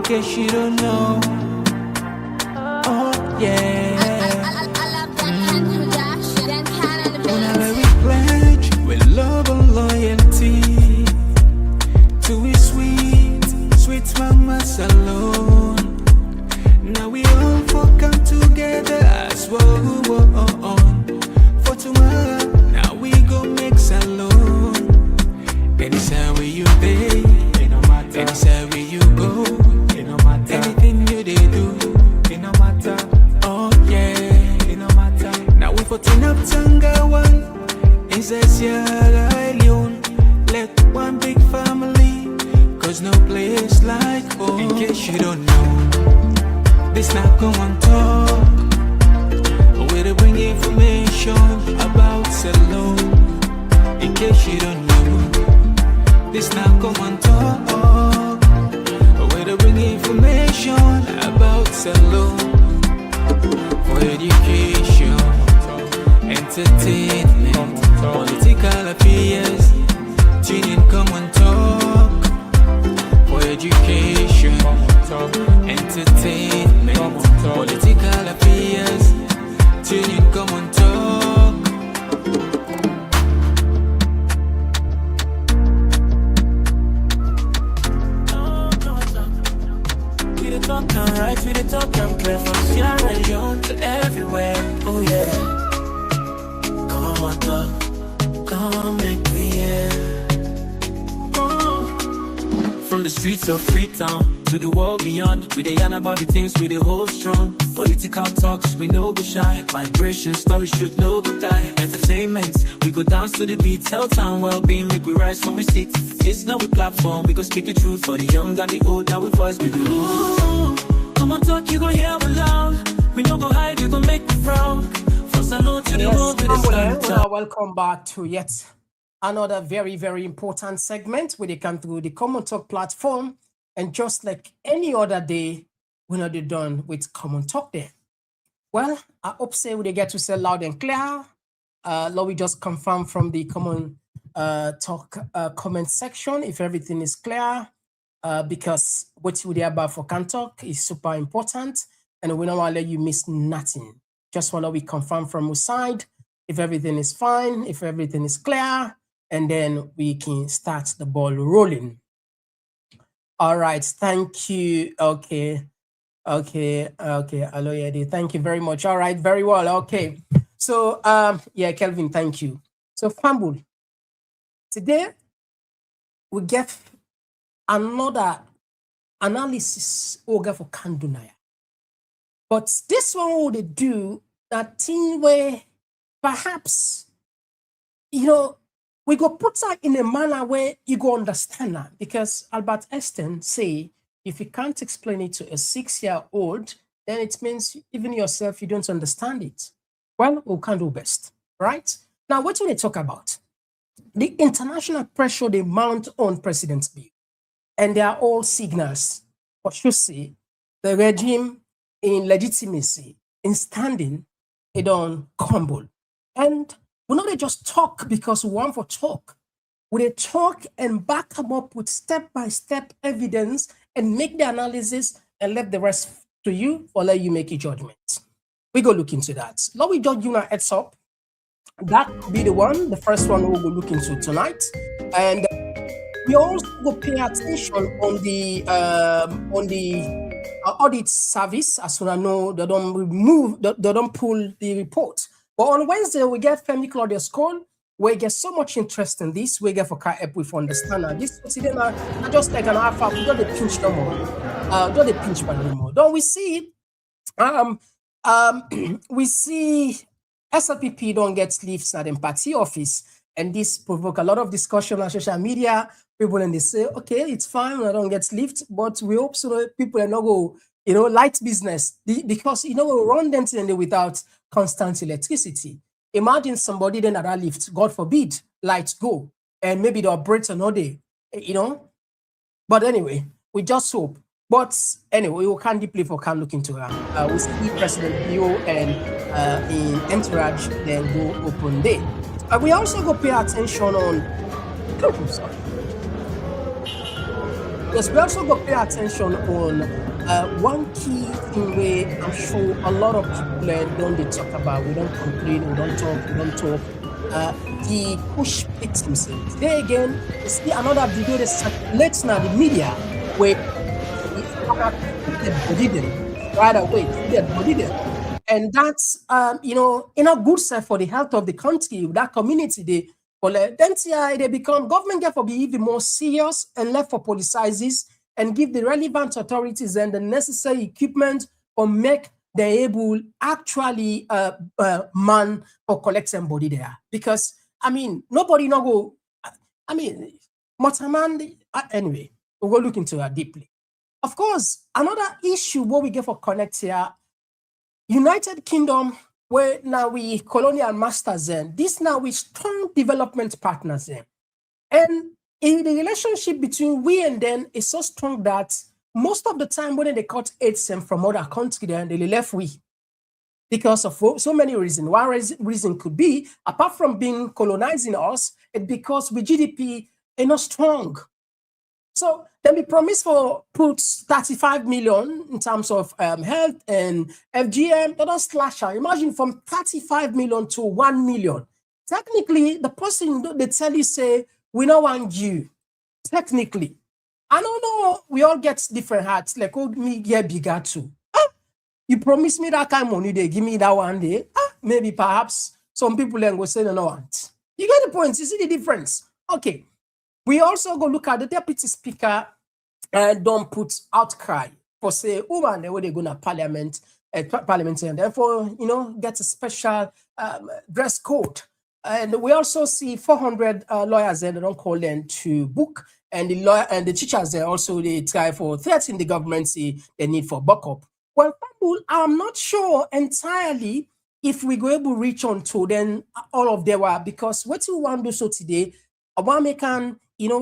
case you don't know. Oh yeah. Whenever we pledge with love and loyalty to his sweet mamas alone. Now we all come together as one. For tomorrow, now we go make alone. Anytime where you day, it no matter. Anytime where you go, it no matter. Anything you they do, it no matter. Oh yeah, it no matter. Now we for turn up Tanga one inside Sierra Leone. Let one big family, cause no place like home. In case you don't know, this not Komon-Tok. Where they bring information about Salon. In case you don't know, this now Komon-Tok. Where they bring information about Salon. For education, entertainment, political affairs. Tune in Komon-Tok. For education, entertainment, political affairs. Tune in Komon-Tok. We the talk and right, we the talk and play from Sierra Leone to everywhere. Oh yeah. Komon-Tok, come make me hear. From the streets of Freetown to the world beyond, we dey yarn about the things we dey hold strong. Political talks, we no go shy. Migration stories should no go die. Entertainment, we go dance to the beat. Health and well-being, make we rise from we sit. It's not a platform, we go speak the truth for the young and the old. Now we voice we do. Komon-Tok, you go hear me loud. We no go hide, you go make me proud. From Salon to the world with the welcome back to yet another very, very important segment where they come through the Komon-Tok platform. And just like any other day, we're not done with Komon-Tok there. Well, I hope say we get to say loud and clear. Lord, we just confirm from the Komon-Tok comment section if everything is clear, because what you there about for Komon-Tok is super important, and we don't want to let you miss nothing. Just want to we confirm from our side if everything is fine, if everything is clear, and then we can start the ball rolling. All right, thank you. Okay. Hello, Eddie. Thank you very much. All right, very well. Okay. So, yeah, Kelvin, thank you. So, Fambul, today we get another analysis over for Kandunaya. But this one would do that thing where perhaps, we go put that in a manner where you go understand that, because Albert Einstein say, if you can't explain it to a 6-year-old, then it means even yourself, you don't understand it. Well, we can do best, right? Now, what do they talk about? The international pressure they mount on President Bio. And they are all signals for sure see the regime in legitimacy, in standing, it don't crumble. And we not just talk because we want for talk. We talk and back them up with step-by-step evidence and make the analysis and let the rest to you or let you make a judgment. We go look into that. Let me judge you now heads up. That be the one, the first one we'll go look into tonight. And we also go pay attention on the audit service. As soon as I know they don't remove, they don't pull the report. But on Wednesday, we get Femi Claudius Cole. We get so much interest in this. We get for car help with understand that this today not just like an alpha. We don't pinch no more. Don't they pinch by no more. Don't we see? We see SLPP don't get lifts at the party office, and this provoke a lot of discussion on social media. People and they say, okay, it's fine, I don't get lift, but we hope so that people are not go, light business because we run them without constant electricity. Imagine somebody then at that lift, God forbid, lights go, and maybe the operator no day, But anyway, we just hope. But anyway, we can deeply look into her. We see President Bio and in Entourage then go open day. We also go pay attention on. Yes, we also got to pay attention on one key thing where I'm sure a lot of people don't they talk about. We don't complain, we don't talk, we don't talk. The push victimization. Today again, you see another video that circulates now the media where the father took the body them right away, took the body them. And that's in a good side for the health of the country, that community. They become government get for be even more serious and left for politicizes and give the relevant authorities and the necessary equipment or make the able actually man or collect somebody there. Because I mean nobody no go. I mean, Motaman, anyway, we'll go look into it deeply. Of course, another issue what we get for connect here, United Kingdom, where now we colonial masters in, this now we strong development partners in. And in the relationship between we and them is so strong that most of the time when they cut aid from other countries, then they left we. Because of so many reasons. One reason could be, apart from being colonizing us, it's because with GDP is not strong. So then we promise for put 35 million in terms of health and FGM, that was slash out. Imagine from 35 million to 1 million. Technically, the person they tell you say, we don't want you. Technically. I don't know, we all get different hearts, like oh me get bigger too. You promise me that kind of money, they give me that one day. Maybe perhaps some people then go say no, no want. You get the point, you see the difference. Okay. We also go look at the deputy speaker and don't put outcry for say, woman, they they're going to parliament, and therefore, get a special dress code. And we also see 400 lawyers there, they don't call them to book. And the lawyer and the teachers there also, they try for threatening the government, say they need for backup. Well, I'm not sure entirely if we go able to reach on to then all of them were, because what you want to do so today, I want to make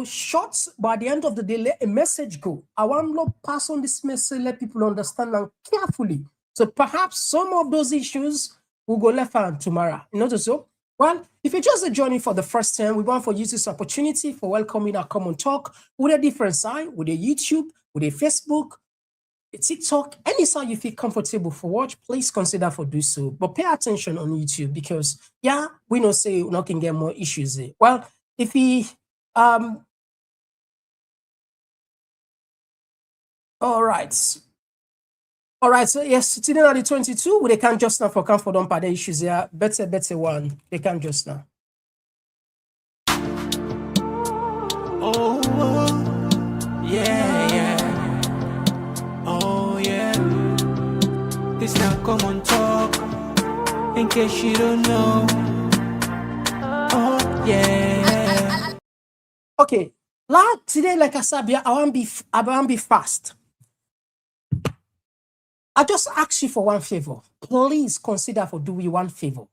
short, but at the end of the day, let a message go. I want to pass on this message, let people understand them carefully. So perhaps some of those issues will go left hand tomorrow. So, well, if you're just joining for the first time, we want to use this opportunity for welcoming our Komon-Tok with a different side, with a YouTube, with a Facebook, a TikTok, any side you feel comfortable for watch, please consider for do so. But pay attention on YouTube because, yeah, we know say we not can get more issues there. Well, if we all right, so yes, today on the 22 they can't just now for come for them by the issues here. Better one, they can't just now. Oh, yeah. Oh, yeah. This now Komon-Tok, in case you don't know. Oh, yeah. Okay, today, like I said, I want to be fast. I just ask you for one favor. Please consider for do we one favor.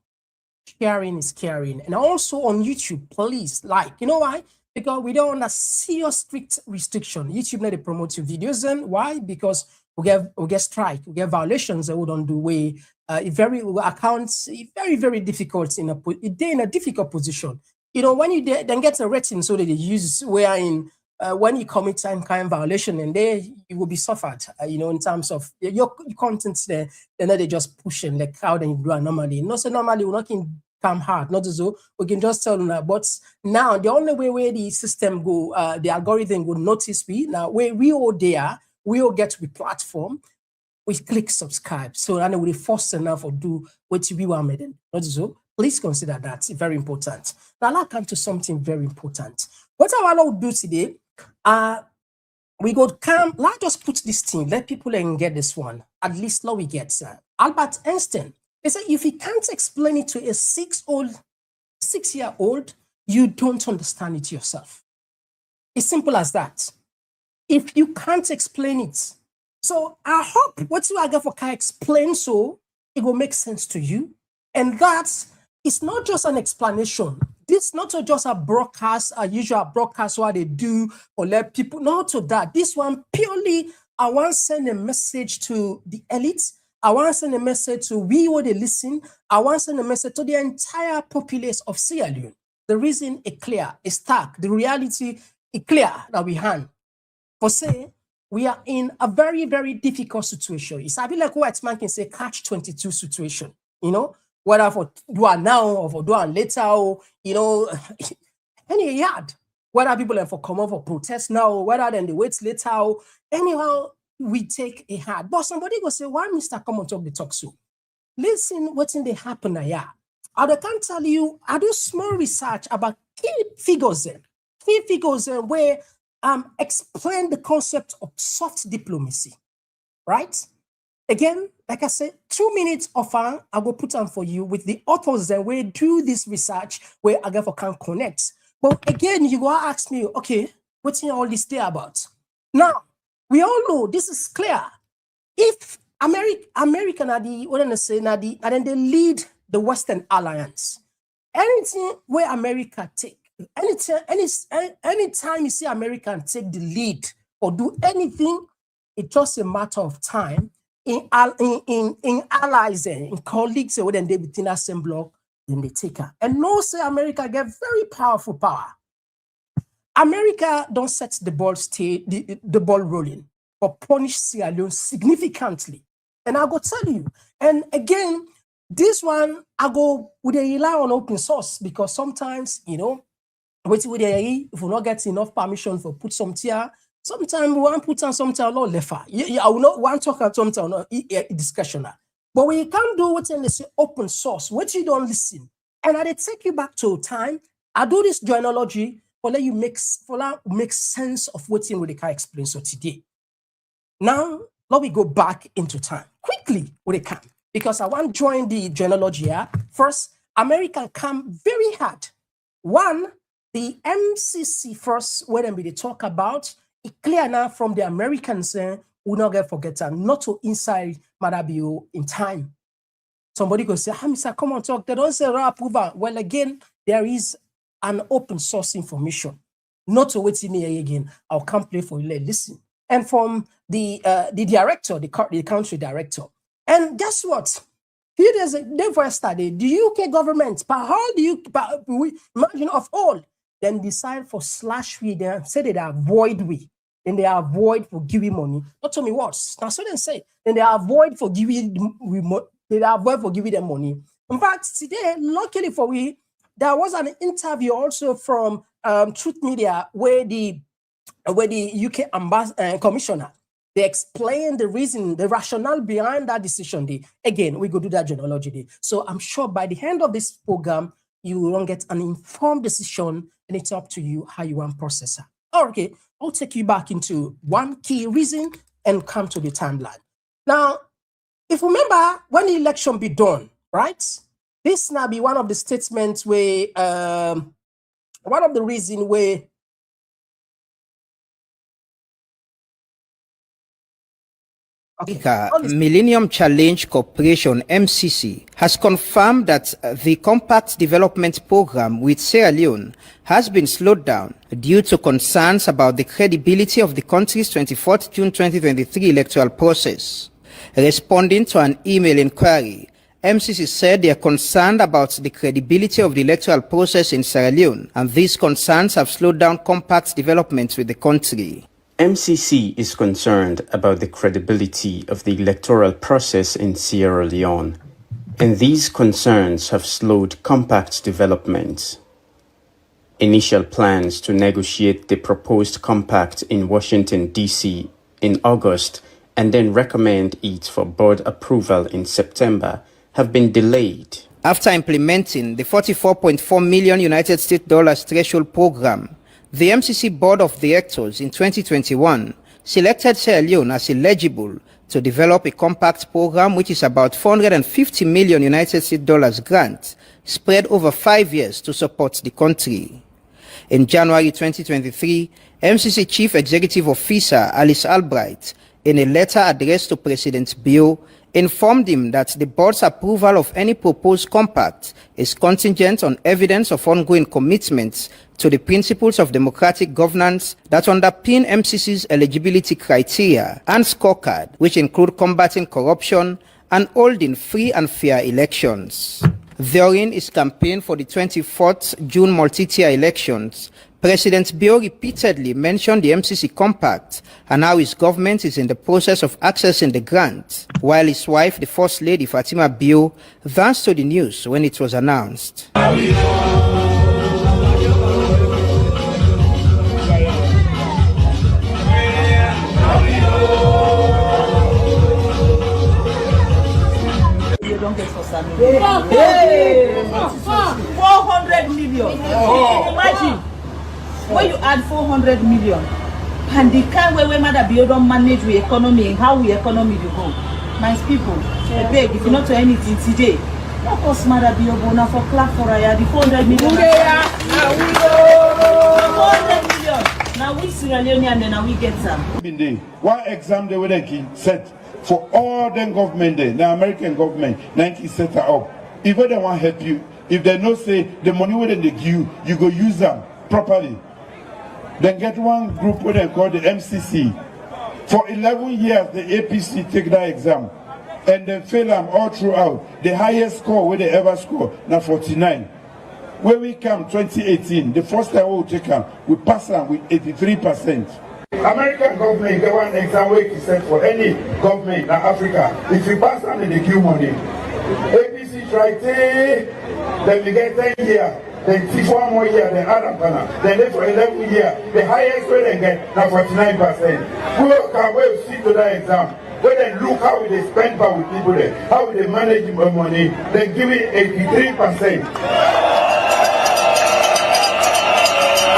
Sharing is caring. And also on YouTube, please like. You know why? Because we don't want a serious strict restriction. YouTube not to promote your videos. And why? Because we get strike, we get violations that we don't do way. Accounts very, very difficult they're in a difficult position. When you then get a rating, so that they use wherein when you commit some kind of violation, and there you will be suffered. In terms of your content there, then they just pushing like how they do it normally. Not so normally we're not can come hard, not so we can just tell them that. But now the only way where the system go, the algorithm will notice now where we all there, we all get to the platform. We click subscribe, so and we force enough or do what we want made. Not so. Please consider that. It's very important. Now, let's come to something very important. What I want to do today, we go come. Let's just put this thing. Let people get this one. At least now we get Albert Einstein. He said, if you can't explain it to a 6-year-old, you don't understand it yourself. It's simple as that. If you can't explain it, so I hope what you are going for can explain so it will make sense to you, and that's. It's not just an explanation. This is not just a broadcast, a usual broadcast what they do or let people know to that. This one purely, I want to send a message to the elites. I want to send a message to we who they listen. I want to send a message to the entire populace of Sierra Leone. The reason is clear, it's stark. The reality is clear that we have. For say, we are in a very, very difficult situation. It's a bit like what man can say catch-22 situation, you know, whether for do it now or for do it later, or, you know, any yard, whether people are for come up for protest now, or whether then they wait later, or anyhow, we take a hard. But somebody will say, why Mr. Komon-Tok the talk so? Listen, what's in the happen here. I can tell you, I do small research about key figures where explain the concept of soft diplomacy, right? Again, like I said, 2 minutes of I will put on for you with the authors that will do this research where I can connect. But again, you go ask me, okay, what's in all this day about? Now, we all know this is clear. If American are the, what I say, and then they lead the Western Alliance, anything where America take, anytime you see American take the lead or do anything, it's just a matter of time. In allies, in colleagues, or then they within that same block, then they take her. And no, say America get very powerful power. America don't set the ball rolling, but punish Sierra Leone significantly. And I go tell you, and again, this one I go with a rely on open source, because sometimes, you know, if we not get enough permission for put some tier, sometimes we want to put on something a lot left. I will not want to talk about something or discussion. But when you can't do what they say open source, what you don't listen, and I take you back to time. I do this joinology for let you make sense of what they can explain. So today, now let me go back into time quickly when they can, because I want to join the joinology here. First, American come very hard. One, the MCC first, when they talk about it, clear now from the Americans, we not get forgotten, not to inside Maada Bio in time. Somebody could say, Mr. Komon-Tok, they don't say raw approval. Well, again, there is an open source information. Not to wait in here again. I'll come play for you. Listen. And from the director, the country director. And guess what? Here there's a day for yesterday, the UK government, how do you imagine of all, then decide for slash we there, say they avoid we. Then they avoid for giving money. Not tell me what. That's what they say. Then they avoid for giving them money. In fact, today, luckily for we, there was an interview also from Truth Media where the UK commissioner, they explain the reason, the rationale behind that decision. Again, we go do that joinology. So I'm sure by the end of this program, you will get an informed decision, and it's up to you how you want to process it. Okay, I'll take you back into one key reason and come to the timeline. Now, if you remember when the election be done, right? This now be one of the statements where, one of the reasons where Millennium Challenge Corporation, MCC, has confirmed that the Compact Development Program with Sierra Leone has been slowed down due to concerns about the credibility of the country's 24th June 2023 electoral process. Responding to an email inquiry, MCC said they are concerned about the credibility of the electoral process in Sierra Leone, and these concerns have slowed down Compact's development with the country. MCC is concerned about the credibility of the electoral process in Sierra Leone, and these concerns have slowed Compact's development. Initial plans to negotiate the proposed compact in Washington, D.C. in August and then recommend it for board approval in September have been delayed. After implementing the $44.4 million United States dollars threshold program, the MCC Board of Directors in 2021 selected Sierra Leone as eligible to develop a compact program which is about $450 million United States dollars grant spread over 5 years to support the country. In January 2023, MCC Chief Executive Officer Alice Albright, in a letter addressed to President Bio, informed him that the board's approval of any proposed compact is contingent on evidence of ongoing commitments to the principles of democratic governance that underpin MCC's eligibility criteria and scorecard, which include combating corruption and holding free and fair elections. During his campaign for the 24th June multi-tier elections, President Bio repeatedly mentioned the MCC Compact and how his government is in the process of accessing the grant, while his wife, the First Lady Fatima Bio, danced to the news when it was announced. Hey! 400 million. Imagine when you add 400 million and the kind way Maada Bio don't manage the economy, how we economy you go. Nice people, I beg, if you not to anything today, no cost Maada Bio bona for clap for the 400 million. 400 million. Now we Sierra Leone and then now we get some. One exam they were set for all the government there, the American government, 90 set up. If they want to help you, if they not say the money where they give you, you go use them properly. Then get one group where they call the MCC. For 11 years, the APC take that exam and they fail them all throughout. The highest score where they ever score, now 49. When we come 2018, the first time we take them, we pass them with 83%. American government get one exam way to set for any government in Africa. If you pass on the queue money, APC try to, then we get 10 years, then 1 more year, then add up, then for 11 years, the highest way they get now 49%. We can wait to see to that exam. When they look how they spend power with people there, how they manage money, they give it 83%.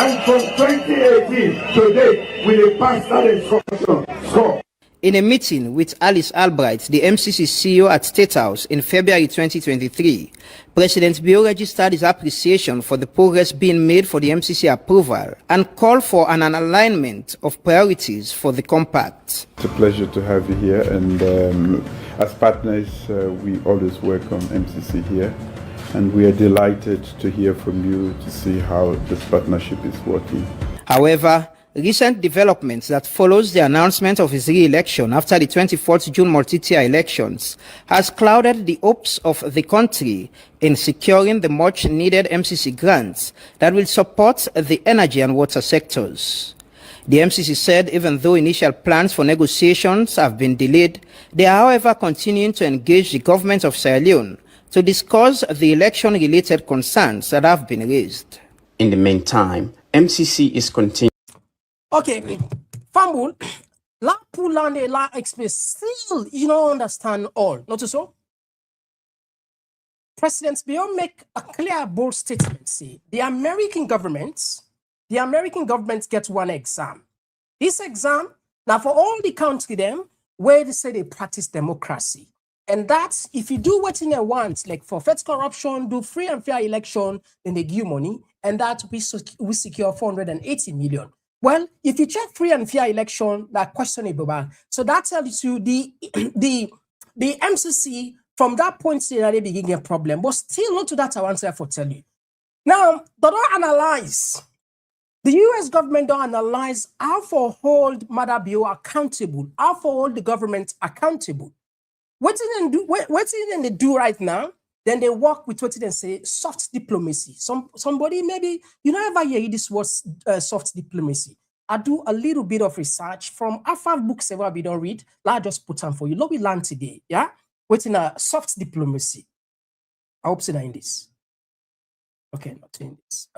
And from 2018 to date, we will pass that instruction score. In a meeting with Alice Albright, the MCC CEO at State House in February 2023, President Bio registered his appreciation for the progress being made for the MCC approval and called for an alignment of priorities for the compact. It's a pleasure to have you here, and as partners, we always welcome MCC here. And we are delighted to hear from you to see how this partnership is working. However, recent developments that follows the announcement of his re-election after the 24th June multi-tier elections has clouded the hopes of the country in securing the much-needed MCC grants that will support the energy and water sectors. The MCC said even though initial plans for negotiations have been delayed, they are however continuing to engage the government of Sierra Leone to discuss the election-related concerns that have been raised. In the meantime, MCC is continuing. Okay, Fambul, la pulande la express still you don't understand all, not so? President Bio make a clear, bold statement. See, the American government gets one exam. This exam, now for all the country them, where they say they practice democracy. And that's if you do what they want, like for fight corruption, do free and fair election, then they give you money, and that we secure 480 million. Well, if you check free and fair election, that questionable. So that tells you the MCC from that point they begin a problem, but still not to that I want to tell you. Now, they don't analyze. The US government don't analyze how for hold Maada Bio accountable, how for hold the government accountable. What they do right now? Then they work with what they say soft diplomacy. Somebody maybe you never hear this word soft diplomacy. I do a little bit of research from five books ever we don't read. I just put on for you. What we learn today, yeah. Waiting a soft diplomacy. I hope so in this. Okay, not in this.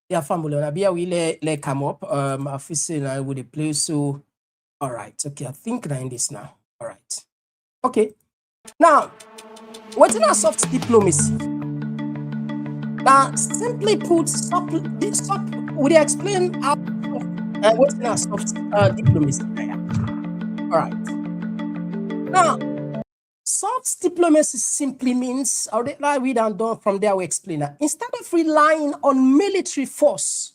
Yeah, family. Nabia will let come up. I feel saying I would play. So, all right. Okay, I think I'm in this now. All right. Okay. Now, what's in a soft diplomacy? Now, simply put, would you explain how what's in a soft diplomacy? All right. Now, soft diplomacy simply means, I'll read and done from there, we explain that. Instead of relying on military force,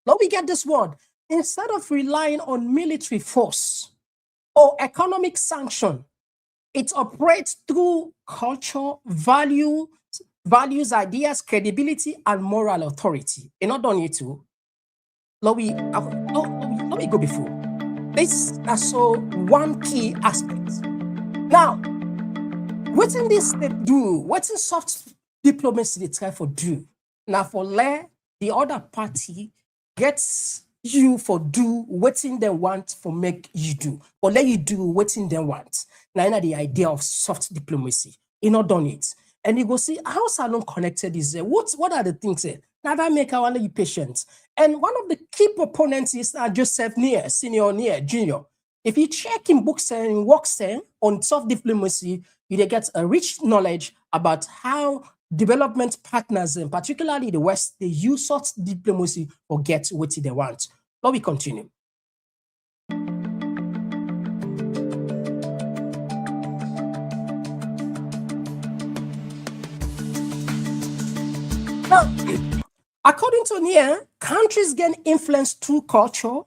now we get this word, instead of relying on military force or economic sanction, it operates through culture, values, ideas, credibility, and moral authority. And not only two. Let me go before. This is also one key aspect. Now, what in this they do? What in soft diplomacy they try for do? Now for let the other party gets you for do what in they want for make you do, or let you do what in they want. Now the idea of soft diplomacy. You not done it. And you go see how Salon connected is there. What are the things there? Now that make our you patient. And one of the key proponents is Joseph Neer, senior Neer, junior. If you check in books and works on soft diplomacy, you get a rich knowledge about how development partners, and particularly the West, they use soft diplomacy or get what they want. Let me continue. Now, according to Neer, countries gain influence through culture.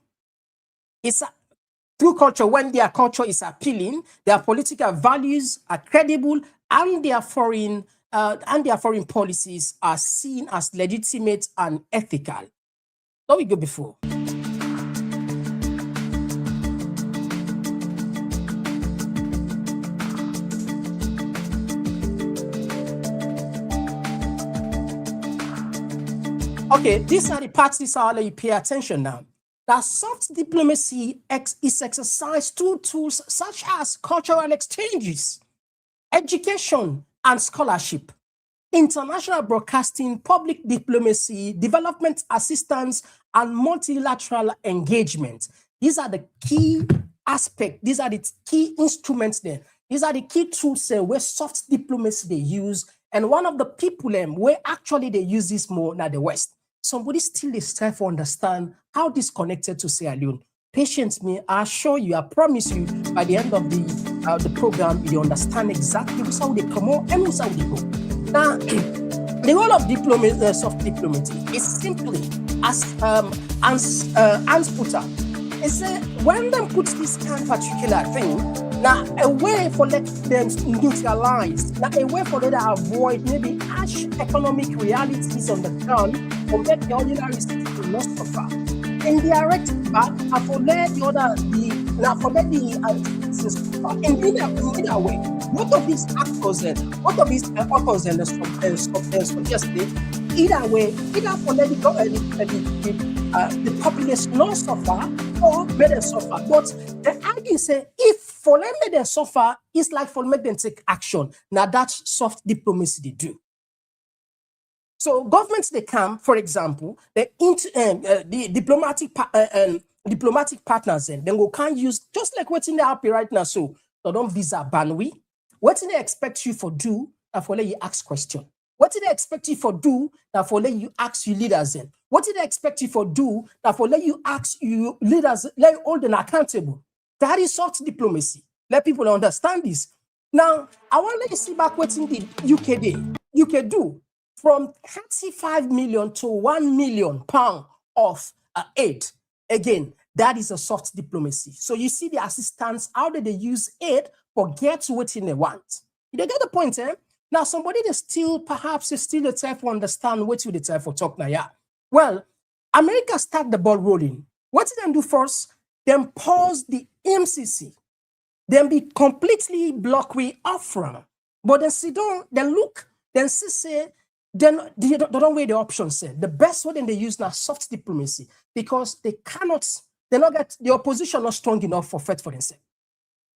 Through culture, when their culture is appealing, their political values are credible, and their foreign policies are seen as legitimate and ethical. Let me go before. Okay, these are the parts. This is how you pay attention now. That soft diplomacy is exercised through tools such as cultural exchanges, education and scholarship, international broadcasting, public diplomacy, development assistance, and multilateral engagement. These are the key aspects. These are the key instruments there. These are the key tools where soft diplomacy they use. And one of the people where actually they use this more now the West. Somebody still is trying to understand how this connected to Sierra Leone. Patience me, I assure you, I promise you, by the end of the program, you understand exactly how they come out and how they go. Now, the role of diplomacy, soft diplomacy, is simply as Hans put up. It's when they put this kind of particular thing, now a way for let them neutralize, now a way for them to avoid maybe harsh economic realities on the ground, or make the ordinary citizen not suffer. Indirect back, and for let the other in either way. What of these actors what of these authors yesterday, either way, either for let the population not suffer or let them suffer. But the argument say if for them let them suffer, it's like for make them take action. Now that's soft diplomacy they do. So governments they come, for example, the diplomatic partners then go can't use just like what's in the happy right now. So they don't visa ban we. What do they expect you for do? And for let you ask question. What do they expect you for do? That for let you ask you leaders in. What do they expect you for do? That for let you ask you leaders, let you hold them accountable. That is soft diplomacy. Let people understand this. Now I want to let you see back what's in the UK do. From 35 million to 1 million pounds of aid. Again, that is a soft diplomacy. So you see the assistance, how do they use aid for get what they want? You get the point, eh? Now, somebody that still, perhaps is still the type to understand what you the type for talk now, yeah. Well, America start the ball rolling. What did they do first? Then pause the MCC. Then be completely block way off from. But then sit down, then look, then say, then they don't weigh the options. The best way they use now soft diplomacy because they not get the opposition not strong enough for fight for themselves.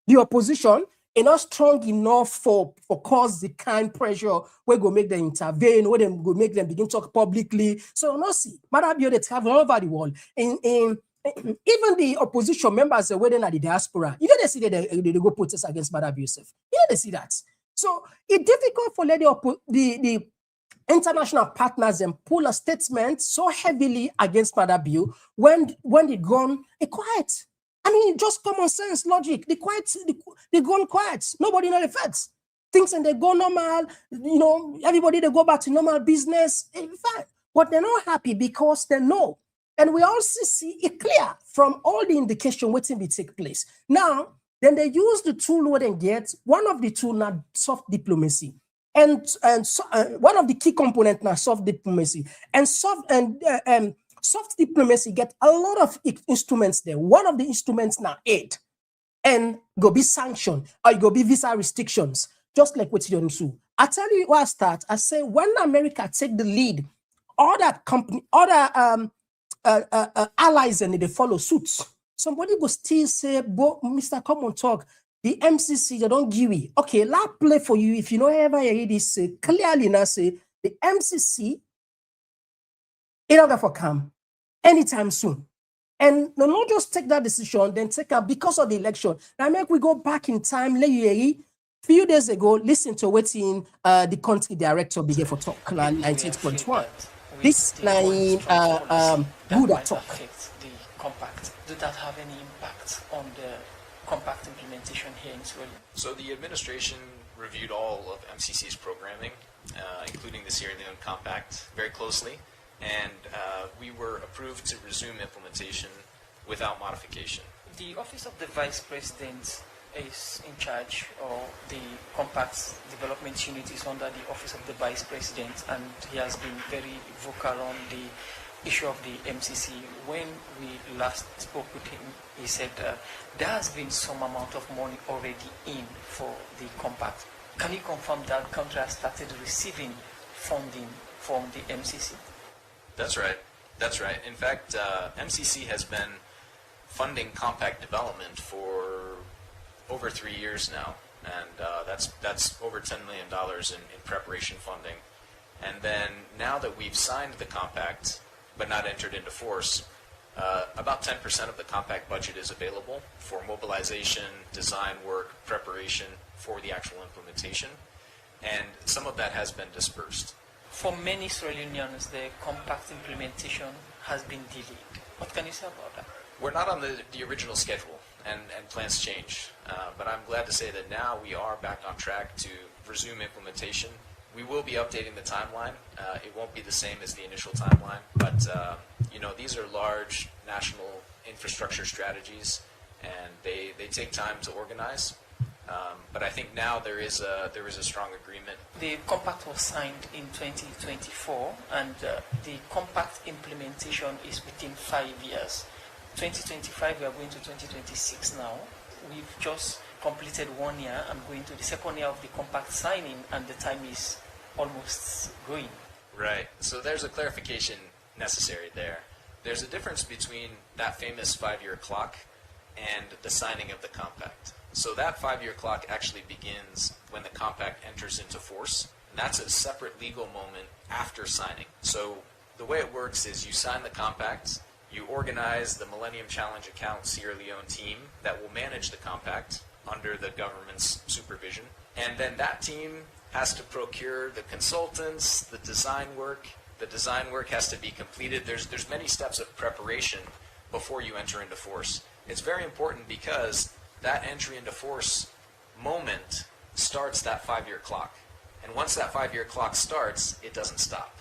The opposition is not strong enough for cause the kind pressure where go make them intervene, where them go make them begin to talk publicly. So not see, Maada Bio they travel all over the world. In even the opposition members where they are the diaspora, you know they see that they go protest against Maada Bio yourself. You know they see that. So it's difficult for the international partners and pull a statement so heavily against Maada Bio when they gone quiet. I mean, just common sense, logic. They gone quiet. Nobody knows the facts. Things and they go normal. You know, everybody they go back to normal business. In fact, but they're not happy because they know, and we also see it clear from all the indication waiting to take place. Now Then they use the tool what they get. One of the tool now soft diplomacy. And one of the key components now soft diplomacy. And soft diplomacy get a lot of instruments there. One of the instruments now aid. And go be sanction or go be visa restrictions, just like what you don't do. I tell you where I start. I say when America take the lead, other allies and they follow suits. Somebody go still say, Mr. Komon-Tok, the MCC, they don't give it. Okay, let play for you. If you know ever hear this, clearly now say the MCC, it don't go for come anytime soon. And no, not just take that decision, then take out because of the election. Now, make we go back in time. Few days ago, listen to what in the country director began for talk, 19.1. This line, good at talk. The compact. Did that have any impact on the compact implementation here in Sierra Leone? So the administration reviewed all of MCC's programming, including the Sierra Leone Compact, very closely. And we were approved to resume implementation without modification. The Office of the Vice President is in charge, or the Compact's Development Unit is under the Office of the Vice President, and he has been very vocal on the issue of the MCC. When we last spoke with him, he said there has been some amount of money already in for the Compact. Can you confirm that country has started receiving funding from the MCC? That's right. That's right. In fact, MCC has been funding compact development for over 3 years now, and that's over $10 million in preparation funding. And then now that we've signed the compact, but not entered into force, about 10% of the compact budget is available for mobilization, design work, preparation for the actual implementation, and some of that has been dispersed. For many Sierra Leoneans, the compact implementation has been delayed. What can you say about that? We're not on the original schedule, and plans change. But I'm glad to say that now we are back on track to resume implementation. We will be updating the timeline. It won't be the same as the initial timeline, but you know, these are large national infrastructure strategies, and they take time to organize. But I think now there is a strong agreement. The compact was signed in 2024, and the compact implementation is within 5 years. 2025, we are going to 2026 now. We've just completed 1 year and going to the second year of the compact signing, and the time is almost going. Right. So there's a clarification necessary there. There's a difference between that famous 5-year clock and the signing of the compact. So that 5-year clock actually begins when the compact enters into force. And that's a separate legal moment after signing. So the way it works is you sign the compact, you organize the Millennium Challenge Account Sierra Leone team that will manage the compact under the government's supervision. And then that team has to procure the consultants, the design work. The design work has to be completed. There's many steps of preparation before you enter into force. It's very important because that entry into force moment starts that 5-year clock. And once that 5-year clock starts, it doesn't stop.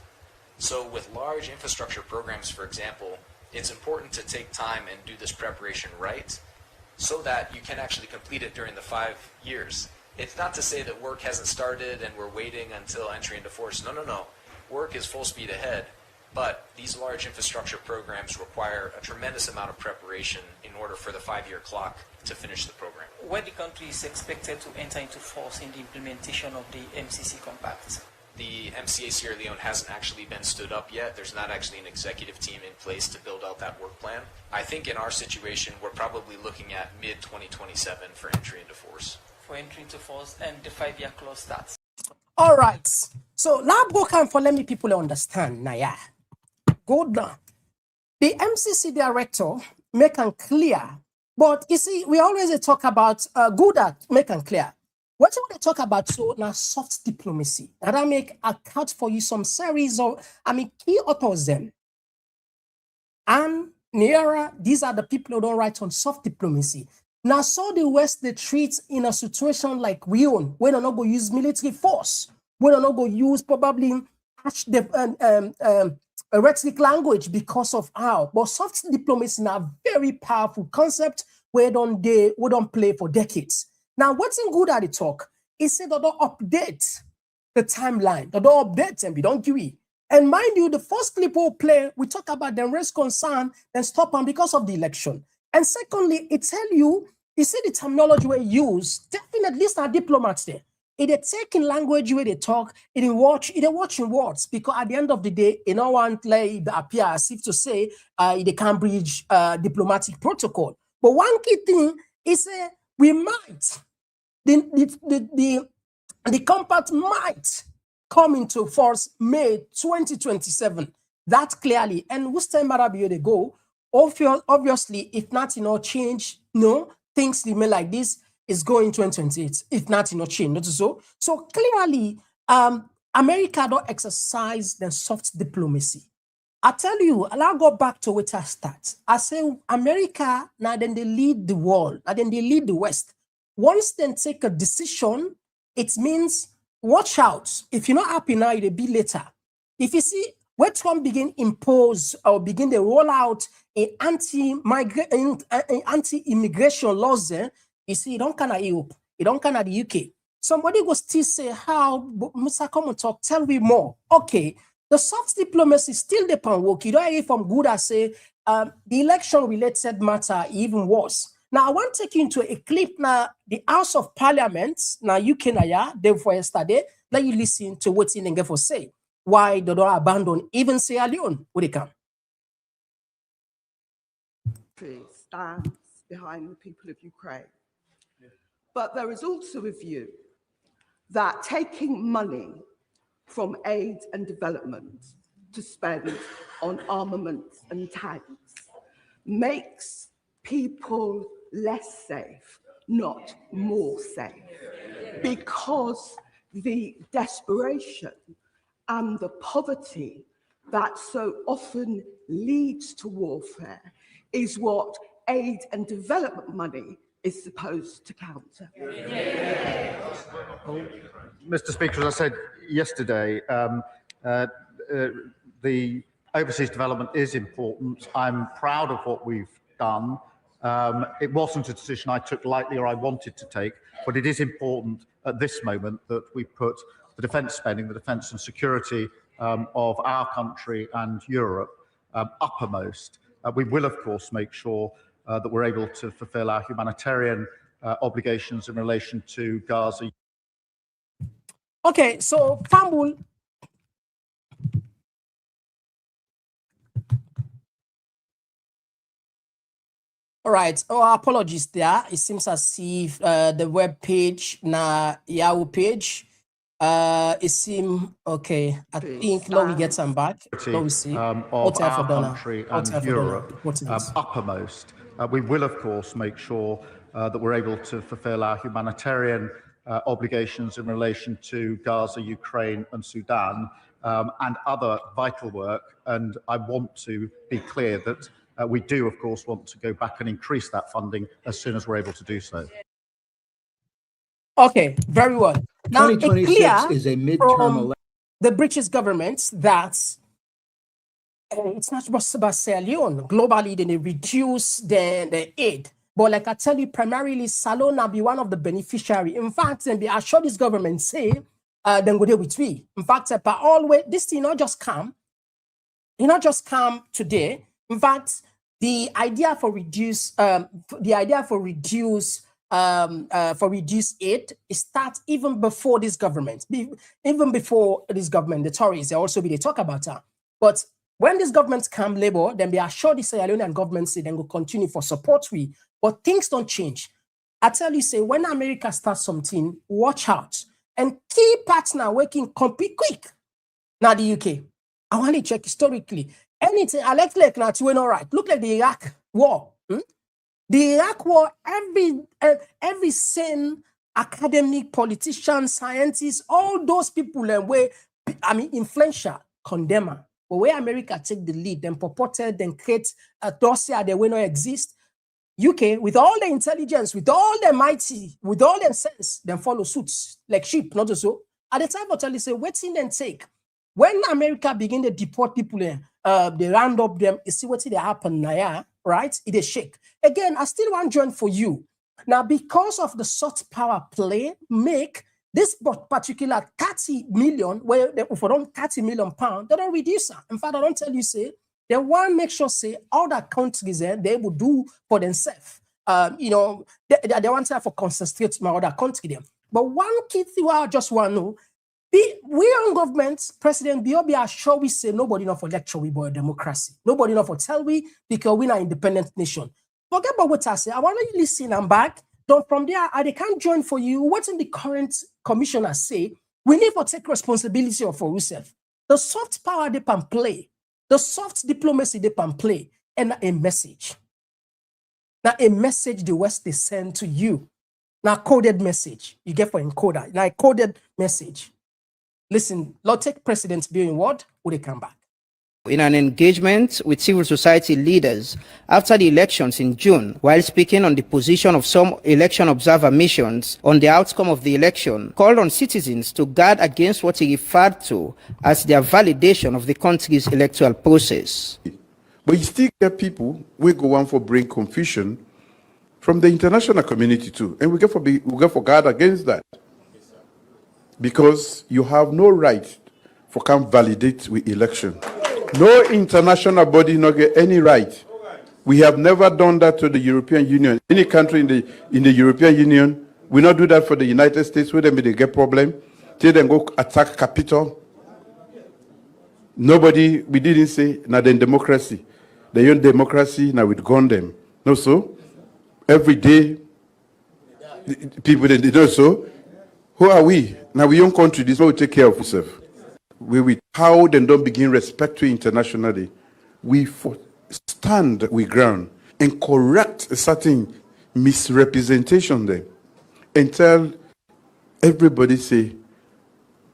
So with large infrastructure programs, for example, it's important to take time and do this preparation right so that you can actually complete it during the 5 years. It's not to say that work hasn't started and we're waiting until entry into force. No, no, no. Work is full speed ahead. But these large infrastructure programs require a tremendous amount of preparation in order for the 5-year clock to finish the program. When the country is expected to enter into force in the implementation of the MCC Compact? The MCA Sierra Leone hasn't actually been stood up yet. There's not actually an executive team in place to build out that work plan. I think in our situation, we're probably looking at mid-2027 for entry into force. For entry into force, and the 5-year clause starts. All right. So now go come for let me people understand. Now, yeah. Go down. The MCC director make it clear, but you see, we always talk about good at make it clear. What you want to talk about so now soft diplomacy. And I make a cut for you some series of key authors them. And Niera, these are the people who don't write on soft diplomacy. Now, so the West they treat in a situation like we own, we don't go use military force. We don't go use probably a rhetoric language because of how. But soft diplomacy is a very powerful concept we don't play for decades. Now, what's in good at the talk is say that don't update the timeline, that don't update and we don't do it. And mind you, the first clip we'll play, we talk about them raise concern, then stop them because of the election. And secondly, it tell you see the terminology we use, definitely these are diplomats there. It is taking language where they talk, it watching words, because at the end of the day, you don't want like the appear as if to say the Cambridge diplomatic protocol. But one key thing is we might, the compact might come into force May 2027. That clearly, and which time Maada Bio they go, obviously, if not, change, things remain like this, is going 2028, if not, change, not so. So clearly, America don't exercise the soft diplomacy. I tell you, I'll go back to where I start. I say America, now then they lead the world, now then they lead the West. Once they take a decision, it means watch out. If you're not happy now, it'll be later. If you see when Trump begin impose or begin to roll out a anti-immigration laws, you see, it don't kind of Europe, it don't kind of the UK. Somebody will still say, how, Mr. Komon-Tok, tell me more. Okay, the soft diplomacy still depend work. You don't hear from good as say the election-related matter even worse. Now, I want to take you into a clip now, the House of Parliament, now UK now, day before yesterday, let you listen to what in for say. Why they don't abandon even Sierra Leone when they come. Stands behind the people of Ukraine. But there is also a view that taking money from aid and development to spend on armaments and tanks makes people less safe, not more safe, because the desperation and the poverty that so often leads to warfare is what aid and development money is supposed to counter. Well, Mr. Speaker, as I said yesterday, the overseas development is important. I'm proud of what we've done. It wasn't a decision I took lightly or I wanted to take, but it is important at this moment that we put the defence spending, the defence and security of our country and Europe uppermost. We will, of course, make sure that we're able to fulfil our humanitarian obligations in relation to Gaza. Okay, so Fambul. All right. Oh, apologies there. It seems as if the web page, Yahoo page, it seems okay. I think now we get some back. Now we see of our country and Europe uppermost. We will, of course, make sure that we're able to fulfill our humanitarian obligations in relation to Gaza, Ukraine, and Sudan, and other vital work. And I want to be clear that we do, of course, want to go back and increase that funding as soon as we're able to do so. Okay, very well. Now, 2026 is a midterm election. The British government that it's not just about Sierra Leone. Globally, they reduce the aid. But like I tell you, primarily, Salon will be one of the beneficiaries. In fact, and I sure this government say, then go there with me. In fact, but always, this thing not just come. It not just come today. In fact, the idea for reduce aid starts even before this government. Even before this government, the Tories they talk about that. But when this government come labor, then they are sure the Sierra Leonean government say then will continue for support we. But things don't change. I tell you, say when America starts something, watch out. And key partner working compete quick. Now the UK. I want to check historically. Anything I like now to win all right. Look at the Iraq war. The Iraq war, every sane academic, politician, scientists, all those people where influential condemn her. But where America take the lead, then purported, then create a dossier that will not exist. UK, with all the intelligence, with all the mighty, with all the sense, then follow suits like sheep, not so. At the time, I say, waiting and take. When America begin to deport people, they round up them. You see what they happen now. right? It is shake. Again, I still want join for you. Now, because of the soft power play, make this particular 30 million, where they for them 30 million pounds, they don't reduce it. In fact, I don't tell you, say, they want to make sure, say, all the countries they will do for themselves. You know, they want to have for concentrate my other country them. But one key thing I just want to know, we on government, President Bio are sure we say nobody enough for lecture we about democracy. Nobody enough for tell we because we're an independent nation. Forget about what I say. I want you listen and back. Don't from there, they can't join for you. What in the current commissioner say? We need to take responsibility for ourselves. The soft power they can play, the soft diplomacy they can play, and a message. Now a message the West they send to you. Now coded message you get for encoder. Now a coded message. Listen, Lord, take President Bio in word, will they come back? In an engagement with civil society leaders after the elections in June, while speaking on the position of some election observer missions on the outcome of the election, called on citizens to guard against what he referred to as their validation of the country's electoral process. But you still get people who go on for bring confusion from the international community too, and we get for guard against that. Because you have no right for come validate with election. No international body not get any right. We have never done that to the European Union. Any country in the European Union, we not do that for the United States, where they get problem. Till they go attack Capitol. Nobody, we didn't say, now then democracy. They own democracy, now we'd gun them. No, so? Every day, people, they do so. Who are we? Now we own country, this is what we take care of ourselves. We how then don't begin respect to internationally. We stand we ground and correct a certain misrepresentation there. And tell everybody say,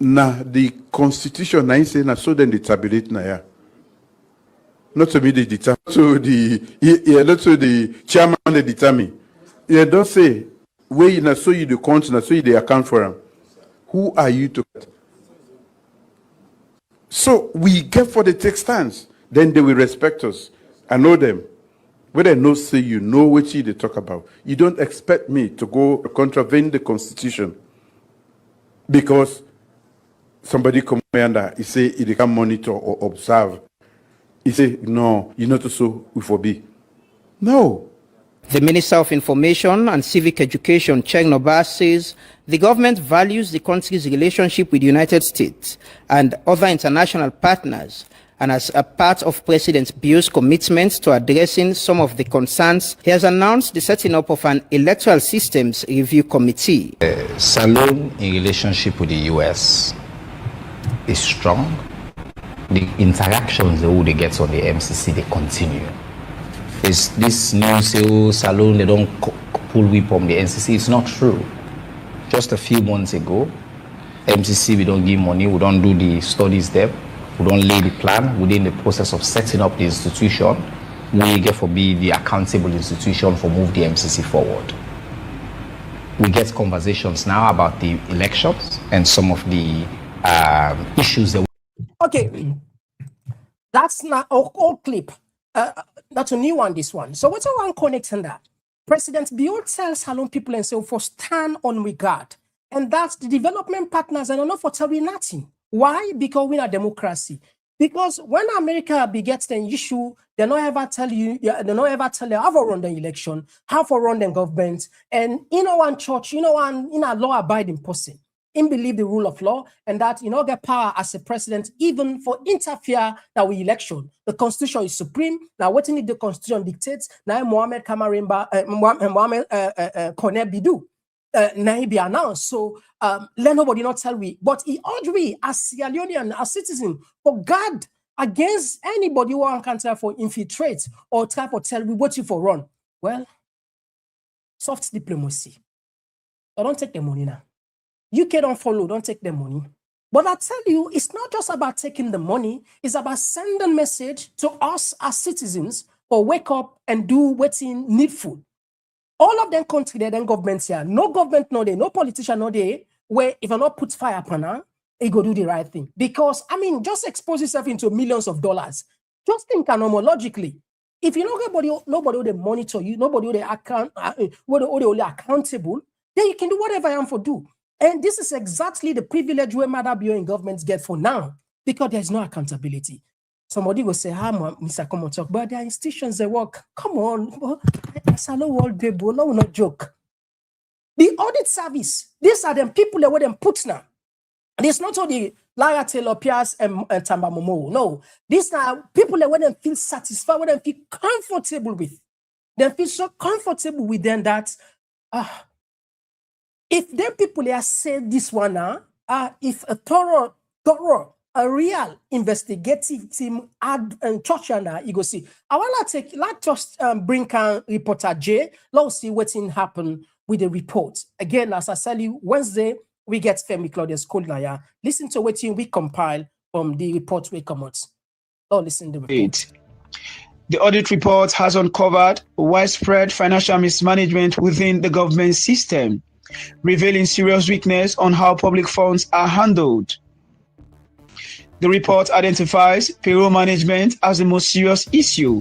nah, the constitution na say na so then they tabulate na ya. Not to me they determine, not to the chairman they determine. Yeah, don't say where you na so you the country, na so you they account for them. Who are you to? So we get for the take stands, then they will respect us. I know them. When I know say you know what they talk about. You don't expect me to go contravene the constitution because somebody come under, he say he can monitor or observe. He say, no, you not so we forbid. No. The Minister of Information and Civic Education, Cheng Noba, says the government values the country's relationship with the United States and other international partners, and as a part of President Bio's commitment to addressing some of the concerns, he has announced the setting up of an electoral systems review committee. Salone in relationship with the U.S. is strong. The interactions that they get on the MCC, they continue. Is this news say, oh, Salone, they don't pull whip from the NCC? It's not true. Just a few months ago, MCC, we don't give money, we don't do the studies there, we don't lay the plan within the process of setting up the institution. We get for be the accountable institution for move the MCC forward. We get conversations now about the elections and some of the issues that okay, that's not an old clip. That's a new one, this one. So what's our connecting that? President Bio tells Salone people and say, for stand on regard. And that's the development partners and not for telling nothing. Why? Because we're a democracy. Because when America begets an issue, they don't ever tell you, they don't ever tell you how to run the election, how to run the government. And in one church, in a law-abiding person, in believe the rule of law, and that you know get power as a president even for interfere that with election. The constitution is supreme. Now, what the constitution dictates, now Mohammed Kamarimba, Mohammed Kone Bidu, now he be announced. So let nobody not tell we, but he urge we as Sierra Leonean, as citizen, for God against anybody who can try for infiltrate or try for tell we what you for run. Well, soft diplomacy. I don't take the money now. UK don't follow, don't take the money. But I tell you, it's not just about taking the money, it's about sending a message to us as citizens or wake up and do what's needful. All of them country, then governments here. No government no day, no politician no day, where if I not put fire upon her, he go do the right thing. Because, I mean, just expose yourself into millions of dollars. Just think anomologically. If you don't nobody will monitor you, nobody will account, will accountable, then you can do whatever you want to do. And this is exactly the privilege where Maada Bio in governments get for now, because there's no accountability. Somebody will say, Mr. Komon-Tok, but there are institutions that work. Come on, it's a low world people, no, not joke. The audit service, these are the people that were them put now. And it's not only Lara Taylor Pierce and Tamba Momo. No, these are people that when they feel satisfied, when they feel comfortable with. They feel so comfortable with them that if them people they are saying this one now, if a thorough, a real investigative team add and touch on that, you go see. I want to let's just bring on reporter J. Let's see what's happen with the report. Again, as I tell you, Wednesday, we get Femi Claudius Kodlaya. Listen to what we compile from the report we come out. Oh, listen to the report. The audit report has uncovered widespread financial mismanagement within the government system, revealing serious weakness on how public funds are handled. The report identifies payroll management as the most serious issue,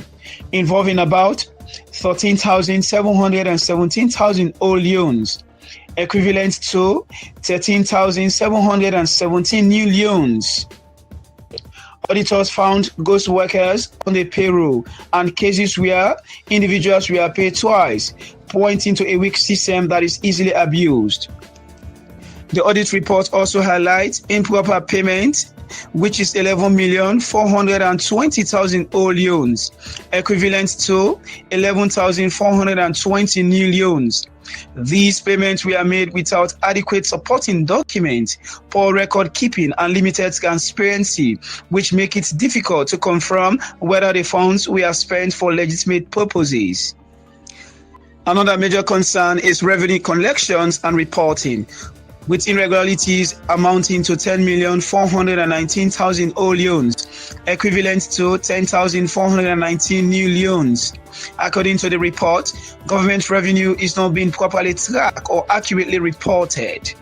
involving about 13,717,000 old loans, equivalent to 13,717 new loans. Auditors found ghost workers on the payroll and cases where individuals were paid twice, pointing to a weak system that is easily abused. The audit report also highlights improper payment, which is 11,420,000 old loans, equivalent to 11,420 new loans. These payments were made without adequate supporting documents, poor record keeping, and limited transparency, which make it difficult to confirm whether the funds were spent for legitimate purposes. Another major concern is revenue collections and reporting, with irregularities amounting to 10,419,000 old loans, equivalent to 10,419 new loans. According to the report, government revenue is not being properly tracked or accurately reported.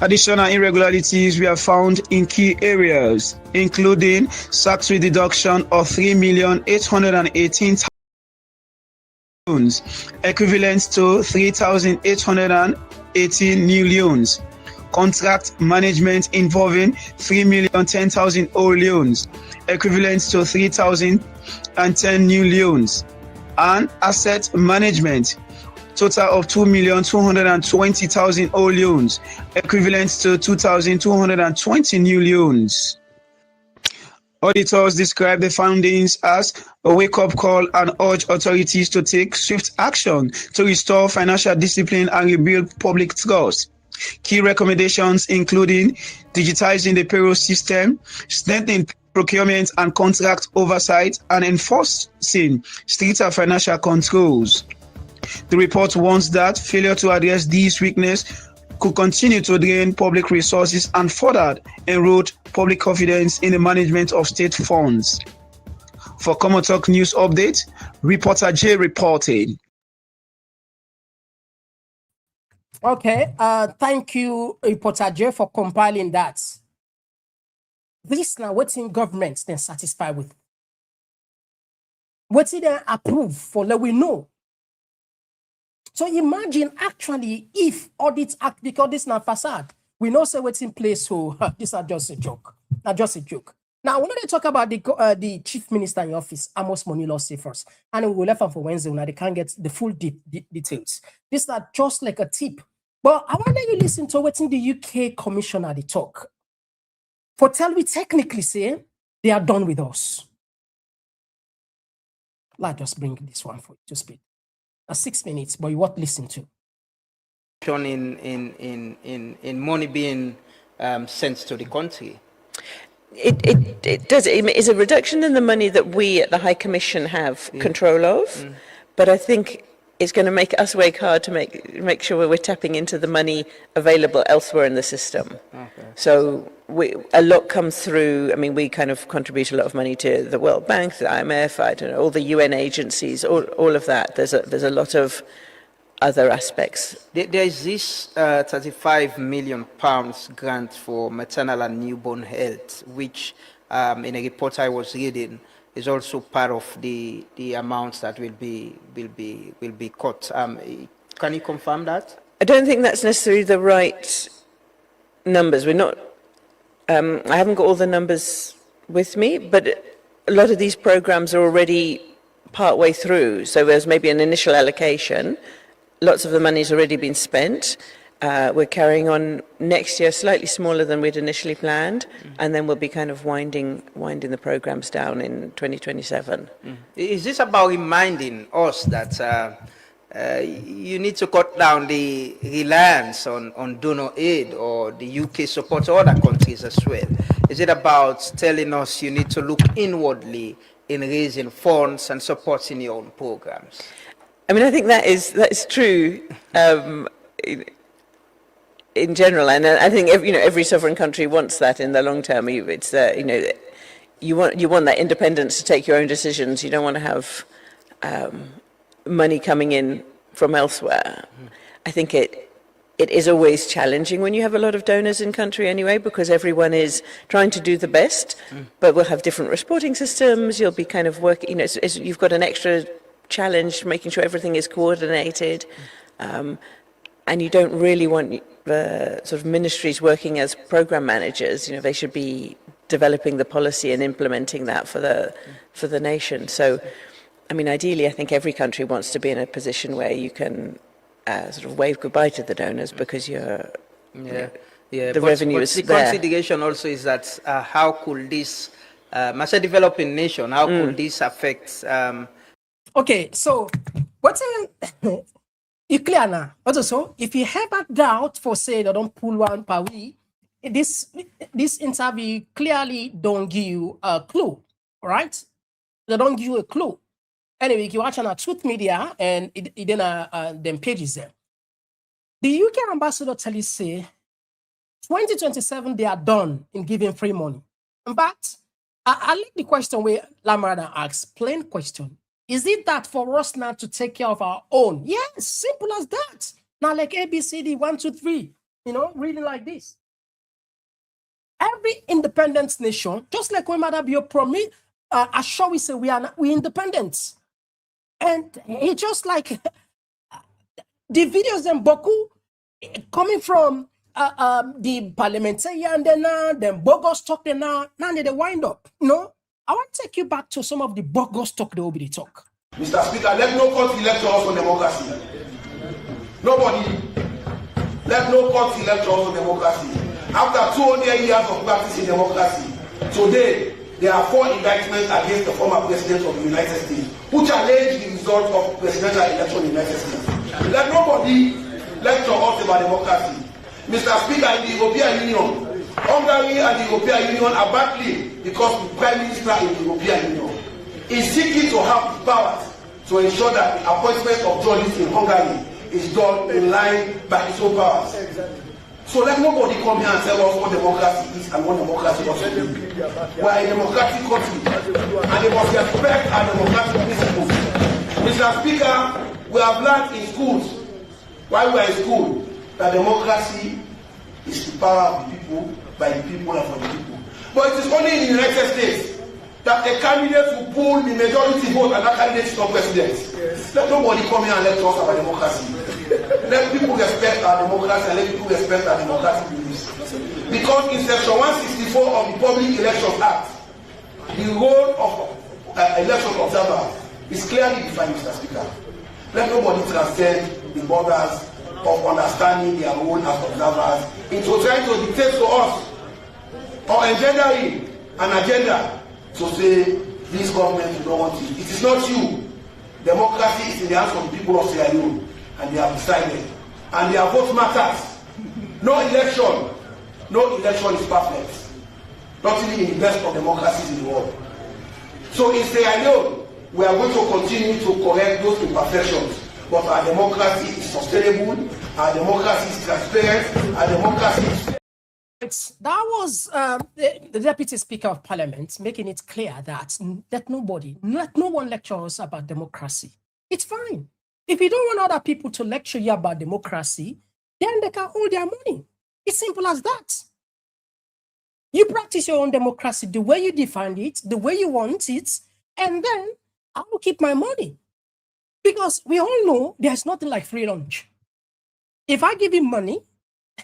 Additional irregularities were found in key areas, including tax deduction of 3,818,000 loans, equivalent to 3,818 new loans. Contract management involving 3,010,000 old loans, equivalent to 3,010 new loans. And asset management, total of 2,220,000 old loans, equivalent to 2,220 new loans. Auditors describe the findings as a wake-up call and urge authorities to take swift action to restore financial discipline and rebuild public trust. Key recommendations including digitizing the payroll system, strengthening procurement and contract oversight, and enforcing stricter financial controls. The report warns that failure to address these weaknesses could continue to drain public resources and further erode public confidence in the management of state funds. For Komon-Tok News Update, Reporter J reporting. Okay, thank you, Reporter J, for compiling that. This now what's in government then satisfied with. What's it approve for, let we know. So imagine actually if audits act, because this is not facade. We know say what's in place, so these are just a joke. Not just a joke. Now, when they talk about the chief minister in office, Amos Monilo say first, and we will left them for Wednesday when they can't get the full details. This is just like a tip. But I want you listen to what's in the UK commissioner they talk. For tell we technically say they are done with us. Let's just bring this one for you to speak. 6 minutes, but you what listen to. In money being sent to the country. It does. It is a reduction in the money that we at the High Commission have control of, but I think it's going to make us work hard to make sure we're tapping into the money available elsewhere in the system. Okay. So a lot comes through. I mean, we kind of contribute a lot of money to the World Bank, the IMF, I don't know, all the UN agencies, all of that. There's a lot of other aspects. There is this £35 million grant for maternal and newborn health, which in a report I was reading is also part of the amounts that will be cut. Can you confirm that? I don't think that's necessarily the right numbers. We're not. I haven't got all the numbers with me, but a lot of these programs are already part way through. So there's maybe an initial allocation. Lots of the money's already been spent. We're carrying on next year slightly smaller than we'd initially planned, and then we'll be kind of winding the programs down in 2027. Is this about reminding us that you need to cut down the reliance on donor aid, or the UK supports other countries as well? Is it about telling us you need to look inwardly in raising funds and supporting your own programs? I mean, I think that is true in general, and I think every sovereign country wants that in the long term. It's you want that independence to take your own decisions. You don't want to have money coming in from elsewhere. I think it is always challenging when you have a lot of donors in country anyway, because everyone is trying to do the best, but we'll have different reporting systems. You'll be kind of working, you've got an extra challenge making sure everything is coordinated, and you don't really want the sort of ministries working as program managers. They should be developing the policy and implementing that for the nation. So, I mean, ideally, I think every country wants to be in a position where you can sort of wave goodbye to the donors, because the revenue is there. The consideration also is that how could this, as a developing nation, how could this affect? Okay, so what's you clear now? Also, if you have a doubt for say they don't pull one per week, this interview clearly don't give you a clue, right? They don't give you a clue. Anyway, you watch on our Truth Media and it then them pages there. The UK ambassador tell you say 2027 they are done in giving free money. But I like the question where Lamarada asks, plain question. Is it that for us now to take care of our own? Yes, simple as that. Now, like ABCD 1, 2, 3, really like this. Every independent nation, just like when Maada Bio promised, assure we say we independent. And it just like the videos in Boku coming from the parliamentarian, then bogus talk, now they wind up. I want to take you back to some of the bogus talk they will be talk. Mr. Speaker, let no court lecture us on democracy. Nobody. Let no court lecture us on democracy. After 200 years of practicing democracy, today there are 4 indictments against the former president of the United States who challenge the result of presidential election in the United States. Let nobody lecture us about democracy. Mr. Speaker, in the European Union, Hungary and the European Union are battling because the Prime Minister in the European Union is seeking to have the powers to ensure that the appointment of judges in Hungary is done in line by its own powers. So let nobody come here and tell us what democracy is and what democracy doesn't do. We are a democratic country and they must respect our democratic principles. Mr. Speaker, we have learned in schools, while we are in school, that democracy is the power of the people, by the people and for the people. But it is only in the United States that a candidate will pull the majority vote and that candidate is not president. Yes. Let nobody come here and lecture us about democracy. Let people respect our democracy and let people respect our democratic beliefs. Because in section 164 of the Public Elections Act, the role of election observer is clearly defined, Mr. Speaker. Let nobody transcend the borders of understanding their role as observers into trying to dictate to us or engendering an agenda to say this government do not want it. It is not you. Democracy is in the hands of the people of Sierra Leone, and they have decided. And their vote matters. No election is perfect. Not even in the best of democracies in the world. So in Sierra Leone, we are going to continue to correct those imperfections. But our democracy is sustainable, our democracy is transparent, our democracy is... That was the Deputy Speaker of Parliament making it clear that let no one lecture us about democracy. It's fine. If you don't want other people to lecture you about democracy, then they can hold their money. It's simple as that. You practice your own democracy the way you define it, the way you want it, and then I will keep my money. Because we all know there's nothing like free lunch. If I give you money,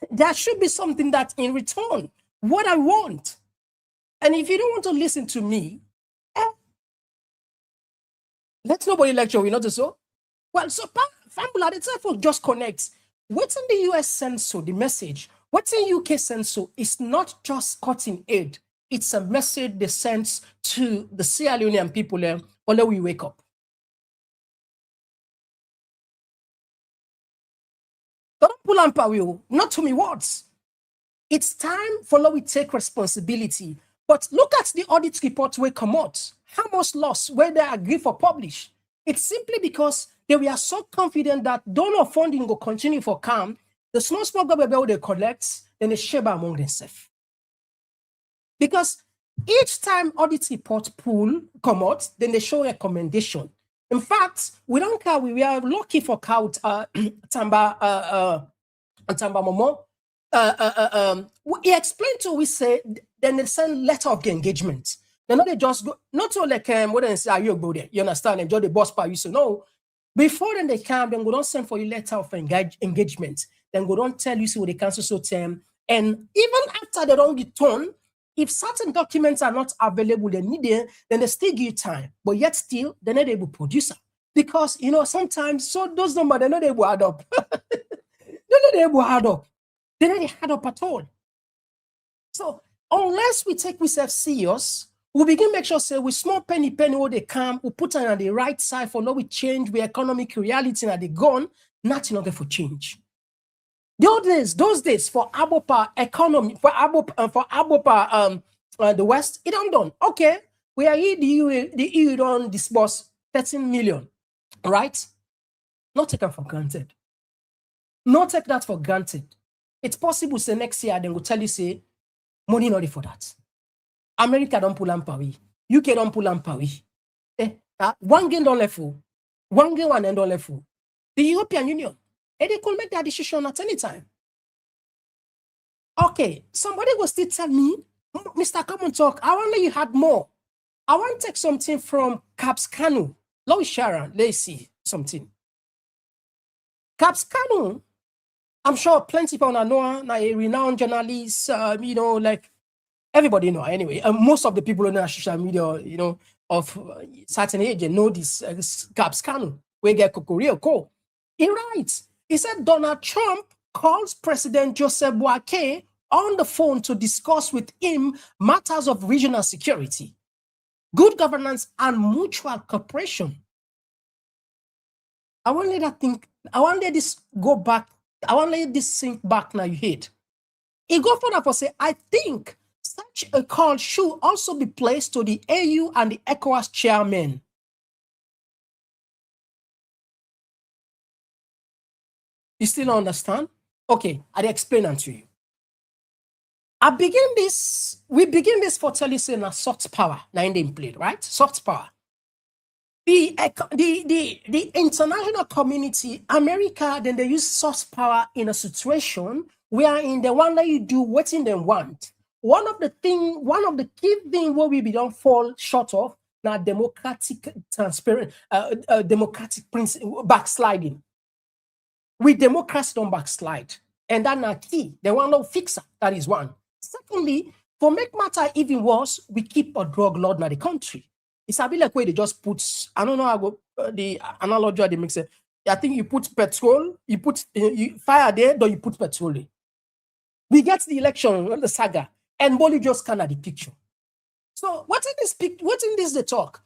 there should be something that in return, what I want. And if you don't want to listen to me, let nobody lecture you, not so. Well, so Famula itself just connects. What's in the US censor, the message, what's in UK censor is not just cutting aid. It's a message they send to the Sierra Leonean people there, although we wake up. Don't pull on power, not to me words. It's time for we take responsibility. But look at the audit report where come out. How much loss where they agree for publish? It's simply because they were so confident that donor funding will continue for calm. The small government they collect, then they share among themselves. Because each time audit report pool come out, then they show recommendation. In fact, we don't care. We are lucky for count Tamba Momo. He explained to we say then they send letter of engagement. Then they just go not so like what they say you go there. You understand? Enjoy the boss part. You say no. Before then they come, then go don't send for you letter of engagement. Then go don't tell you see what they cancel so term. And even after they don't return, if certain documents are not available, they need it, then they still give you time. But yet still, they're not able to produce it. Because, you know, sometimes, so those numbers, they're not able to add up. They're not able to add up. They're not add up at all. So, unless we take ourselves serious, we begin make sure, say, with small penny where they come, we put on the right side for now we change the economic reality and they gone, nothing other for change. Those days for Abopa economy, for Abopa the West, it done. Okay, we are here, the EU don't disburse 13 million, right? Not take that for granted. Not take that for granted. It's possible, say next year, then will tell you, say, money not for that. America don't pull Ampawi. UK don't pull Ampawi. One game don't left full. One game one end don't left full. The European Union. And they could make that decision at any time. Okay, somebody will still tell me, Mr. Komon-Tok, I wonder you had more. I want to take something from Caps Canu. Louis Sharon, let's see something. Caps Canu, I'm sure plenty of people know, a renowned journalist, you know, like everybody know anyway. Most of the people on the social media, you know, of certain age, they know this Caps Canu, where get Kokorio Co. He writes, he said Donald Trump calls President Joseph Boakai on the phone to discuss with him matters of regional security, good governance, and mutual cooperation. I want to let this go back. I want to let this sink back now, you hate. He go further for say, I think such a call should also be placed to the AU and the ECOWAS chairman. You still don't understand? Okay, I'll explain that to you. We begin this for telling you a soft power, now in the plate, right? Soft power. The international community, America, then they use soft power in a situation where in the one that you do what's in them want. One of the key things where we don't fall short of now democratic transparent, democratic principle backsliding. With democracy don't backslide. And that's not key. They want no fixer. That is one. Secondly, for make matter even worse, we keep a drug lord in the country. It's a bit like where they just put, I don't know how the analogy they make sense. I think you put petrol, you put fire there, then you put petrol there. We get the election, the saga, and Boli just kind of the picture. So what's in this the talk?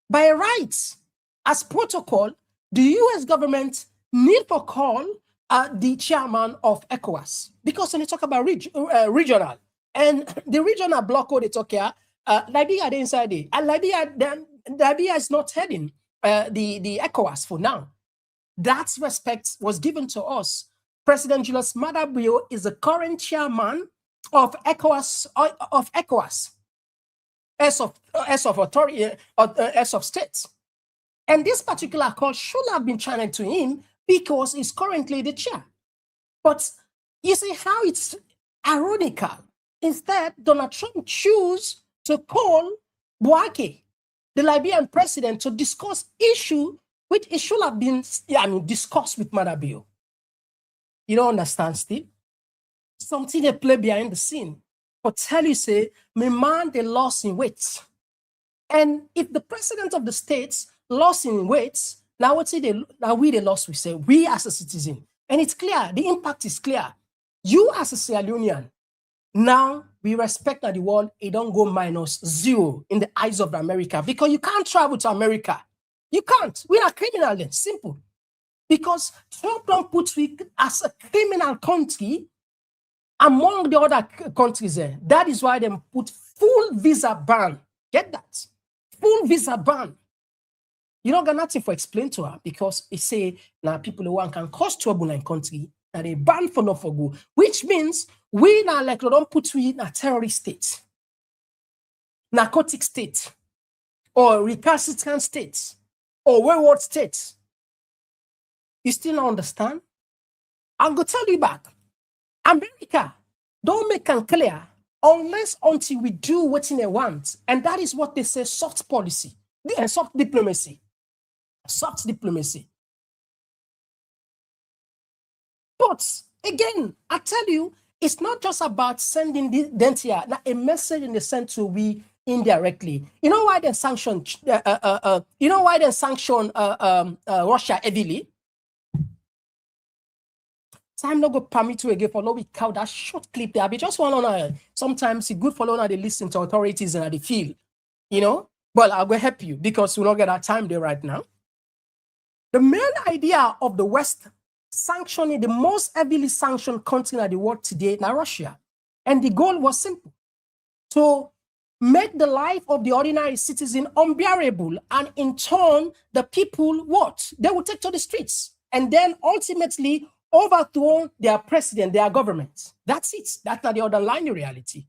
By rights, as protocol, the US government need to call the chairman of ECOWAS, because when they talk about regional, and the regional bloc they talk here, Libya they inside it, and Libya is not heading the ECOWAS for now. That respect was given to us. President Julius Maada Bio is the current chairman of ECOWAS, as of authority, as of states. And this particular call should have been channeled to him because he's currently the chair. But you see how it's ironical. Instead, Donald Trump chose to call Boakai the Liberian president to discuss issue which it should have been discussed with Maada Bio. You don't understand, Steve? Something they play behind the scene. But tell you, say, my man, they lost in weight. And if the president of the states lost in weight, now what say now we the lost, we say, we as a citizen. And it's clear, the impact is clear. You as a Sierra Leonean, now we respect that the world, it don't go -0 in the eyes of America because you can't travel to America. You can't. We're not criminal then, simple. Because Trump don't put we as a criminal country among the other countries there. That is why they put full visa ban. Get that? Full visa ban. You don't got nothing for explain to her because it say now people who can cause trouble in country and they ban for no for go, which means we now like don't put we in a terrorist state, narcotic state, or recalcitrant state, or wayward state. You still don't understand? I'm gonna tell you back. America don't make it clear unless until we do what they want, and that is what they say: soft policy and soft diplomacy. Soft diplomacy. But again, I tell you, it's not just about sending a message in the sense to we indirectly. You know why they sanction? You know why they sanction Russia heavily? Time not go permit to again for no we count that short clip there. I be just one on sometimes it's good for one they listen to authorities and they feel, you know. But I will help you because we don't get our time there right now. The main idea of the West sanctioning the most heavily sanctioned country in the world today, now Russia. And the goal was simple: to make the life of the ordinary citizen unbearable, and in turn, the people, what? They will take to the streets and then ultimately overthrow their president, their government. That's it. That's not the underlying reality.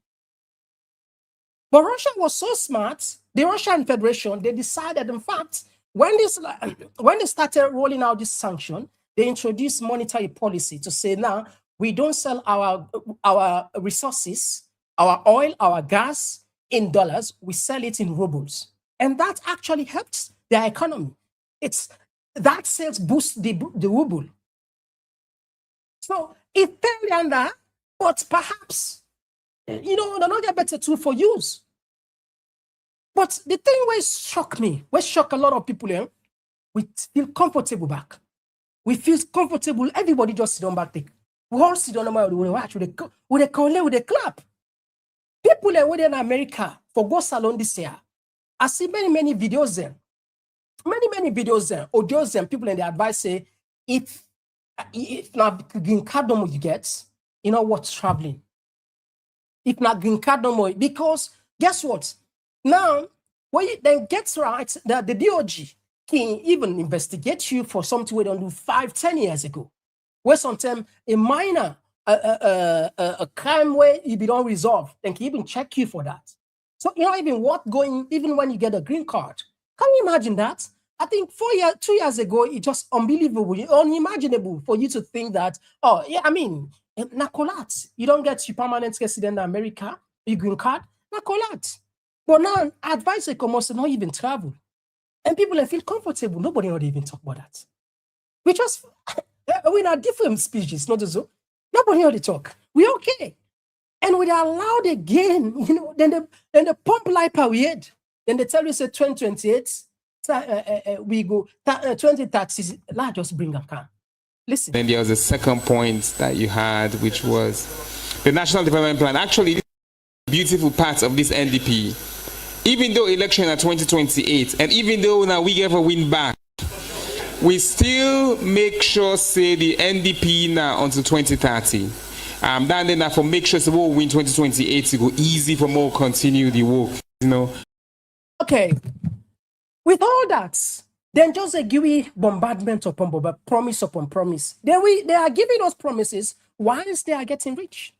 But Russia was so smart, the Russian Federation, they decided, in fact, when they started rolling out this sanction, they introduced monetary policy to say, now, we don't sell our resources, our oil, our gas in dollars, we sell it in rubles. And that actually helps their economy. That sales boosts the ruble. So it fell under, but perhaps, you know, they're not a better tool for use. But the thing which shocked me, which shocked a lot of people, we feel comfortable back. We feel comfortable. Everybody just sit on back. We all sit on the we watch with a clap. People that were in America for go salon this year. I see many videos there. Many videos there. Audios there. People in the advice say, if not green card no more you get, you know what's traveling. If not green card no more, because guess what? Now, when you then gets right, that the DOG can even investigate you for something we don't do 5-10 years ago. Where sometimes a minor a crime where you be don't resolve, then can even check you for that. So you know even what going, even when you get a green card. Can you imagine that? I think 2 years ago, it's just unbelievable, unimaginable for you to think that, oh, yeah, I mean, Nakolat, you don't get your permanent resident in America, your green card, Nakolat. But now, advice they come not even travel. And people feel comfortable. Nobody would even talk about that. We're not different species, not so. Nobody would talk. We're okay. And we're allowed again, you know, then the pump life we had. Then they tell you, say, 2028, we go 2030, let's just bring them calm. Listen. Then there was a second point that you had, which was the National Development Plan. Actually, this is a beautiful part of this NDP. Even though election are 2028, and even though now we ever win back, we still make sure, say, the NDP now until 2030. Then for make sure so we'll win 2028 to go easy for more continue the work, you know. Okay. With all that, then just a give bombardment upon promise upon promise. They are giving us promises whilst they are getting rich.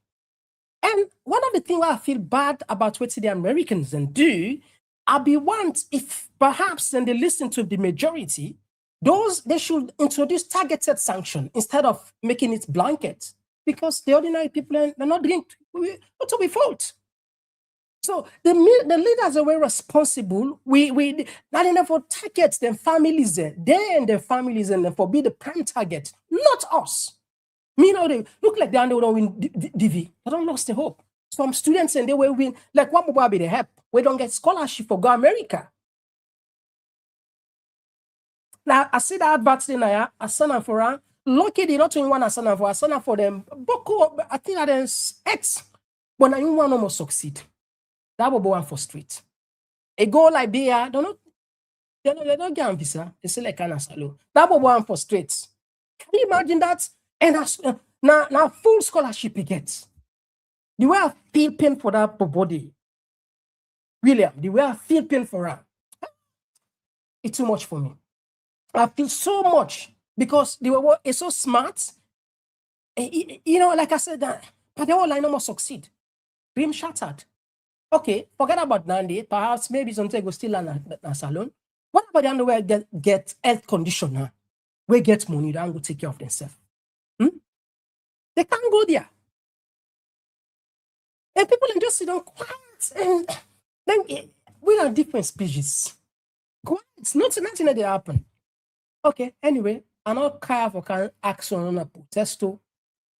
And one of the things I feel bad about what the Americans then do, I'll be want if perhaps when they listen to the majority, they should introduce targeted sanction instead of making it blanket, because the ordinary people they're not doing not to be fault. So the leaders are very responsible. We not enough for target them families there. They and their families and for be the prime target, not us. Me now they look like they don't win DV. They don't lost the hope. Some students and they will win like what will be the help. We don't get scholarship for go America. Now I see that advert thing I send for her. Lucky they not only one I send for them. Boko, I think that is X. But now you want almost succeed. That will go on for street. A go like they don't get a visa. They say like an asalo. That will go on for street. Can you imagine that? And now full scholarship he gets. The way I feel pain for that body, William, the way I feel pain for her, it's too much for me. I feel so much because they were so smart. You know, like I said, that, but they all like no more succeed. Dream shattered. Okay, forget about Nandi. Perhaps maybe something will still in a salon. What about the other way get health conditioner? We get money, they don't go take care of themselves. They can't go there. And people just sit down quiet. And then we are different species. Quiet. Nothing that they happen. Okay, anyway, I know care for can action on a protesto.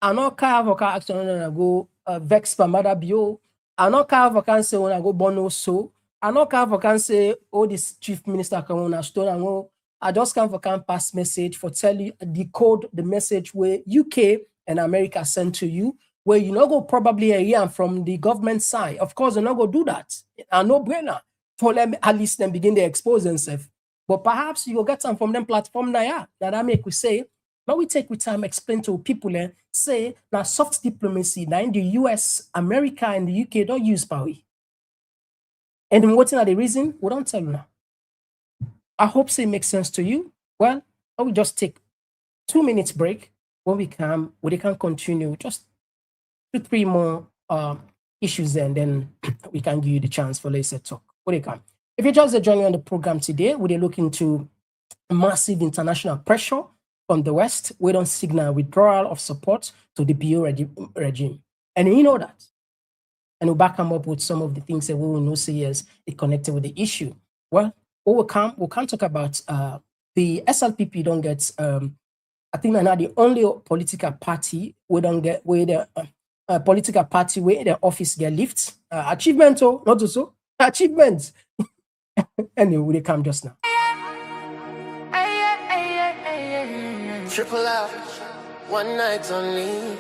I know care for can action on a go vex for Maada Bio. I know care for can say when I go bono so. I know care for can say oh this chief minister come on a store and go. I just come for can pass message for tell you decode the message where UK and America sent to you, where you not go probably a year from the government side. Of course, they're not go do that. And no brainer for them at least them begin to expose themselves. But perhaps you will get some from them platform now. That make we say, now we take with time explain to people and say now soft diplomacy now in the US, America, and the UK don't use power. And then what's the reason? We don't tell you now. I hope it makes sense to you. Well, I will just take 2 minutes break. When we can continue just 2-3 more issues and then we can give you the chance for later talk. When they come. If you're just joining on the program today, we're looking to massive international pressure from the West. We don't signal withdrawal of support to the Bio regime. And you know that. And we'll back them up with some of the things that we will know say yes, it connected with the issue. Well, we can't talk about the SLPP don't get I think they're not the only political party we don't get where the political party where their office get lifts. Achievement, oh, not so achievements. Anyway, they come just now. Triple out, one night only.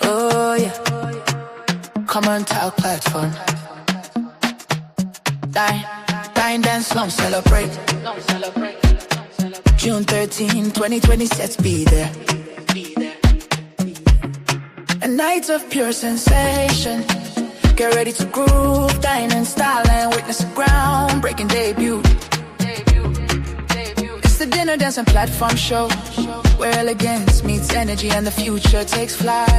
Oh yeah, Komon-Tok platform. Dine, dance, slum, celebrate. June 13, 2020, let's be there. A night of pure sensation. Get ready to groove, dine in style and witness a groundbreaking debut. It's the dinner, dance and platform show where elegance meets energy and the future takes flight. A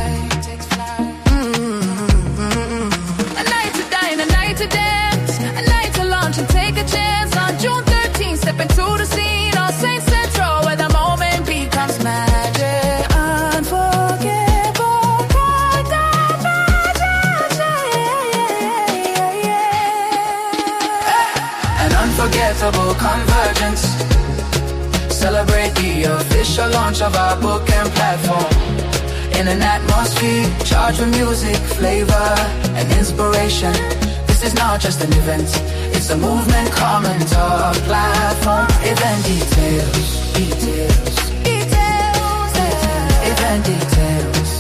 night to dine, a night to dance, a night to launch and take a chance. On June 13th, step into the scene on Saint Central where the moment becomes magic. Unforgettable, an unforgettable convergence. Celebrate the official launch of our book and platform. In an atmosphere charged with music, flavor, and inspiration. This is not just an event, it's a movement. Komon-Tok platform. Event details, event details, event details,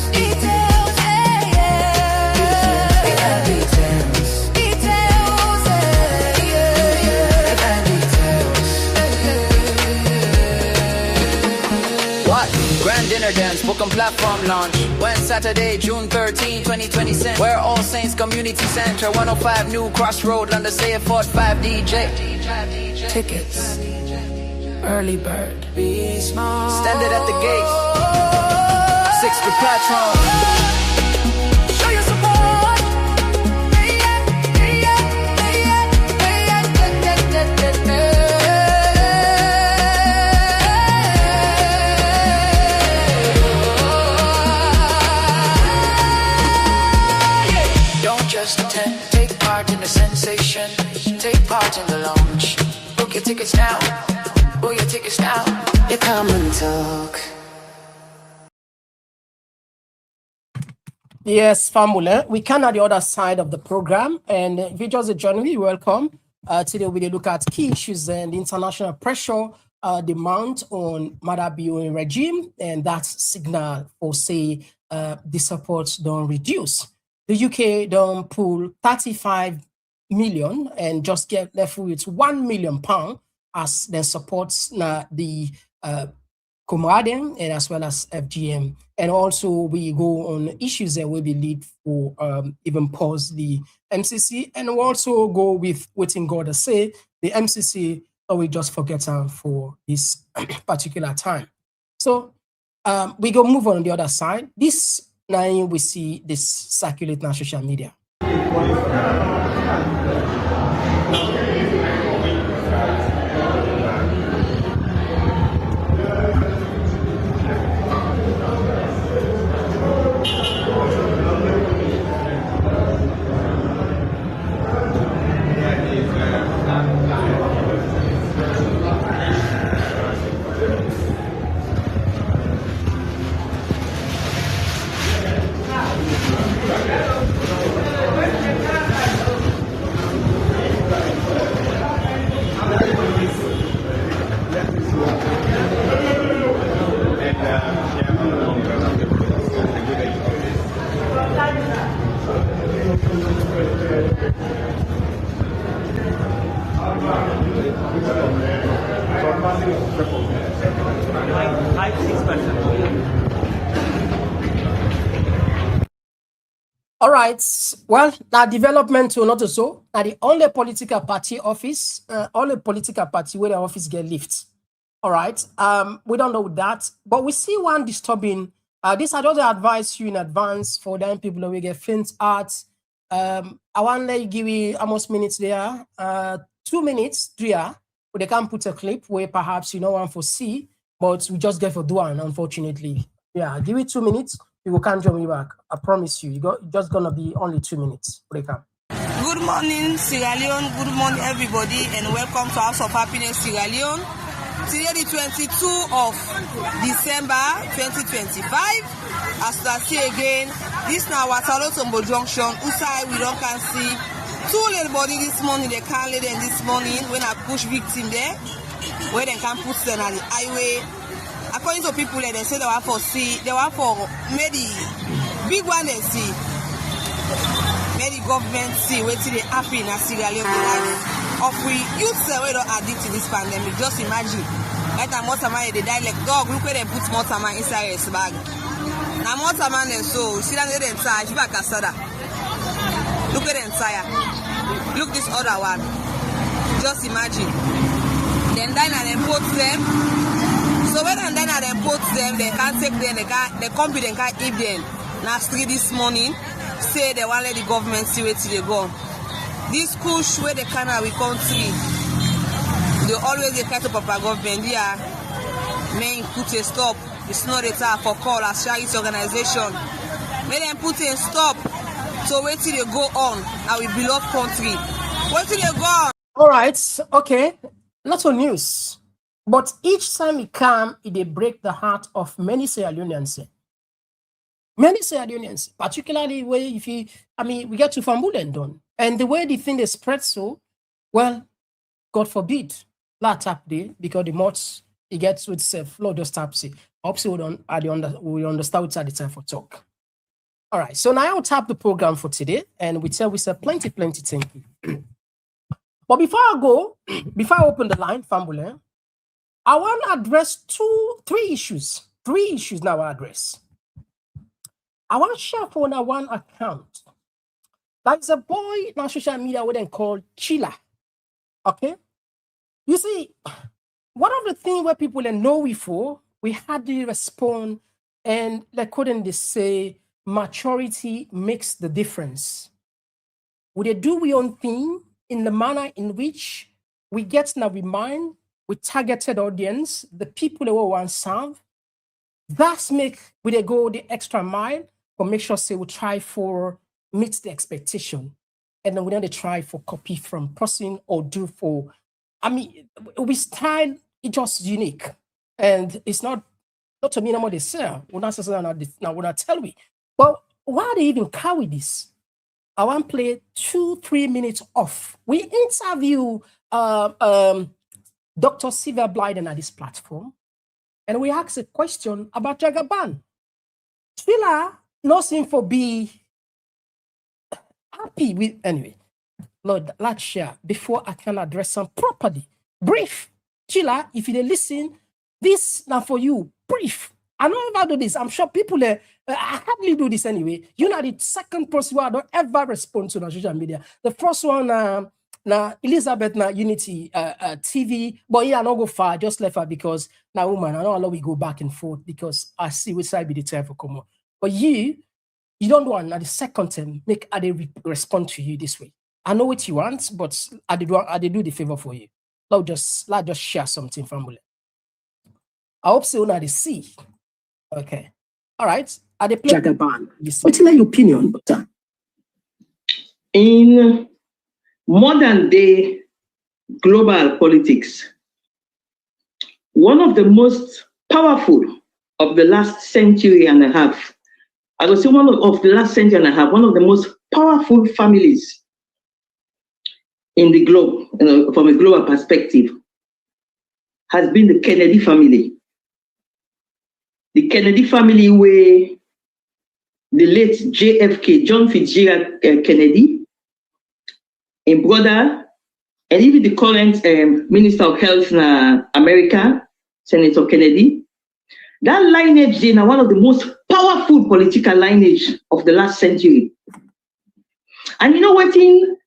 What? Grand dinner dance, book and platform launch. When Saturday, June 13, 2020 cent. Where All Saints Community Center, 105 New Crossroad, London, say 45 DJ. Tickets, early bird. Be small. Standard at the gate. 6th platform. Show your support. tickets now. Book your tickets now. You Komon-Tok. Yes, family. We can at the other side of the program, and if you just join me, welcome. Today we will look at key issues and international pressure demand on Maada Bio regime, and that signal for say the support don't reduce. The UK don't pull 35 million and just get left with £1 million as their supports the Komon-Tok and as well as FGM. And also we go on issues that will be lead for even pause the MCC, and we also go with waiting God to say the MCC, or we just forget for this particular time. So we go move on the other side. This now we see this circulate on social media. All right. Well, now development will not so. Now the only political party office, only political party where the office get lift. All right. We don't know that, but we see one disturbing. This I just advise you in advance for them people who get faint art. I want to give you almost minutes there. 2 minutes, 3 hours. But they can put a clip where perhaps you know one for see, but we just get for do one, unfortunately. Yeah, give it 2 minutes. You can't join me back. I promise you. It's just gonna be only 2 minutes. Break up. Good morning, Sierra Leone. Good morning, everybody, and welcome to House of Happiness, Sierra Leone. Today, the 22nd of December, 2025. As I say again, this now Watalo Tombo Junction. Usai, we don't can see 2 little body this morning. They can't let them this morning when I push victim there, where they can put them on the highway. According to people, they say they want for see, they want for maybe big one they see, maybe government see wait till they happy in a Sierra Leone of we youth we don't addict to this pandemic. Just imagine, right now Motamai they die like dog. Look where they put Motamai inside his bag. Now Motamai and so see that they inside. She back asada. Look at the entire. Look this other one. Just imagine. Then dine and then put them. So when and then they put them, they can't take them, they come with them, can't eat them. Now street this morning, say they want let the government see where they go. This push where they can we country, they always they try to pop government. Yeah, may put a stop. It's not a time for call as charity organization. May them put a stop. So wait till they go on, our beloved country. Wait till they go on. All right, okay, lots of news. But each time it comes, it break the heart of many Sierra Leoneans. Many Sierra Leoneans, particularly where if you, we get to Fambulen done. And the way the thing is spread so, well, God forbid, la tap day, because the mods, it gets with self, Lord just tap say. Hopefully we understand what's at the time for talk. All right, so now I'll tap the program for today, and we say plenty thank you. But before I open the line, Fambulen, I want to address three issues. 3 issues now I address. I want to share for one account. There's a boy on social media we then call Chila. Okay? You see, one of the things where people know we for, we had to respond, and they couldn't say maturity makes the difference. Would they do we own thing in the manner in which we get now remind with targeted audience, the people who want to serve. That's make we they go the extra mile or make sure say we try for meet the expectation. And then we don't try for copy from person or do for I mean, we style is just unique, and it's not to me no more they say. We're not now when I tell we. Well, why they even carry this? I want to play 2-3 minutes off. We interview Dr. Sylvia Blyden at this platform, and we ask a question about Jagaban. Sheila no seem for be happy with anyway. Lord, let's share before I can address them properly. Brief. Sheila, if you listen, this now for you. Brief. I don't ever do this. I'm sure people I hardly do this anyway. You know the second person who I don't ever respond to on social media. The first one now Elizabeth na Unity TV, but yeah, I don't go far, just left her because now woman, I don't allow we go back and forth because I see which side be the time for come on. But you don't want at the second time make I respond to you this way. I know what you want, but I did do the favor for you. Let's just share something from you. I hope so now they see. Okay. All right. Are they play Jagaban? What's your opinion, Doctor? In modern day global politics, one of the most powerful of the last century and a half, I would say one of the last century and a half, one of the most powerful families in the globe, from a global perspective, has been the Kennedy family. The Kennedy family where the late JFK, John Fitzgerald Kennedy, a brother, and even the current Minister of Health in America, Senator Kennedy, that lineage is one of the most powerful political lineage of the last century. And you know what in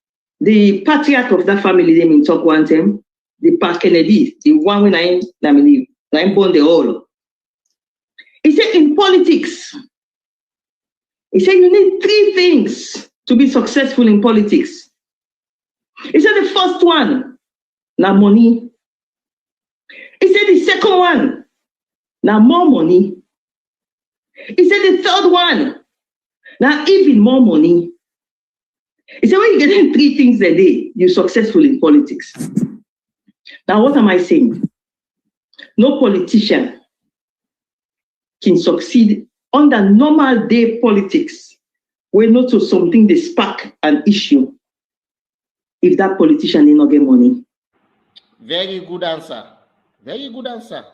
the patriarch of that family, they mean talk one time, the Pa Kennedy, the one when I'm born the all. He said in politics, he said you need 3 things to be successful in politics. He said the first one, now money. He said the second one, now more money. He said the third one, now even more money. He said when you get 3 things a day, you're successful in politics. Now what am I saying? No politician can succeed under normal day politics where not to something they spark an issue if that politician did not get money. Very good answer. Very good answer.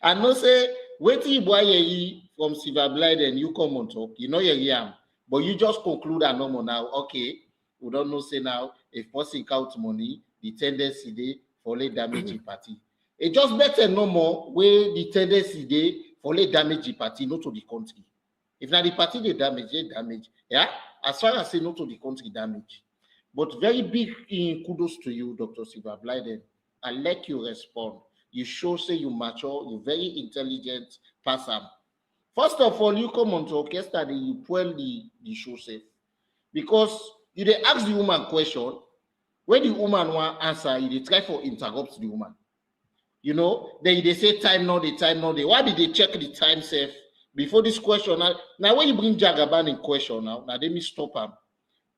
And no say, wait till you from Sylvia Blyden and you Komon-Tok, you know you're young, but you just conclude a normal now. Okay, we don't know say now if person count money, the tendency they for late damage in party. It just better no more where the tendency they for late damage the party, not to the country. If now the party they damage, yeah. As far as say not to the country damage. But very big kudos to you, Dr. Sylvia Blyden. I let you respond. You show say you mature, you're very intelligent person. First of all, you come on to orchestra, you pull the show safe. Because you they ask the woman question, when the woman want answer, you they try for interrupt the woman. You know, they say time now, the time now. Why did they check the time safe before this question? Now when you bring Jagaban in question now let me stop him.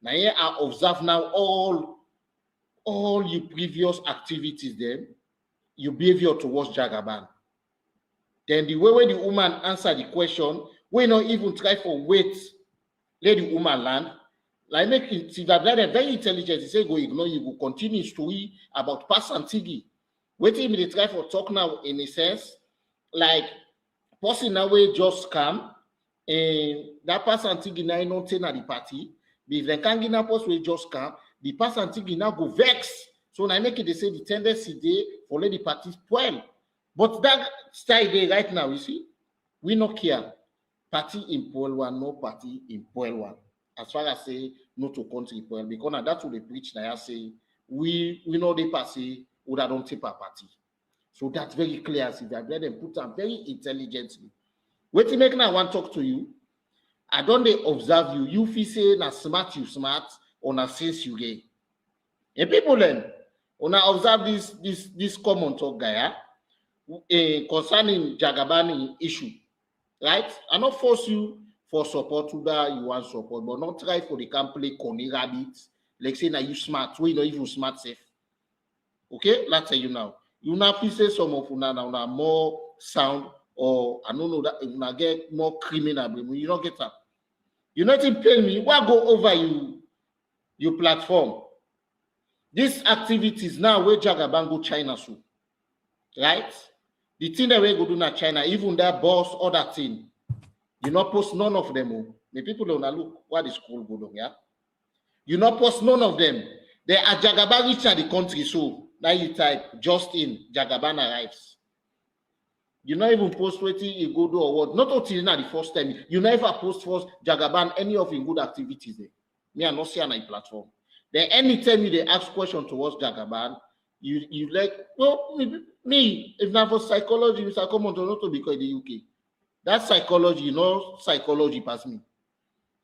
Now here I observe now all your previous activities then, your behavior towards Jagaban. Then the way the woman answer the question, we not even try for wait, let the woman land. Like make it very intelligent. He say go ignore you, go continue story about Pass Antigi. Waiting me they try for talk now in a sense, like person now way just come and that person Antigi now not ten at the party. If the Kangina post will just come, the person Antigi now go vex. So now make it they say the tendency they for let the party spoil. But that style there right now, you see, we not care. Party in Poil one, no party in Poil one. As far as say no to country Poil, because now that's what they preach. Now I say we know they pass would I don't take a party. So that's very clear. See that then put them very intelligently. Wait to make now I want to talk to you. I don't they observe you. You feel say na smart you smart or na sense you gay. And people then when I observe this Komon-Tok guy concerning Jagabani issue, right? I not force you for support to that you want support, but not try for the can play Coney rabbit. Like say now you smart, we not even smart safe. Okay, let's tell you now. You now please say some of una more sound, or I don't know that una get more criminal, but you don't get that. You not even pay me. Why go over your platform? These activities now where Jagaban go China so, right? The thing that we go do na China, even that boss or that thing, you not post none of them. The people don't look what is cool go on, yeah. You not post none of them. They are Jagaban reach the country, so now you type just in Jagaban arrives. You not even post waiting you go do or what. Not until now the first time. You never post first Jagaban any of your good activities there. Me I not see on a platform. Then anytime they ask question towards Jagaban, you like, well, me if not for psychology, Mr. Komon-Tok not to because the UK. That psychology, you know, psychology pass me.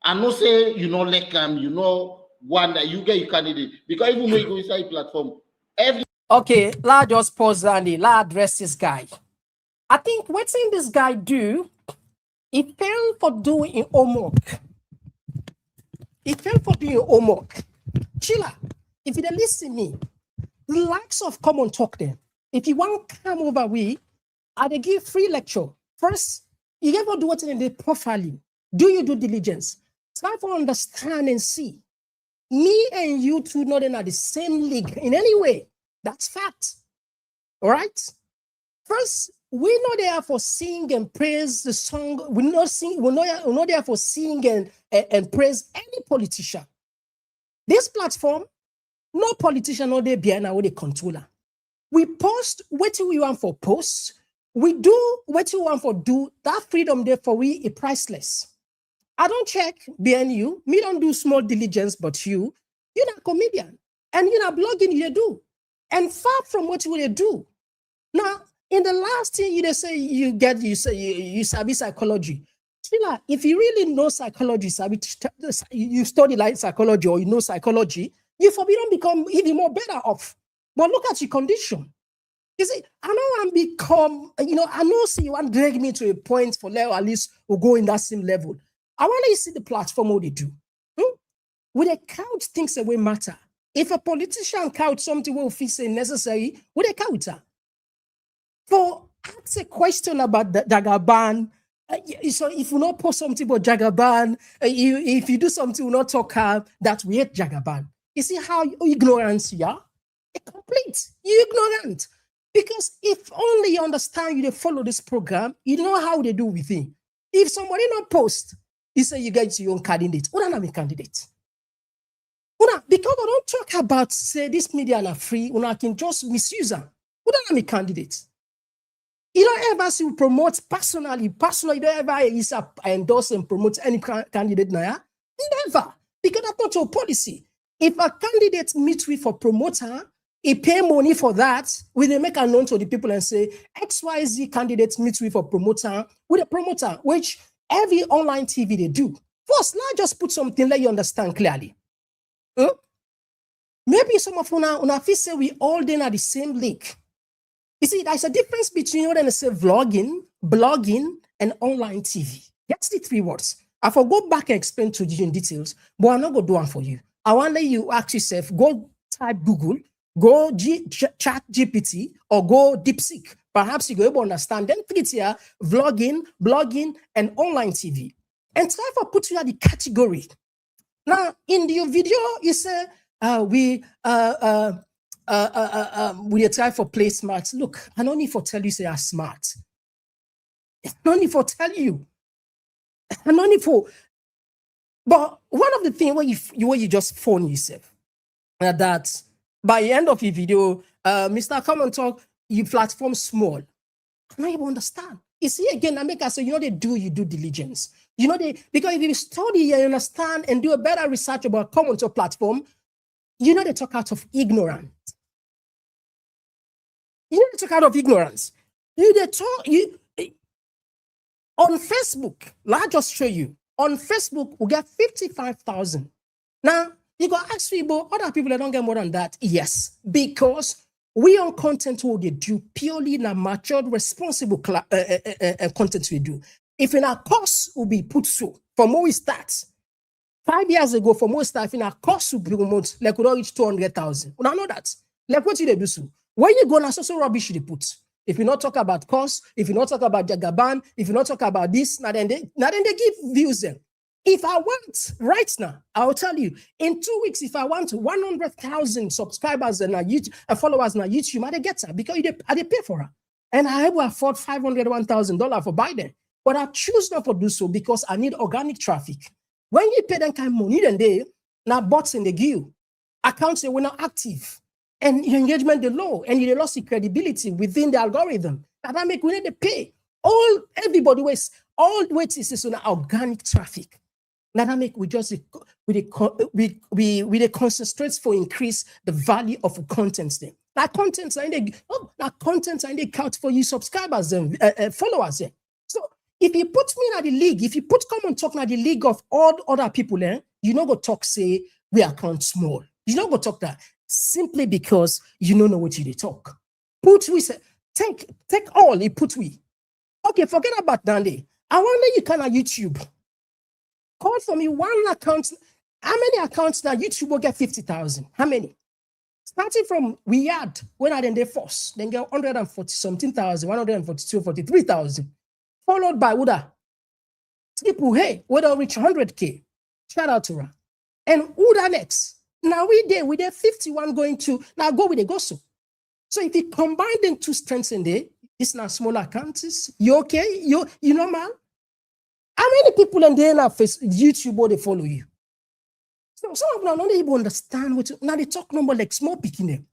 I know say you know like you know one that you get your candidate because even when you go inside platform, every okay, let's just pause and let's address this guy. I think what's in this guy do, he failed for doing homework. He failed for doing homework. Chilla, if you don't listen to me, the likes of Komon-Tok then. If you want to come over, I give free lecture. First, you ever do what's in the profiling. Do you due diligence? Try to understand and see. Me and you two not in the same league in any way. That's fact. All right? First, we're not there for sing and praise the song. We're not there for sing and praise any politician. This platform, no politician or they behind our controller. We post what we want for posts. We do what we want for do. That freedom there for we is priceless. I don't check behind you. Me don't do small diligence, but you're not a comedian. And you're not blogging, you do. And far from what you do. Now, in the last thing you say you study psychology. If you really know psychology, you study like psychology or you know psychology, you don't become even more better off. But look at your condition. You see, I know I'm become, I know see you want to drag me to a point for level at least we'll go in that same level. I want to see the platform what they do. With a couch things that will matter. If a politician couch something will feel say necessary, with a counter. For ask a question about the Jagaban, so if you not post something about Jagaban, if you do something, you not talk that we hate Jagaban. You see how ignorant you are? Complete. You're ignorant. Because if only you understand, you follow this program, you know how they do with it. If somebody not post, you say you get your own candidate. What are my candidate? Because I don't talk about say this media are free, I can just misuse them. What are my candidates? You don't ever see promote personally, you don't ever endorse and promote any candidate now. Never. Because that's not your policy. If a candidate meets with a promoter, he pay money for that, we they make a known to the people and say XYZ candidate meets with a promoter, which every online TV they do. First, now just put something let you understand clearly. Maybe some of una feel say we all then are the same league. You see, there's a difference between what I say vlogging, blogging, and online TV. That's the three words. I will go back and explain to you in details, but I'm not going to do one for you. I want to let you ask yourself, go type Google, go chat GPT, or go DeepSeek. Perhaps you go able to understand. Then click here, vlogging, blogging, and online TV. And try to put you at the category. Now, in your video, you say, we try for play smart. Look, I don't need to tell you say I'm smart. I don't need to tell you. I don't need to. But one of the things where you just phone yourself, that by the end of your video, Mr. Komon-Tok, you platform small. I don't even understand. You see, again, I make us say, they do you due diligence. Because if you study, you understand, and do a better research about Komon-Tok platform, they talk out of ignorance. They talk out of ignorance. On Facebook, I'll just show you. On Facebook, we get 55,000. Now, you go ask people, other people that don't get more than that. Yes, because we on content what they do purely in a matured, responsible content we do. If in our course will be put so, from when we start, 5 years ago, from when we start, in our course will be like we don't reach 200,000. We don't know that. Like what they do so. When you go now, so rubbish they put. If you not talk about cost, if you not talk about Jagaban, if you not talk about this, now then they give views them. If I want right now, I'll tell you, in 2 weeks, if I want 100,000 subscribers and followers on YouTube, I get her because they pay for her. And I will afford $501,000 for Biden. But I choose not to do so because I need organic traffic. When you pay them kind of money, then they now bots in the queue. Accounts they were not active. And your engagement the low, and you lost the credibility within the algorithm. That make we need to pay. Everybody waits. All wait is on organic traffic. That make we just we concentrate for increase the value of contents then. That contents are in the count for you subscribers and followers then. So if you put me in the league, if you put Komon-Tok in the league of all other people then, you know go talk say we account small. You know go talk that simply because you don't know what you talk. Put we say take all you put we. Okay, forget about Dande. I wonder you can on YouTube. Call for me one account. How many accounts now? YouTube will get 50,000. How many? Starting from we had when I then they force, then get 140 something thousand, 142, 43,000. Followed by Uda. People, hey, Uda reach 100K. Shout out to her. And Uda next. Now we there 51 going to now go with the gospel. So if you combine them two strengths in there, it's not small accounts. You okay? You know, man? How many people in there now face YouTube or they follow you? So some of them don't even understand what now they talk number like small picking them.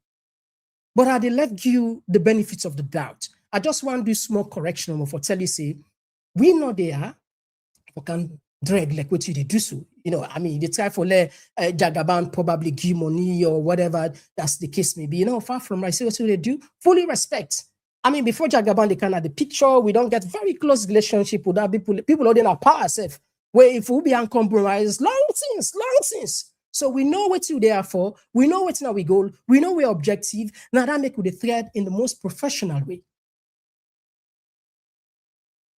But I they let you the benefits of the doubt. I just want to do small correction for tell you say we know they are we can drag like what you they do so. You know, I mean, they try for let Jagaban probably give money or whatever that's the case may be. You know, far from right. See what they do. Fully respect. I mean, before Jagaban, they can have the picture. We don't get very close relationship with that people. People are in our power self. Where if we be uncompromised, long since. So we know what you there for. We know what's our goal. We know we're objective. Now that make with the thread in the most professional way.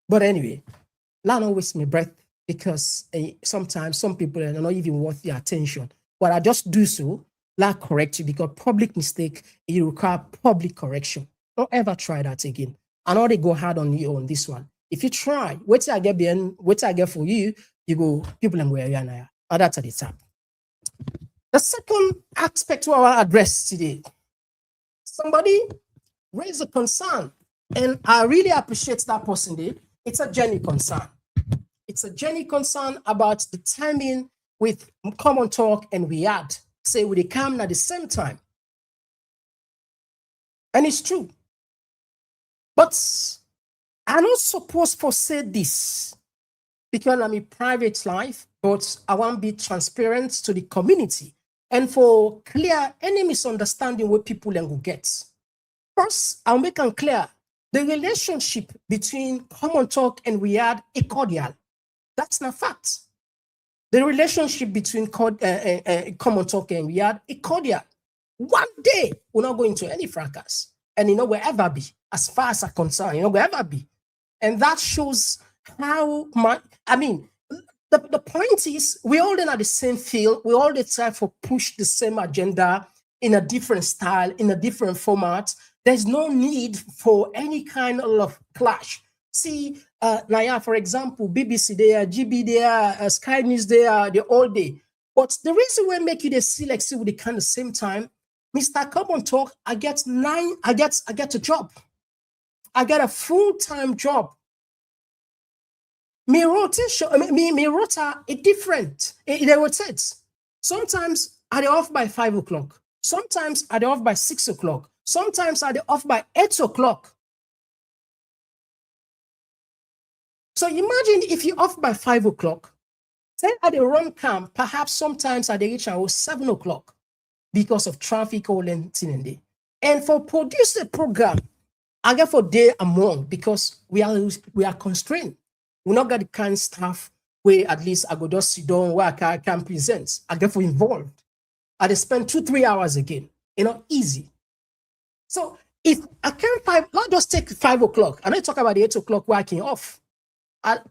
But anyway, I don't waste my breath because sometimes some people are not even worth your attention. But I just do so, like correct you because public mistake, it require public correction. Don't ever try that again. I know they go hard on you on this one. If you try, what I get for you, you go, people and where you are now. And that's at the top. The second aspect to our address today, somebody raised a concern, and I really appreciate that person there. It's a genuine concern. It's a genuine concern about the timing with Komon-Tok and Riyadh. Say, will they come at the same time? And it's true. But I'm not supposed to say this because I'm in private life, but I want to be transparent to the community and for clear any misunderstanding what people will get. First, I'll make it clear the relationship between Komon-Tok and Riyadh is cordial. That's not fact. The relationship between Komon-Tok and Riyadh is cordial. One day, we're not going to any fracas. And you know, we'll ever be, as far as I'm concerned, you know, we'll ever be. And that shows how much, I mean, the point is, we all in at the same field. We all try to push the same agenda in a different style, in a different format. There's no need for any kind of clash. See, Naya, for example, BBC there, GB there, Sky News there, the all day. But the reason we make you the select with the kind of same time, Mr. Komon-Tok, I get a job. I get a full-time job. My rota is different. It rotates. Sometimes I off by 5 o'clock. Sometimes I off by 6 o'clock. Sometimes I off by 8 o'clock. So imagine if you off by 5 o'clock, say at the run camp, perhaps sometimes at the reach 7 o'clock. Because of traffic or anything. And for produce a program, I get for day and month because we are constrained. We not got the kind of staff where at least I go just sit down where I can present. I get for involved. I spend 2-3 hours again. You know, easy. So if I can't not just take 5 o'clock. I don't talk about the 8 o'clock working off.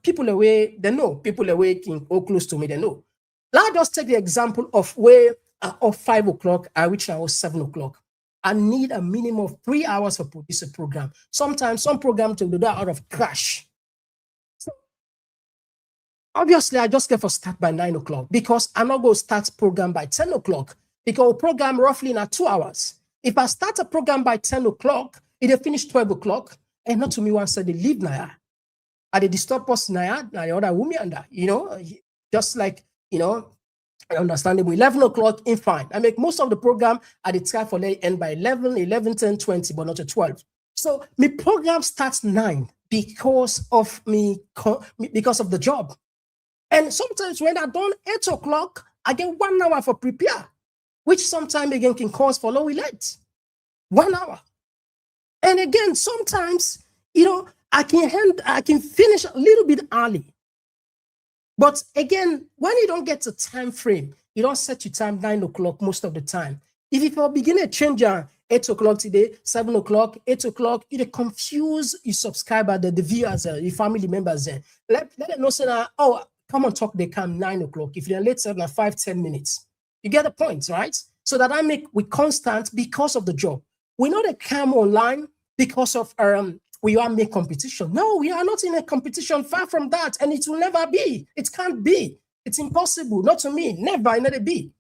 People away, they know. People away close to me, they know. Let's just take the example of where of 5 o'clock, I reach now 7 o'clock. I need a minimum of 3 hours for produce a program. Sometimes some programs will do that out of crash. So obviously, I just get for start by 9 o'clock because I'm not going to start program by 10 o'clock because program roughly in 2 hours. If I start a program by 10 o'clock, it'll finish 12 o'clock. And not to me once they leave now. Are they disturb us now? The other woman under, just like, understandable. 11 o'clock in fine. I make most of the program at the time for they end by 11, 10, 20, but not at 12. So my program starts 9 because of the job. And sometimes when I done 8 o'clock, I get 1 hour for prepare, which sometimes again can cause for low late. 1 hour. And again, sometimes, I can finish a little bit early. But again, when you don't get a time frame, you don't set your time 9 o'clock most of the time. If you begin to change 8 o'clock today, 7 o'clock, 8 o'clock, you confuse your subscriber, the viewers, your family members. Let them know, say, Komon-Tok, they come 9 o'clock. If you're late, 7 or 5, 10 minutes. You get the point, right? So that we constant because of the job. We know they come online because of we are make competition. No, we are not in a competition, far from that, and it will never be. It can't be. It's impossible. Not to me, never be.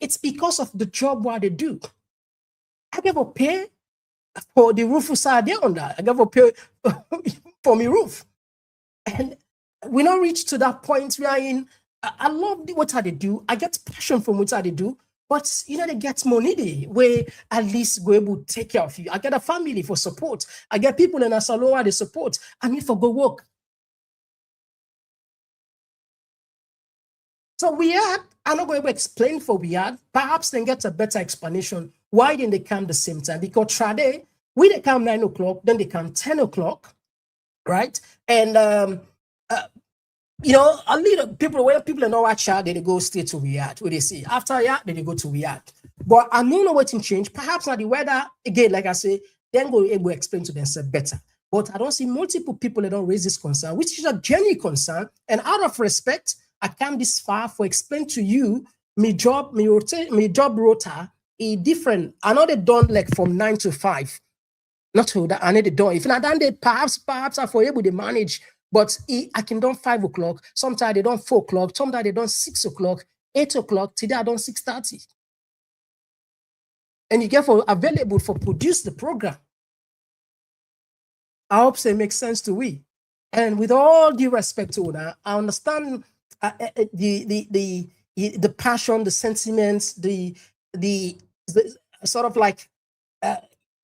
It's because of the job what they do. I give a pay for the roof side there on that. I give a pay for my roof. And we not reach to that point we are in. I love what they do. I get passion from what they do. But they get money there where at least go able to take care of you. I get a family for support. I get people in a salon where they support. I need for go work. So I'm not going to explain for perhaps then get a better explanation. Why didn't they come the same time? Because Trade, when they come 9 o'clock, then they come 10 o'clock, right? And a little people, when people know watch out, they go straight to Riyadh. What they see after Riyadh, they go to Riyadh. But I don't know what can change. Perhaps not the weather again, like I say, then go able to explain to themselves better. But I don't see multiple people that don't raise this concern, which is a genuine concern. And out of respect, I come this far for explain to you my job rota is different. I know they done like from 9 to 5. Not to that I need it done. If not done, they perhaps I for able to manage. But I can done 5 o'clock. Sometimes they done 4 o'clock. Sometimes they done 6 o'clock, 8 o'clock. Today I done 6:30. And you get available for produce the program. I hope it makes sense to we. And with all due respect to that, I understand the passion, the sentiments, the sort of like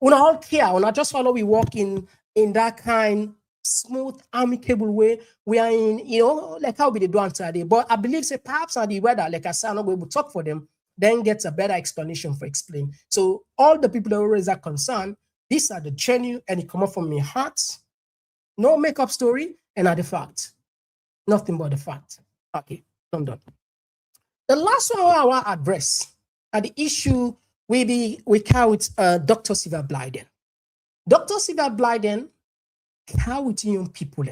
when I all care, when I just follow we walk in that kind smooth, amicable way. We are in, like how we do on today. But I believe say perhaps on the weather, like I said, I'm not going to talk for them, then get a better explanation for explain. So all the people that raise that concern, these are the genuine and it come up from my heart. No makeup story and are the fact. Nothing but the fact. Okay, I'm done. The last one I want to address are the issue we carry with Dr. Sierra Leone. Dr. Sierra Leone carry with young people.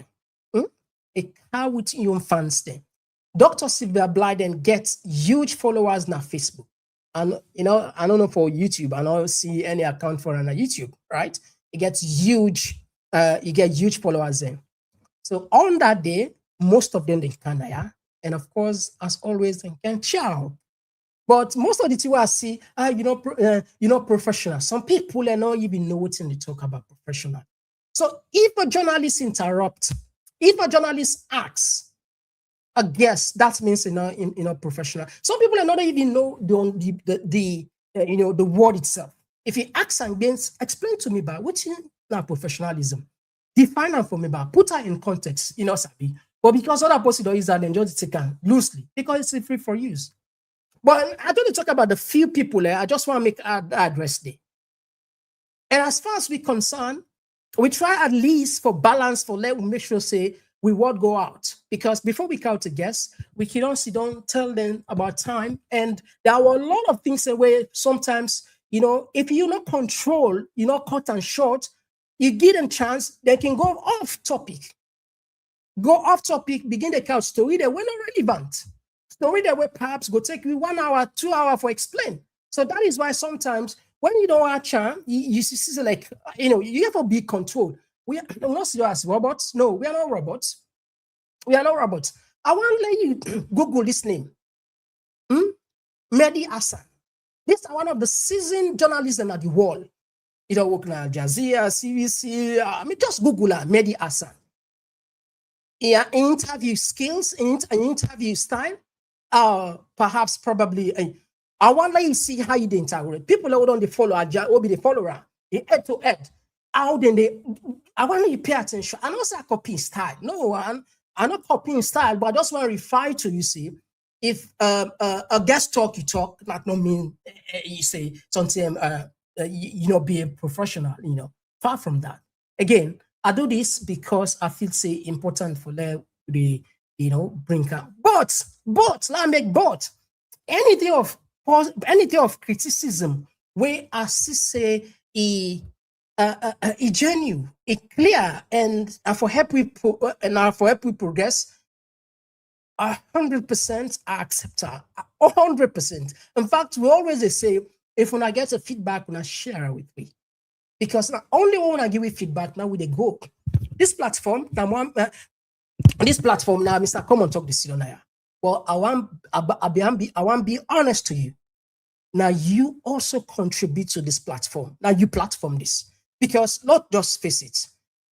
It carry with young fans there. Dr. Sierra Leone gets huge followers on Facebook. And I don't know for YouTube, I don't see any account for on YouTube, right? It gets huge, you get huge followers there. So on that day, most of them they can and of course, as always, they can chow. But most of the people I see, professional. Some people don't even know what they talk about professional. So if a journalist interrupts, if a journalist asks a guest, that means professional. Some people are not even know the word itself. If he asks and against, explain to me about what's not professionalism. Define it for me about put her in context, Sabi. But because other person don't use that, then just take it loosely because it's free for use. But I don't talk about the few people there. I just want to make an address there. And as far as we're concerned, we try at least for balance, for let we make sure say we won't go out. Because before we count a guest, we can also don't tell them about time. And there are a lot of things where sometimes, if you not control, cut and short, you give them chance, they can go off topic. Go off topic, begin the count story that were not relevant. Story that will perhaps go take you 1 hour, 2 hours for explain. So that is why sometimes when you don't have charm, you see like, you have to be controlled. We're not serious robots. No, we are not robots. We are not robots. I want to let you Google this name. Mehdi Hassan. This is one of the seasoned journalists at the world. You know, working at Al Jazeera, CBC. Just Google her, Mehdi Hassan. Yeah, interview skills, interview style. Perhaps probably. I want to let you see how you integrate. People who don't follow, will be the follower, the head to head. How then I want you to pay attention. I don't say copying style. No, I'm not copying style, but I just want to refer to, you see, if a guest talk, you talk, that don't mean you say something, be a professional, far from that. Again, I do this because I feel say important for the bring up. But let me make anything of criticism where I say a genuine, a clear, and for help we progress. 100% I accept her. 100%. In fact, we always say if when I get a feedback, when I share it with me, because not only when I give you feedback, now we they go. This platform, now, Mr. Komon-Tok this year. Well, I want to be honest to you. Now you also contribute to this platform. Now you platform this because not just face it.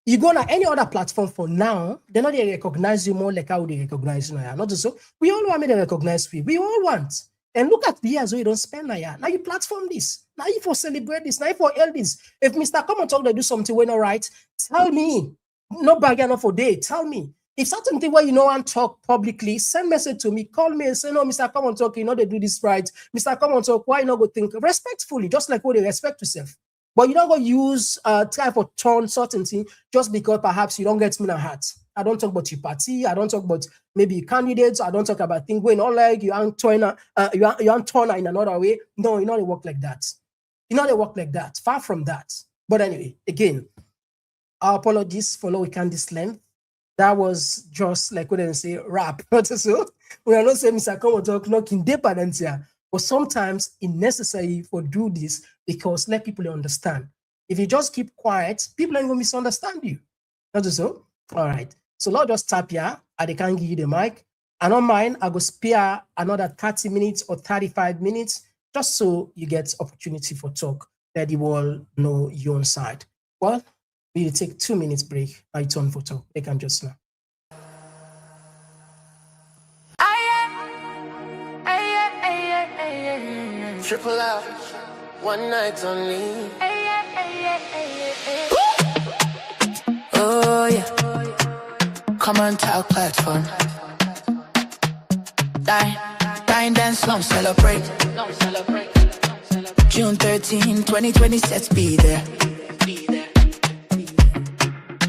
You go on any other platform for now, they're not they recognize you more like how they recognize you now. Not just so. We all want me to recognize you. We all want. And look at the years where you don't spend now. Now you platform this. Now you for celebrate this. Now you for held this. If Mr. Komon-Tok they do something when all right, tell me. No bargain for day. Tell me. If certain thing where you know and talk publicly, send message to me, call me and say, no, Mr. Komon-Tok, they do this right. Mr. Komon-Tok, why not go think respectfully, just like what they respect yourself. But you don't go use try for turn certain thing just because perhaps you don't get me in a heart. I don't talk about your party. I don't talk about maybe candidates. I don't talk about things going on like you aren't turn in another way. No, you know they work like that. They work like that. Far from that. But anyway, again, our apologies for low we can this length. That was just like what they say, rap. So we are not saying Mr. Komon-Tok knocking deeper than here. But sometimes it's necessary for do this because let people understand. If you just keep quiet, people are going to misunderstand you. Not so? All right. So Lord just tap here and they can give you the mic. I don't mind. I go spare another 30 minutes or 35 minutes just so you get opportunity for talk that you will know your own side. Well, we'll take 2 minutes break. I turn for talk. They can just now. Triple out, one night only. Oh yeah, Komon-Tok platform. Dine, dance, long celebrate. June 13, 2020, let's be there.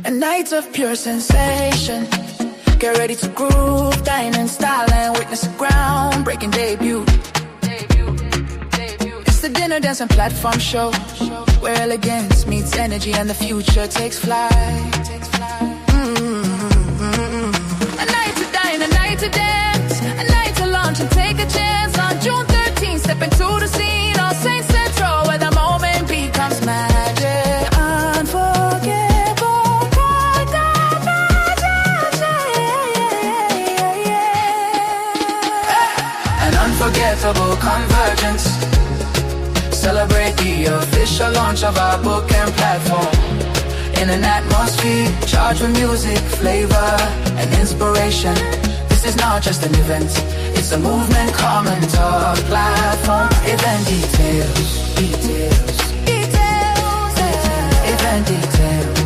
A night of pure sensation. Get ready to groove, dine in style and witness a groundbreaking debut. It's the dinner, dance and platform show where elegance meets energy and the future takes flight. A night to dine, a night to dance, a night to launch and take a chance. On June 13th, step into the scene on Saint Central where the moment becomes magic. Unforgettable, an unforgettable convergence. Celebrate the official launch of our book and platform. In an atmosphere charged with music, flavor, and inspiration. This is not just an event, it's a movement. Komon-Tok platform. Event details. Event details.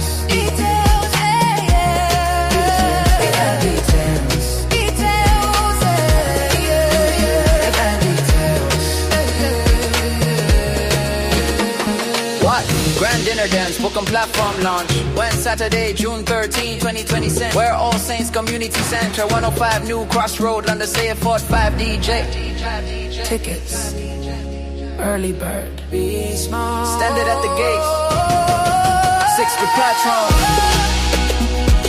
Grand dinner dance, book and platform launch. When Saturday, June 13, 2020. Where All Saints Community Center, 105 New Crossroad, London, say a 45 DJ. Tickets, early bird. Standard at the gate. 6 for platform.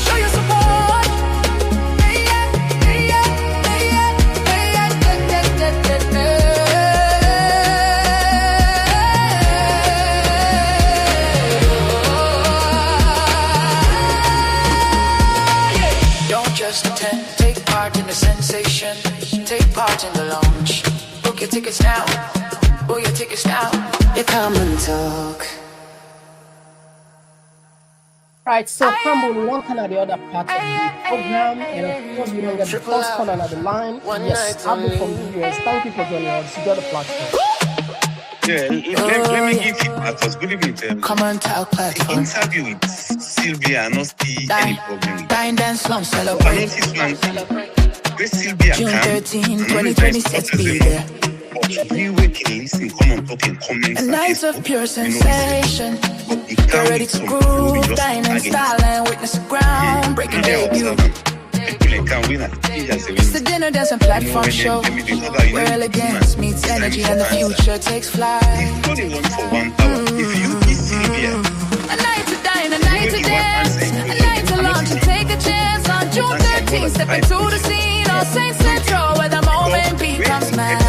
Show your support. just attend. Take part in the sensation. Take part in the launch. Book your tickets now. Book your tickets now. You come and talk. Right, so Campbell, one kind or the other part of the program, and of course we don't get the first call on the line. Yes, Abdul from the US. Thank you for joining us. You got the platform. Yeah, let me give you good evening. Komon-Tok platform. Interview with Sylvia, not see any problem with Dine dance slum celebrate. Where Sylvia June can 13, 2026 be there. We can listen, Komon-Tok and comments. A night of pure sensation. Get ready to groove, dine in style and witness the ground-breaking debut. It's the dinner dancing platform show where elegance meets energy and the future takes flight. For 1 hour, if you be Sylvia. A night to dine, a night to dance, a night to launch and take a chance. On June 13th, step into the scene on St. Central where the moment becomes magic.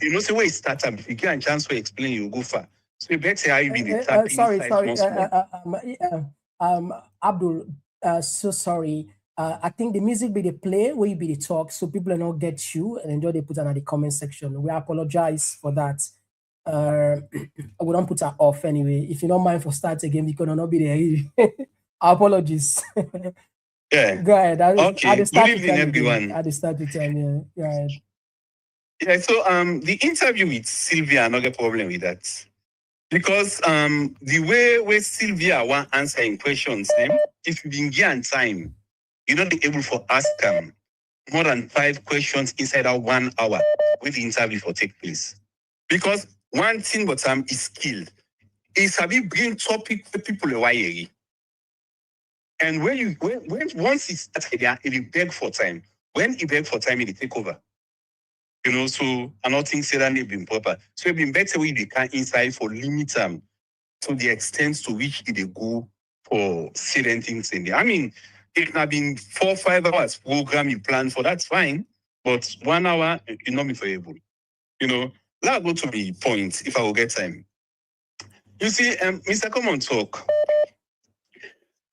You know, say where it starts, if you get a chance to explain, you go far. So you better how you be the Sorry. Abdul, so sorry. I think the music be the play, where you be the talk, so people will not get you and enjoy they put it in the comment section. We apologize for that. We don't put her off anyway. If you don't mind for start again, because will not be there. Apologies. Yeah. Go ahead. Okay. Good evening, everyone. At the start of time, yeah. Go ahead. Yeah, so the interview with Sylvia, not a problem with that. Because the way where Sylvia want answering questions, if you been given time, you're not able to ask more than 5 questions inside that 1 hour with the interview for take place. Because one thing but is skill. Is have you bring topic for people away. And when once it's started there, it will beg for time. When it beg for time, it will take over. You know, so another thing said that they've been proper. So it's been better we can inside for limit to the extent to which it go for certain things in there. I mean, it have been 4 or 5 hours program you plan for, that's fine. But 1 hour, it not be variable. You know, let's go to the point if I will get time. You see, Mr. Komon-Tok,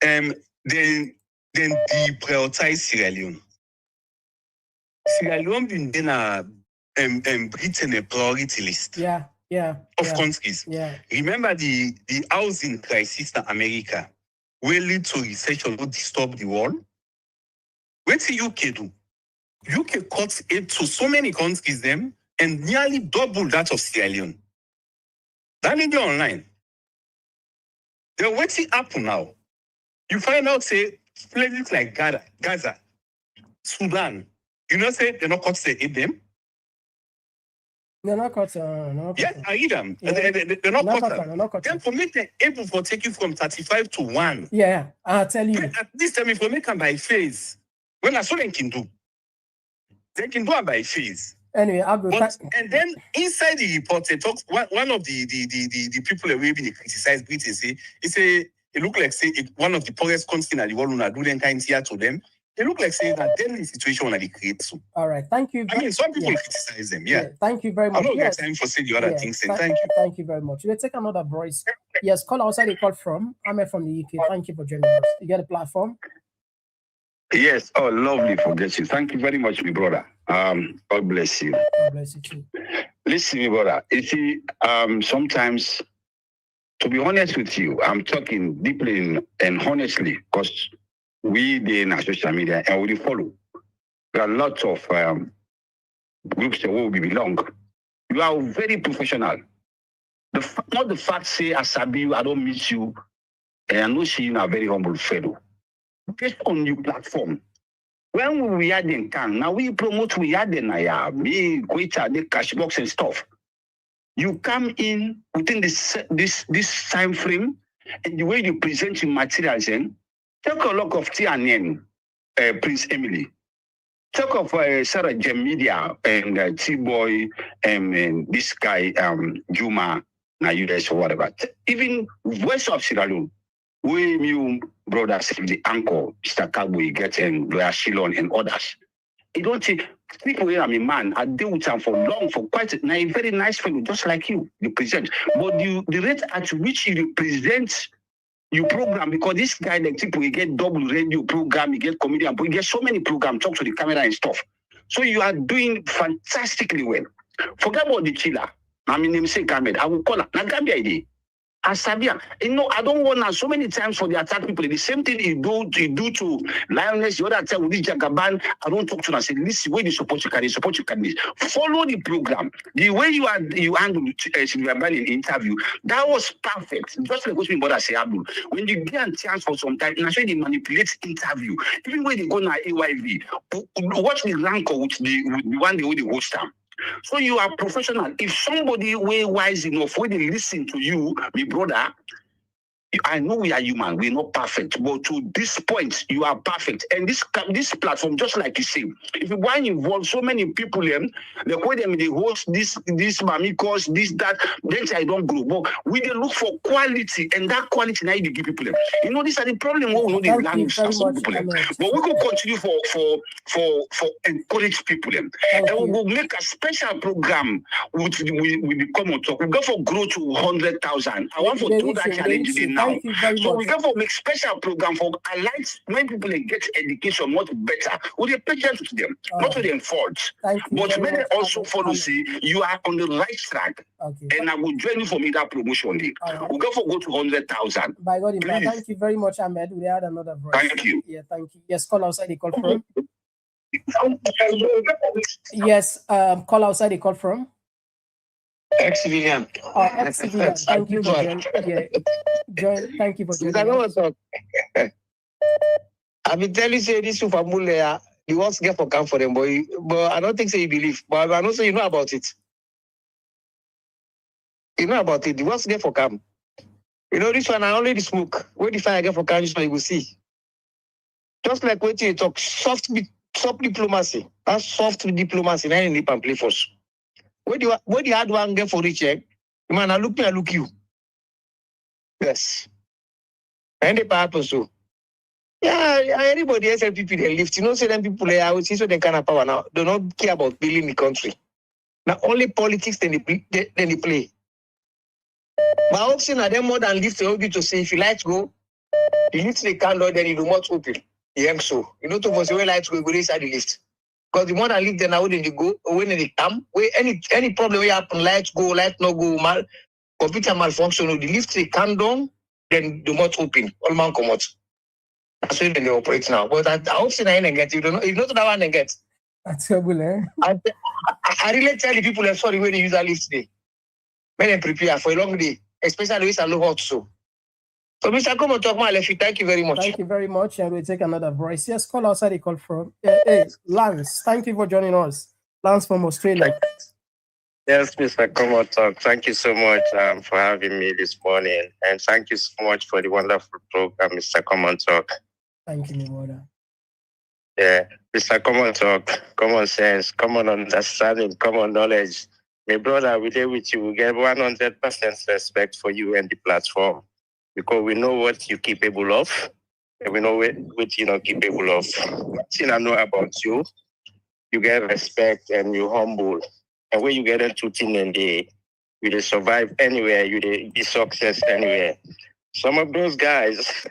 then deprioritize Sierra Leone. Sierra Leone been Britain a priority list. Of countries. Yeah. Remember the housing crisis in America will lead to recession will disturb the world. What the UK do? UK cuts aid to so many countries them and nearly double that of Sierra Leone. That is online. Then what's it happen now? You find out say places like Gaza, Sudan, you know say they're not cut to aid them. They're not cut. Yes, I read them. Yeah. They're not cut. Then for me, they're able to take you from 35 to 1. Yeah, I'll tell you. At this time, if we make them by phase, when that's what they can do. They can do it by phase. Anyway, and then inside the report, they talk. One of the people that we've been criticized Britain say, it look like say one of the poorest countries in the world when I do them kind here to them. It look like saying that then the situation when they create so. All right, thank you. I mean, some people criticize them. Yeah. Thank you very much. I don't have time for saying the other things. Thank you. Thank you very much. We'll take another voice. Yes, call outside the call from. I'm from the UK. Thank you for joining us. You get a platform. Yes. Oh, lovely for getting you. Thank you very much, my brother. God bless you. God bless you too. Listen, my brother. You see, sometimes, to be honest with you, I'm talking deeply and honestly because we in our social media and we follow. There are lots of groups that will belong. You are very professional. Not the fact say, I sabi you, I don't miss you, and I know she is a very humble fellow. Based on your platform, when we had in Kang, now we promote we had in me, the cash box and stuff. You come in within this time frame, and the way you present your materials, take a look of TNN, Prince Emily. Talk of Sarah Gem Media and T-Boy and this guy, Juma, na US or whatever. Even West of Sierra Leone, we new brothers, the uncle, Mr. Kabwe, get and Lawyer Shilon and others. You don't think People here, I'm a man. I deal with him for long, for quite a very nice fellow, just like you, the president. But the rate at which you represent your program, because this guy, like people, he get double radio program, he get comedian, but he get so many programs, talk to the camera and stuff. So you are doing fantastically well. Forget about the chiller. I mean, name say Ahmed. I will call her. Now, Gambia idea. Asabia, I don't want so many times for the attack people. The same thing you do to Lioness, the other time with this Jagaban. I don't talk to them. I say, listen, where you support your candidates, follow the program. The way you handled Sylvia Ban in the interview, that was perfect. Just like what my brother say, Abdul. When you get a chance for some time, and they manipulate interview, even when they go na AYV, watch the rancor with the one they host them. So you are professional. If somebody way wise enough, when they listen to you, my brother, I know we are human, we're not perfect, but to this point, you are perfect. And this platform, just like you say, if you want to involve so many people, the way they host this mamikos, this, that, then I don't grow. But we look for quality, and that quality now you give people. You know, these are the problem we know the language of some people. But we will continue for encourage people. And we will make a special program with the Komon-Tok. We go for growth to 100,000. I want to do that challenge now. So we therefore make special program for allied when people get education much better. We are patient to them, not to them fault. But when they also follow, see, you are on the right track. And I will join you for me that promotion day. We'll go to 100,000. By God, thank you very much, Ahmed. We had another voice. Thank you. Yeah, thank you. Yes, call outside the call from. Yes, call outside the call from. Ex-civilian. Ex-civilian. Thank you for joining. Yeah. Thank you for joining. I've been telling you, say this super mule, the worst get for camp for them, boy. But I don't think so you believe. But I know so you know about it. You know about it. The worst get for camp. You know this one, I only the smoke. Where the fire get for camp, this one you will see. Just like what you talk, soft diplomacy. That's soft diplomacy. Now you need to play force. Where the hard one get for reach, man, I look me, I look you. Yes. And the purpose so. Yeah, anybody else people they lift. You know, say them people I would see so they kind of power now. They don't care about building the country. Now only politics then they play. But I hope say now them more than lift the to say if you lights go, you lift the candle, then you do not open. Yeah, so you know to say where lights go inside the lift. Because the more than lift, then how they go, when they come, where any problem will happen, lights go, light no go, computer malfunction, the lift they come down, then the mouth open, all man come out. That's why they operate now. But I hope so I get you don't know, you know that one get. That's terrible, eh? I really tell the people I'm sorry when they use a lift today. When they prepare for a long day, especially when it's a low hot so. So, Mr. Komon-Tok, thank you very much. Thank you very much. And we'll take another voice. Yes, call outside the call from. Hey, Lance, thank you for joining us. Lance from Australia. Yes, Mr. Komon-Tok, thank you so much for having me this morning. And thank you so much for the wonderful program, Mr. Komon-Tok. Thank you, my brother. Yeah, Mr. Komon-Tok, common sense, common understanding, common knowledge. My brother, we there with you. We get 100% respect for you and the platform. Because we know what you're capable of, and we know what you're not capable of. One thing I know about you, you get respect and you're humble. And when you get into things and you survive anywhere, you be success anywhere. Some of those guys,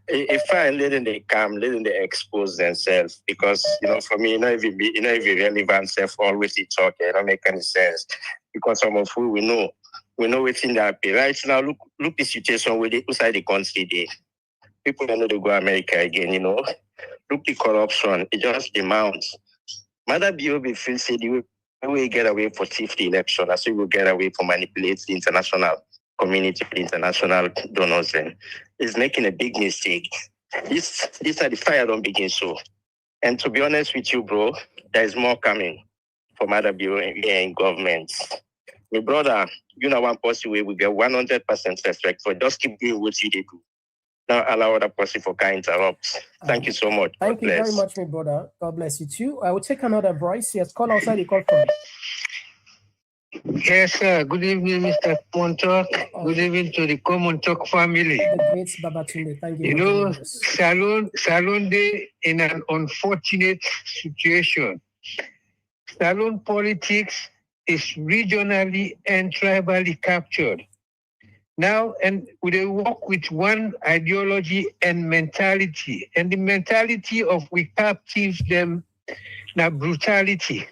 if I let them come, letting they expose themselves, because for me, not even relevant self always talk, it don't make any sense. Because some of who we know what's in that pay. Right now, look the situation with outside the country there. People don't know they go to America again, Look the corruption, it just demands. Maada Bio feel say the way we get away for 50 election, as we will get away for manipulate the international community, international donors, and is making a big mistake. This are the fire don't begin so. And to be honest with you, bro, there is more coming from Maada Bio here in government. My brother, one person where we get 100% respect for. Just keep doing what you do. Don't allow other person for can interrupt. Thank you so much. Thank you very much, my brother. God bless you too. I will take another voice. Yes, call outside the call from. Yes, sir. Good evening, Mr. Komon-Tok. Good evening to the Komon-Tok family. The great Babatunde. Thank you. Salon Day in an unfortunate situation. Saloon politics is regionally and tribally captured. Now, and they work with one ideology and mentality, and the mentality of we captive them now brutality.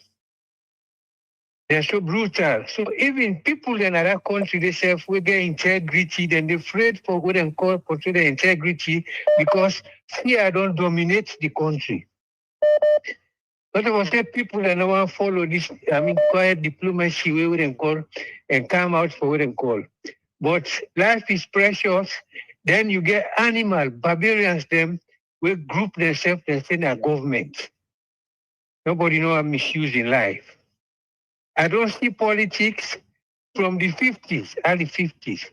They're so brutal. So even people in other countries, they say with their integrity, then they're afraid for what they call portray their integrity because fear don't dominate the country. But I was say people that don't want to follow this, quiet diplomacy, we wouldn't call, and come out for what they call. But life is precious. Then you get animal, barbarians, them will group themselves and say they're government. Nobody know I'm misusing life. I don't see politics from the 50s, early 50s,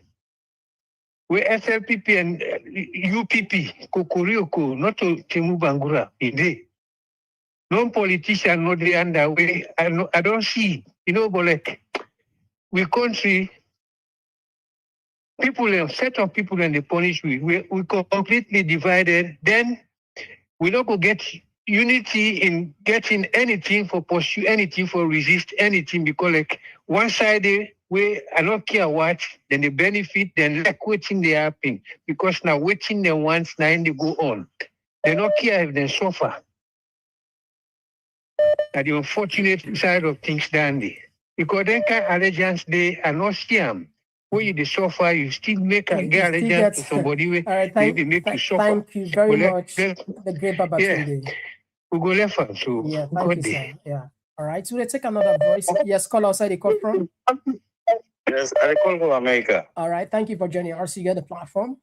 where SLPP and UPP, Kokorioko, not to Temu Bangura, in non-politician, not the underway. I don't see, but like, we country, people, a set of people and they punish we completely divided. Then we don't go get unity in getting anything for pursue anything for resist anything because like one side we I don't care what then they benefit then like waiting they happen because now waiting they once now they go on. They don't care if they suffer. At the unfortunate side of things down there. Because then kind of allegiance they are not scam. When you suffer, you still make a get allegiance to somebody where maybe make you suffer. Thank you very much. The great Baba Tunde. We go left hand, so yeah, thank you, sir. Yeah. All right. So we'll take another voice. Yes, call outside the call from. Yes, I call from America. All right. Thank you for joining us. You get the platform.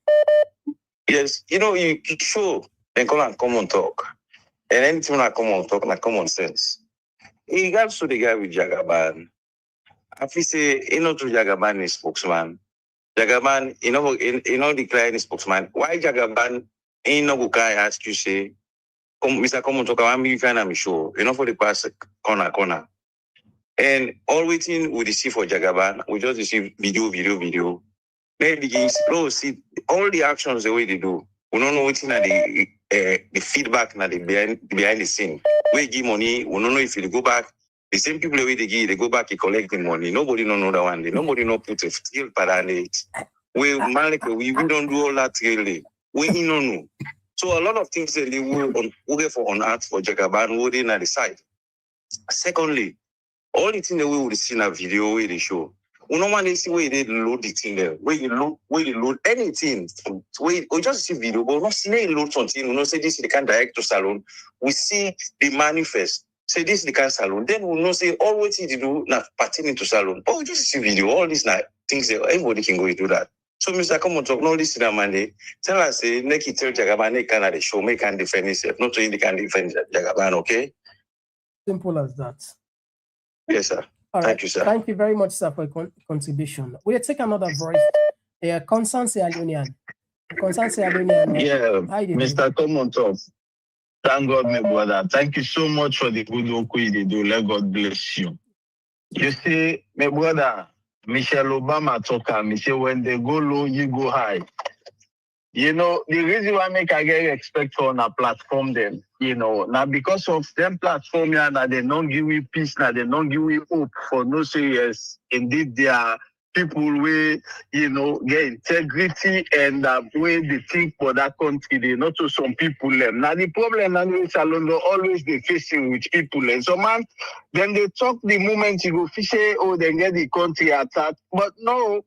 Yes, you show and call and Komon-Tok. And anything like Komon-Tok, like common sense. In regards to the guy with Jagaban, I feel say, to Jagaban is spokesman. Jagaban, declare his spokesman. Why Jagaban, go ask you say, Mr. Komon-Tok, I'm sure, for the past corner. And all waiting we receive for Jagaban, we just receive video. Then begins, see all the actions the way they do. We don't know what's in the feedback na the behind the scene. We give money, we don't know if you go back. The same people the way they give, they go back and collect the money. Nobody know that one day. Nobody know put a skill para it. We don't do all that really. We don't know. So a lot of things that they will on art for Jagaban, we didn't decide. Secondly, all the things that we will see in a video where they show. We don't want to see where they load the thing there. Where you load anything. We just see video, but we don't see any load something. We don't say this is the kind direct to salon. We see the manifest. Say this is the kind of salon. Then we don't say all what you do not pertaining to salon. But we just see video. All these things that everybody can go and do that. So Mr. Komon-Tok, no listen to Monday. Tell us, Neki tell Jagaban, they can't show, make can defend himself. Not only they can defend Jagaban, okay? Simple as that. Yes, sir. All right. Thank you, sir. Thank you very much, sir, for your contribution. We'll take another voice. Constant Sierra Leonean. Constant Sierra Leonean. Yeah, Mr. Komon-Tok. Thank God, my brother. Thank you so much for the good work you do. Let God bless you. You see, my brother, Michelle Obama talk, me say when they go low, you go high. The reason why I get respect on a platform them, now because of them platform, now they don't give you peace, now they don't give you hope for no serious. Indeed, they are people where, get integrity and way they think for that country, they not to some people. Now the problem is always they facing with people. And so man, then they talk the moment you go fish, they get the country attacked. But no.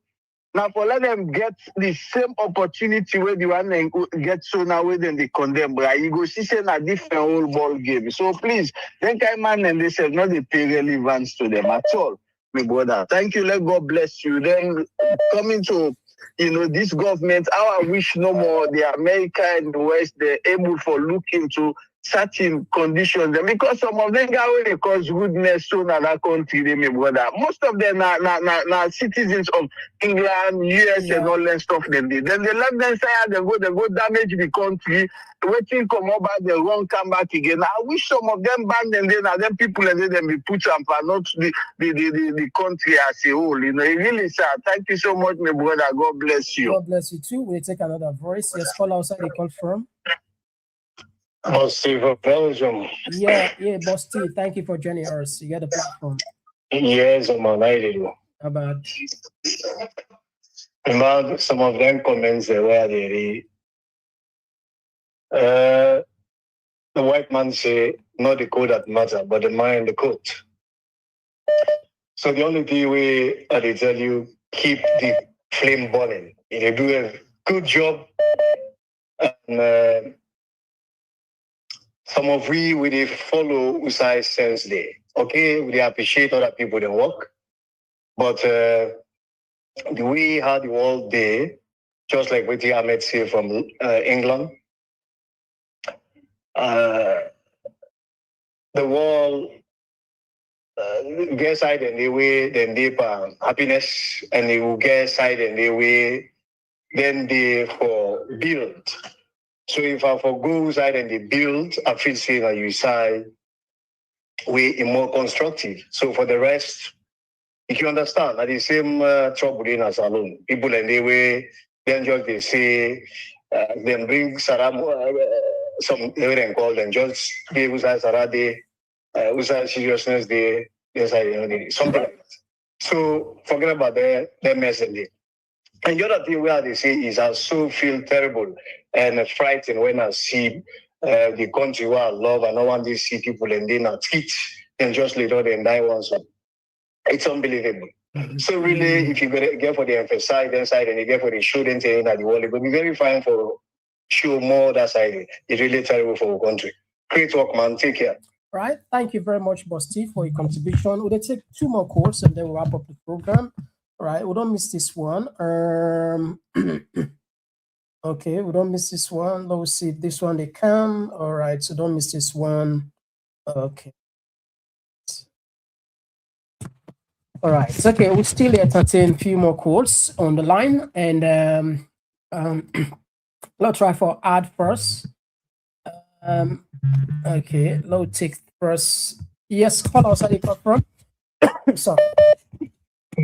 Now, for let them get the same opportunity where the one get so now where then they condemn, but you go see a different whole ball game. So please, then man and they said not they pay relevance to them at all, my brother. Thank you. Let God bless you. Then coming to this government, how I wish no more the America and the West they're able for look into certain conditions, and because some of them got where they cause goodness so in that country, they may brother. Most of them are citizens of England, US, and all that stuff. Then they let them say they go damage the country, waiting come over, they won't come back again. I wish some of them ban them then people and then be put on for not the country as a whole. It really sad. Thank you so much, my brother. God bless you. God bless you too. We'll take another voice. Yes, call outside the call from. Boss Steve of Belgium. Yeah, Boss Steve, thank you for joining us. You got the platform. Yes, I'm alright. About some of them comments where the white man say, not the code that matter, but the mind the code. So the only thing I tell you, keep the flame burning. If you do a good job, and some of we follow Usai sense day. Okay, we appreciate other people that work, but the way how the world day, just like what the Ahmed say from England, the world get side and the way then they happiness, and they will get side and the way then they for build. So if I for go side and they build, I feel saying that you side way more constructive. So for the rest, if you understand, that the same trouble in us alone. People and they way then just they say then bring Saram some they can call them just be usai Sarade, usai seriousness they something like that. So forget about that message. And the other thing where they say is I so feel terrible and frightened when I see the country where I love and I want to see people and they not teach and just later than die once. It's unbelievable. So really, if you get for the emphasize that side and you get for the show, then saying that the world, it will be very fine for show more that side. It's really terrible for our country. Great work, man. Take care. Right. Thank you very much, Boss Steve, for your contribution. We'll take 2 more calls and then we'll wrap up the program. All right. We don't miss this one. Okay, we don't miss this one. Let's see if this one they come. All right. So don't miss this one. Okay. All right, it's okay. We'll still entertain a few more calls on the line, and let's try for ad first. Okay, let's take first. Yes, call us. Where you come from? Sorry.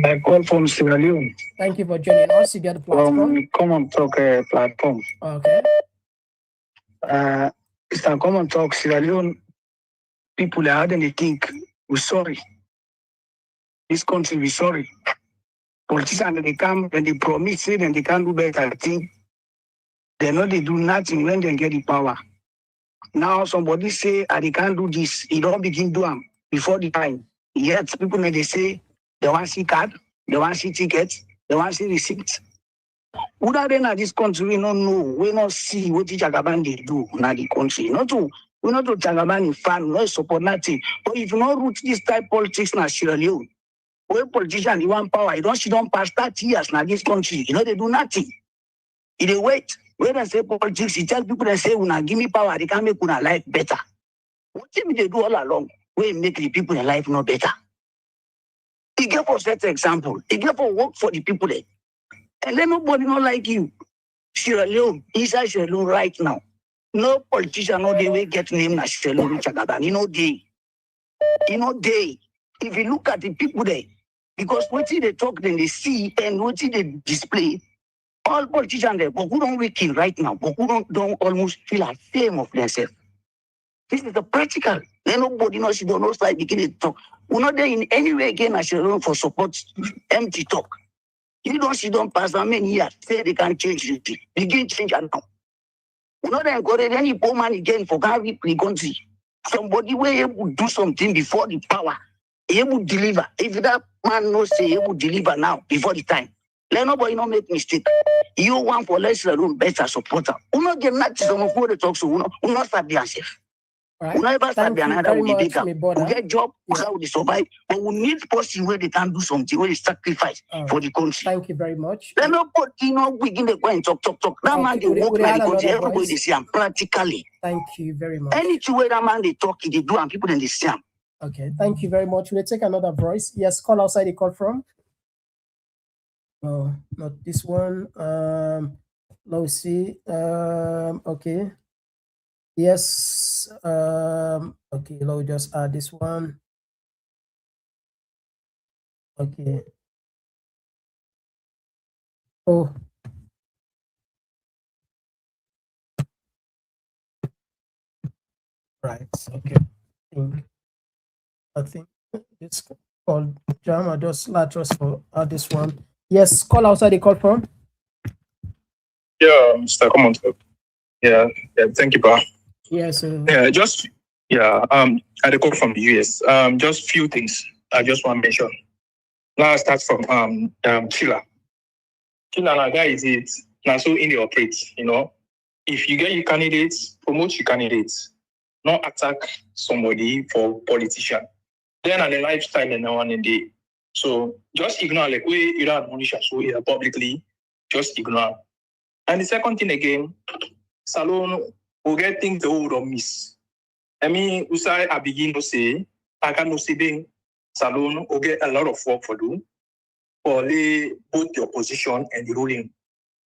I call from Sierra Leone. Thank you for joining us. You get the platform. Komon-Tok platform. Okay. It's a Komon-Tok Sierra Leone. People are having to think we're sorry. This country be sorry. Politicians, they come and they promise it and they can't do better thing. They know they do nothing when they get the power. Now somebody say, they can't do this. They don't begin do them before the time. Yet people they say, they want to see card, they want to see tickets, they want to see receipts. Who are they in this country? We don't know. We don't see what the Jagaban they do in the country. We're not to Jagaban fan, no support nothing. But if you don't root this type of politics in Sierra Leone, when politicians want power, she don't pass 30 years now this country. They do nothing. They wait. When they say politics, you tell people they say, give me power, they can make una life better. What do they do all along? We make the people in life no better. They give us that example. They give us work for the people there. And then nobody not like you. Sierra Leone, inside Sierra Leone right now. No politician, no they will get named as Sierra Leone Chagaban. They. If you look at the people there, because what they talk, then they see, and what they display, all politicians there, but who don't wicked right now, but who don't almost feel ashamed of themselves. This is the practical. Then nobody knows, you don't know, side begin to talk. We're not there in any way again as you for support, empty talk. You don't pass how many years, say they can change it. Begin change it now. We're not encourage any poor man again for God the country. Somebody will able to do something before the power. Able to deliver. If that man knows say able to deliver now before the time, let nobody not make mistake. You want for less room better supporter. We not get nothing some of what they talk so we not start yourself. Right. We never start be another with the bigger. We get job, how we survive, but we need person where they can do something, where they sacrifice for the country. Thank you very much. Let nobody begin the point talk. That man they work like the country, everybody they see him practically. Thank you very much. Anything where that man they talk, they do and people then they see him. Okay, thank you very much. We'll take another voice. Yes, call outside the call from. Oh, not this one. Let's see. Okay. Yes. Okay, let's just add this one. Okay. Oh. Right. Okay. I think it's called Jam. I just let us for this one. Yes, call outside the call phone. Yeah, Mr. Komon-Tok. Yeah, thank you, Pa. Yes. I had a call from the US. Just few things I just want to mention. Now I start from Chila. Chila, now guy is it now so in the operate, you know. If you get your candidates, promote your candidates, not attack somebody for politician. Then on the lifestyle and one in the so just ignore like we you don't admonish so here publicly, just ignore. And the second thing again, Salon will get things the old or miss. I mean, Usai I begin to say, I can no see Salon will get a lot of work for do for lay both the opposition and the ruling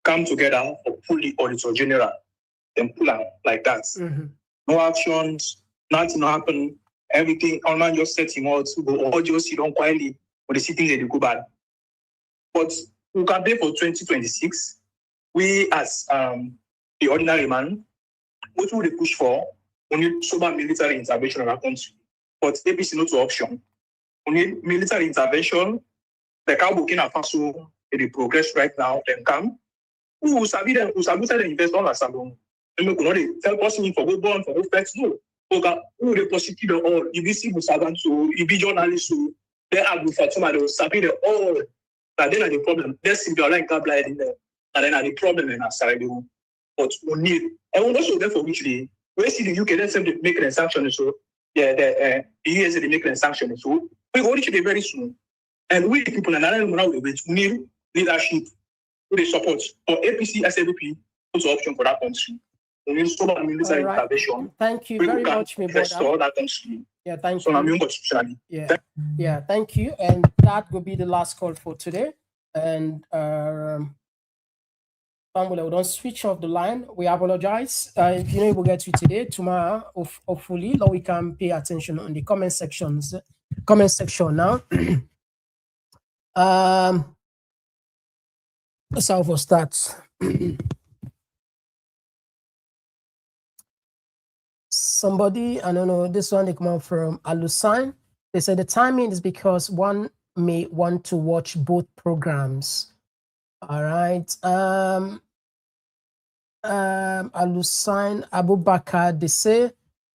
come together for pull the auditor general, then pull out like that. No actions, nothing happen, everything online just set him out to go or just sit down quietly for the sitting that they go bad. But we can pay for 2026. We as the ordinary man, what would they push for? We need sober military intervention in our country. But APC not to option. We need military intervention. The cow Burkina Faso, they progress right now, then come. Who sabi them, who sabi them invest all as alone. And we could not tell person for go born, for go flex, no. Who they prosecute them all. You be civil servant, so you be journalist, so they are good for somebody, they sabi them all. But then are the problem. There's simply like blind in there. And then are the problem in our side. But we need, and we also therefore which they, we see the UK, let's say they make an sanction, so yeah, the US they make an sanction, so we go reach it very soon. And we the people and I don't know we need leadership, we support for APC, SAVP, also option for that country. We need so much military intervention. Thank you very much, my brother. That country. Yeah, thank so you. Yeah, thank you. And that will be the last call for today. And we don't switch off the line. We apologize. If you know we'll get you today, tomorrow, hopefully, we can pay attention on the comment section now. Let's have for start. Somebody, I don't know, this one they come out from Alusign. They said the timing is because one may want to watch both programs. All right. Alusign Abubakar, they say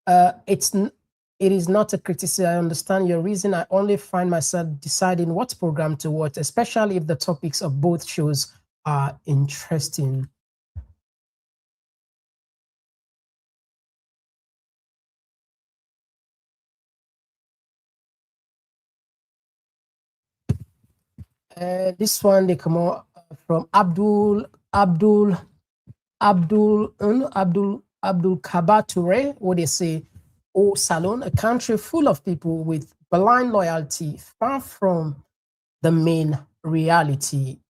it is not a criticism. I understand your reason. I only find myself deciding what program to watch, especially if the topics of both shows are interesting. This one they come out from Abdul Kabature, what they say, "Oh, Salon, a country full of people with blind loyalty, far from the main reality."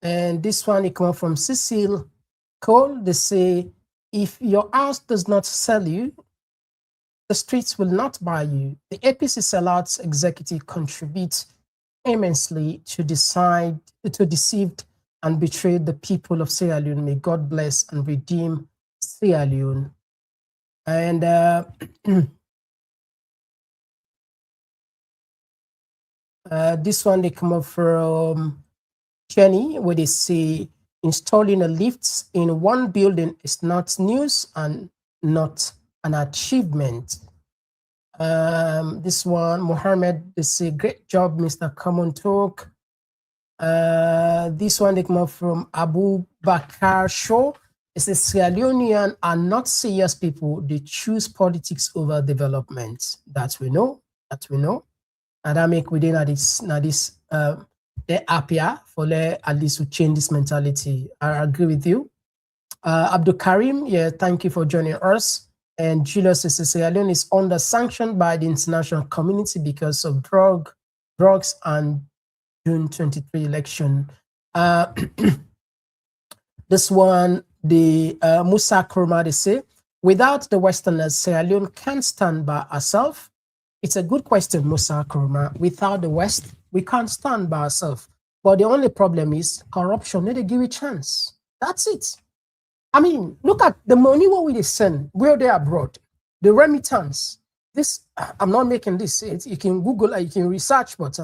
And this one, it comes from Cecile Cole. They say, if your house does not sell you, the streets will not buy you. The APC sellouts executive contribute immensely to deceive and betray the people of Sierra Leone. May God bless and redeem Sierra Leone. And this one, they come up from Jenny, where they say installing a lift in one building is not news and not an achievement. This one, Mohammed, they say great job, Mr. Komon-Tok. This one, they come up from Abu Bakar Shaw. It says Sierra Leoneans are not serious people. They choose politics over development. That we know. And I make within this they're happier for at least to change this mentality. I agree with you. Abdul Karim, yeah, thank you for joining us. And Julius says Sierra Leone is under sanction by the international community because of drugs and June 23 election. This one, the Musa Kroma, they say, without the Westerners, Sierra Leone can't stand by herself. It's a good question, Musa Kroma. Without the West, we can't stand by ourselves. But the only problem is corruption. Need to give it a chance. That's it. I mean, look at the money what we send where they abroad, the remittance. This, I'm not making this. You can Google, you can research, but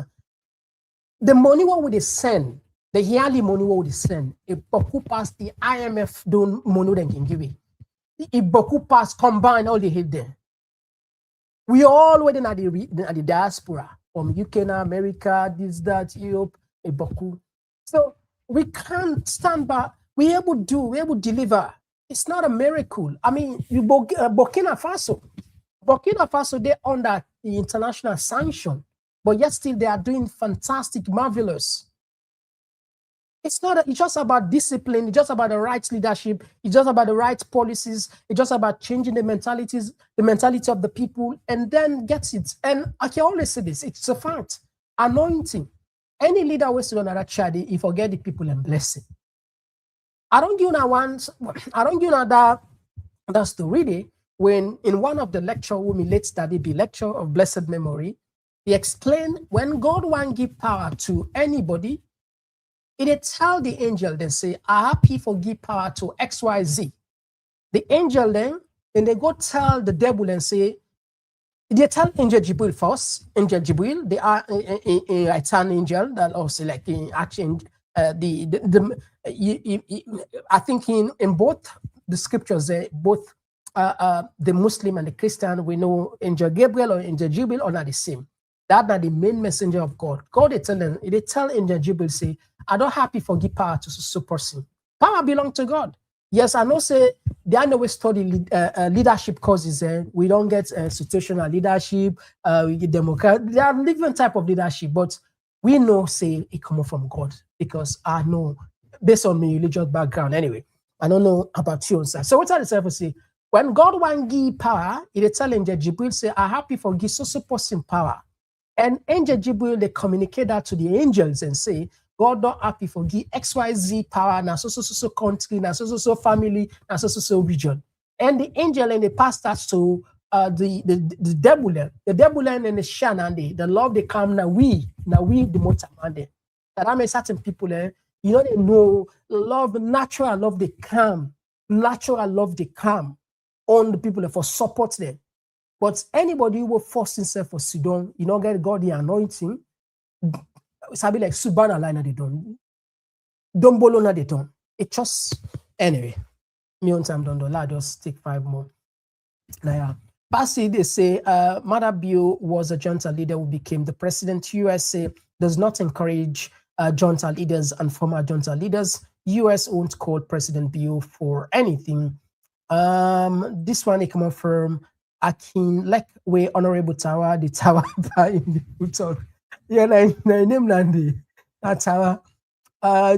the money what we send, the yearly money what we send, it boku pass the IMF don't money they can give it. It boku pass combine all the hit there. We all waiting at the diaspora from UK and America, this, that, Europe, a boku. So we can't stand by. We able to deliver. It's not a miracle. I mean, you Burkina Faso, they're under the international sanction, but yet still they are doing fantastic, marvelous. It's just about discipline. It's just about the right leadership. It's just about the right policies. It's just about changing the mentality of the people, and then gets it. And I can always say this, it's a fact. Anointing. Any leader who is on that charity, he forget the people and blessing. I don't give that story there, when in one of the lecture when we late study the lecture of blessed memory, he explained when God want give power to anybody, they tell the angel, they say, I happy for give power to XYZ. The angel then they go tell the devil and say, they tell Angel Jibril first. Angel Jibril, they are a right-hand angel that also like in action. I think in both the scriptures, both the Muslim and the Christian, we know Angel Gabriel or Angel Jibril are not the same. That are the main messenger of God. God, they tell Angel Jibril, say, I don't happy for give power to so person. Power belongs to God. Yes, I know say they are always study leadership causes. We don't get situational leadership, we get democratic. There are different type of leadership, but we know say it comes from God, because I know based on my religious background anyway. I don't know about you. So what I disciples say, when God want give power, he tell Angel Jibril, say, I happy for give so person power. And Angel Jibril, they communicate that to the angels and say, God don't happy for give XYZ power, na so country, na so family, na so region. And the angel and the pass that to the devil, and the shan and the love they come now we the most amande. That I mean certain people they know love, natural love they come on the people for support them. But anybody who will force himself for Sudan, get God the anointing. It's a bit like Subana line they don't. Dombolona they don't. It just anyway. Me on time don't I just take 5 more. Now, Pasi, they say Maada Bio was a junta leader who became the president. USA does not encourage junta leaders and former junta leaders. US won't call President Bio for anything. This one they come up from Akin, like we Honorable Tower, the Tower in the talk. Yeah, name Nandi. That's how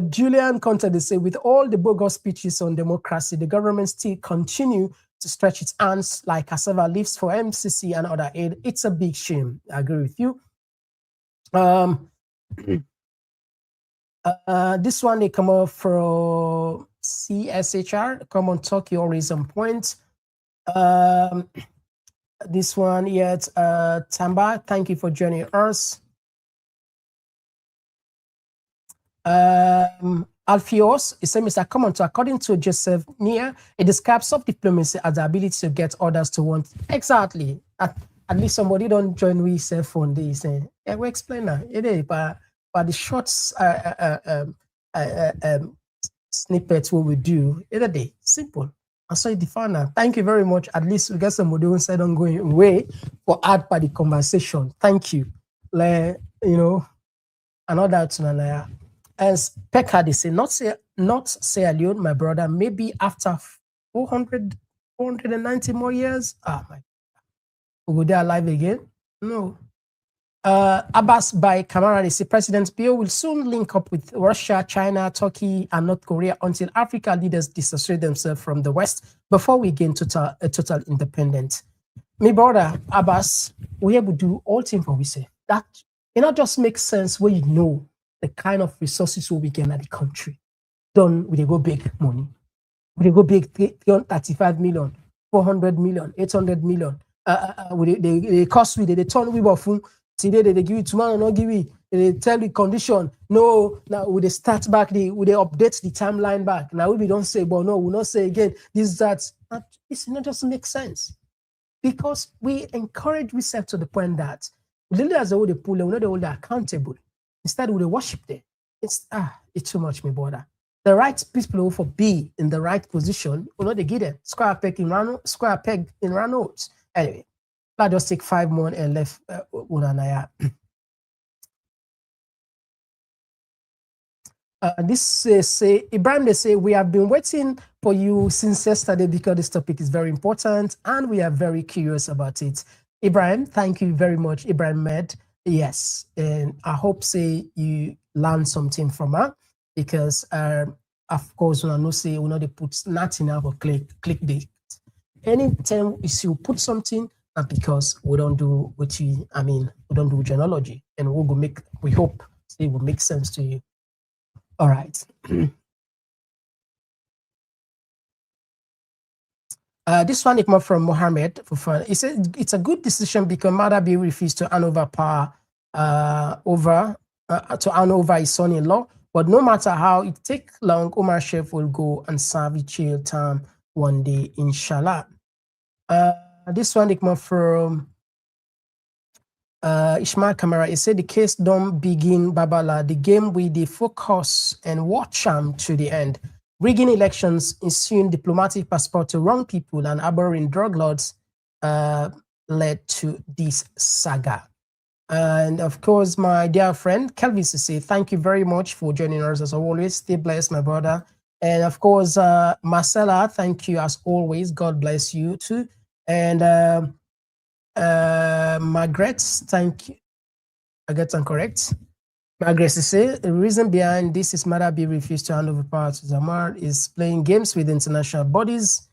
Julian Conte, they say, with all the bogus speeches on democracy, the government still continue to stretch its hands like cassava leaves for MCC and other aid. It's a big shame. I agree with you. This one, they come up from CSHR, Komon-Tok, you always on point. This one yet, Tamba, thank you for joining us. Alfios, he said, Mr. Komon-Tok, according to Joseph Nia, it describes soft diplomacy as the ability to get others to want. Exactly. At least somebody don't join with cell phone. They say, yeah, we explain that. It is, but the short snippets what we do, it's a day. Simple. And so you define that. Thank you very much. At least we get somebody who said on going away for add by the conversation. Thank you. Like, another tonight. As Pekka, they say, not Sierra Leone, my brother, maybe after 490 more years. Oh my God. Will go there alive again? No. Abbas by Kamara, they say President Bio will soon link up with Russia, China, Turkey, and North Korea until Africa leaders disassociate themselves from the West before we gain total independence. My brother, Abbas, we able to do all things for we say. That it not just makes sense when you know the kind of resources we get at the country. done with a go big money. With a go big 335 million, 400 million, 800 million. They cost with they turn we off. Today they give it tomorrow, not give it. They tell the condition. No, now we they start back, we they update the timeline back. Now we don't say, but no, we not say again. This that. It's not just make sense. Because we encourage research to the point that leaders are the pull, we're not all accountable. Instead, we worship them. It's too much, my brother. The right people will be in the right position, we're not they get them. Square peg in round notes. Anyway, let's just take 5 more and left this say Ibrahim, they say we have been waiting for you since yesterday because this topic is very important and we are very curious about it. Ibrahim, thank you very much. Ibrahim Med, yes, and I hope say you learn something from her because of course when I know say we know they put nothing up or clickbait. Anytime you put something, and because we don't do what we don't do genealogy, and we'll go we hope it will make sense to you. All right. This one is more from Mohammed. He said it's a good decision because Maada Bio refused to hand over power to hand over his son-in-law. But no matter how it takes long, Omar Shef will go and serve his jail time one day, inshallah. This one is more from Ishmael Kamara. He said the case don't begin Babala. The game with the focus and watch them to the end. Rigging elections, issuing diplomatic passport to wrong people and harboring drug lords led to this saga. And of course, my dear friend Kelvis to say thank you very much for joining us as always. Stay blessed, my brother. And of course, Marcella, thank you as always. God bless you too. And Margaret, thank you. I get them correct. Margaret say the reason behind this is Maada Bio refused to hand over power to Zamar is playing games with international bodies.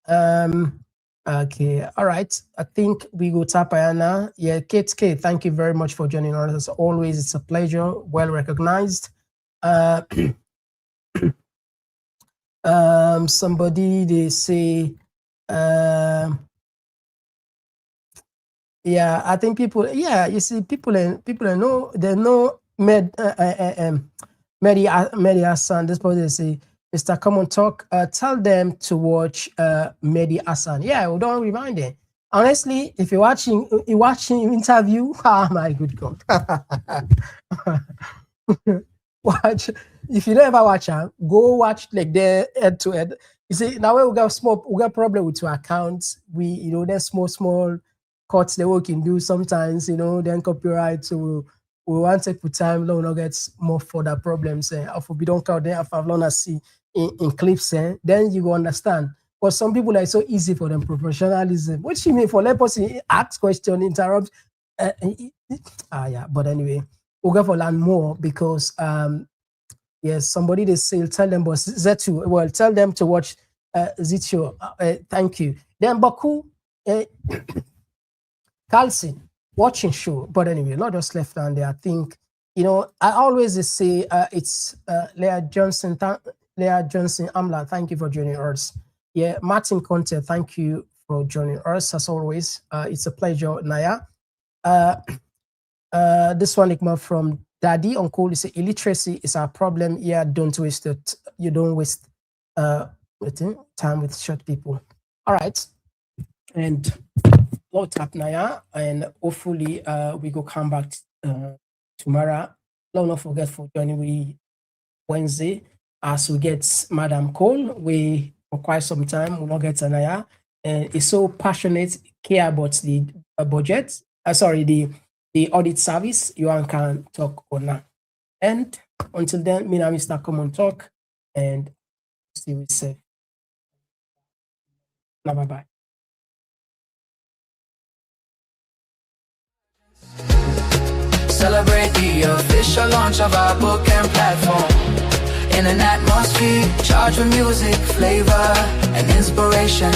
Okay, all right. I think we go tap Ayana. Yeah, Kate K, thank you very much for joining us. As always, it's a pleasure. Well recognized. Somebody they say yeah, I think people, yeah, you see, people know, they know Mary Hassan. This person they say, Mr. Komon-Tok, tell them to watch Mehdi Hassan. Yeah, we don't remind them. Honestly, if you're watching interview, oh my good God. Watch. If you never watch her, go watch like the head to head. You see, now we got problem with your accounts. We, there's small cuts that we can do sometimes, then copyright. So we want to put time, long not get more further problems. If we don't count there, if I've learned to see in clips, then you will understand. But some people are so easy for them professionalism. What you mean for let person ask question, interrupt? Yeah, but anyway, we'll go for learn more because yes, somebody they say tell them, but Zetu, well, tell them to watch Zitio. Thank you. Then Baku. Carlson, watching show, but anyway, not just left down there. I think, I always say it's Leah Johnson, Amla, thank you for joining us. Yeah, Martin Conte, thank you for joining us as always. It's a pleasure, Naya. This one Ikma from Daddy Uncle is illiteracy is our problem. Yeah, don't waste it. You don't waste time with short people. All right, and Lord tap Naya, and hopefully we go come back tomorrow. Don't not forget for joining we Wednesday as we get Madam Cole. We for quite some time we not get Naya, and it's so passionate care about the budget. The audit service. You can talk on that. And until then, me and Mr. Komon-Tok, and see you safe. Now bye bye. Celebrate the official launch of our book and platform. In an atmosphere charged with music, flavor, and inspiration.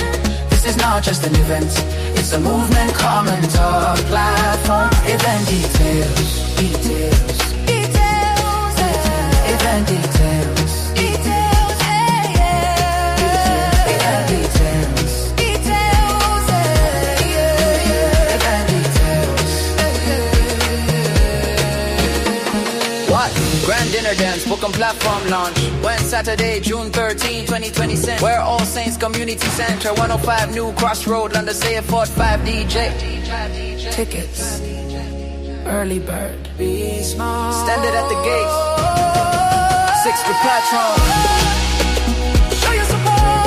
This is not just an event, it's a movement, Komon-Tok platform. Event details. Event details. Grand dinner dance, book and platform launch. When Saturday, June 13, 2026. Where All Saints Community Center, 105 New Crossroad, London, say a 45 DJ. Tickets, early bird. Standard at the gate. 6 the platform. Show your support.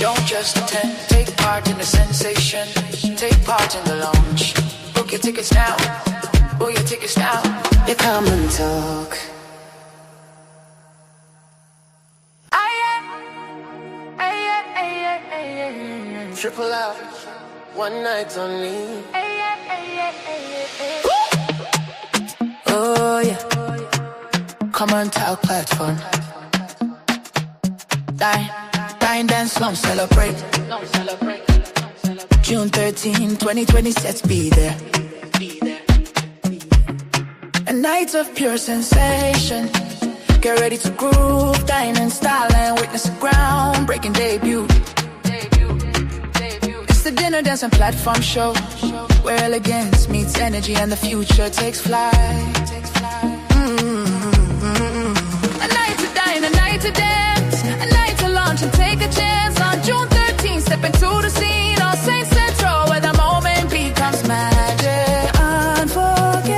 Don't just attend, take part in the sensation. Take part in the launch. Book your tickets now. Book your tickets now. You come and talk. Triple out, one night only. Oh yeah, Komon-Tok platform. Dine, dance, long celebrate. June 13, 2020, let's be there. A night of pure sensation. Get ready to groove, dine in style and witness a groundbreaking debut. It's the dinner dance and platform show, where elegance meets energy and the future takes flight. A night to dine, a night to dance, a night to launch and take a chance. On June 13th, step into the scene, All Saints Central, where the moment becomes magic. Unforgettable.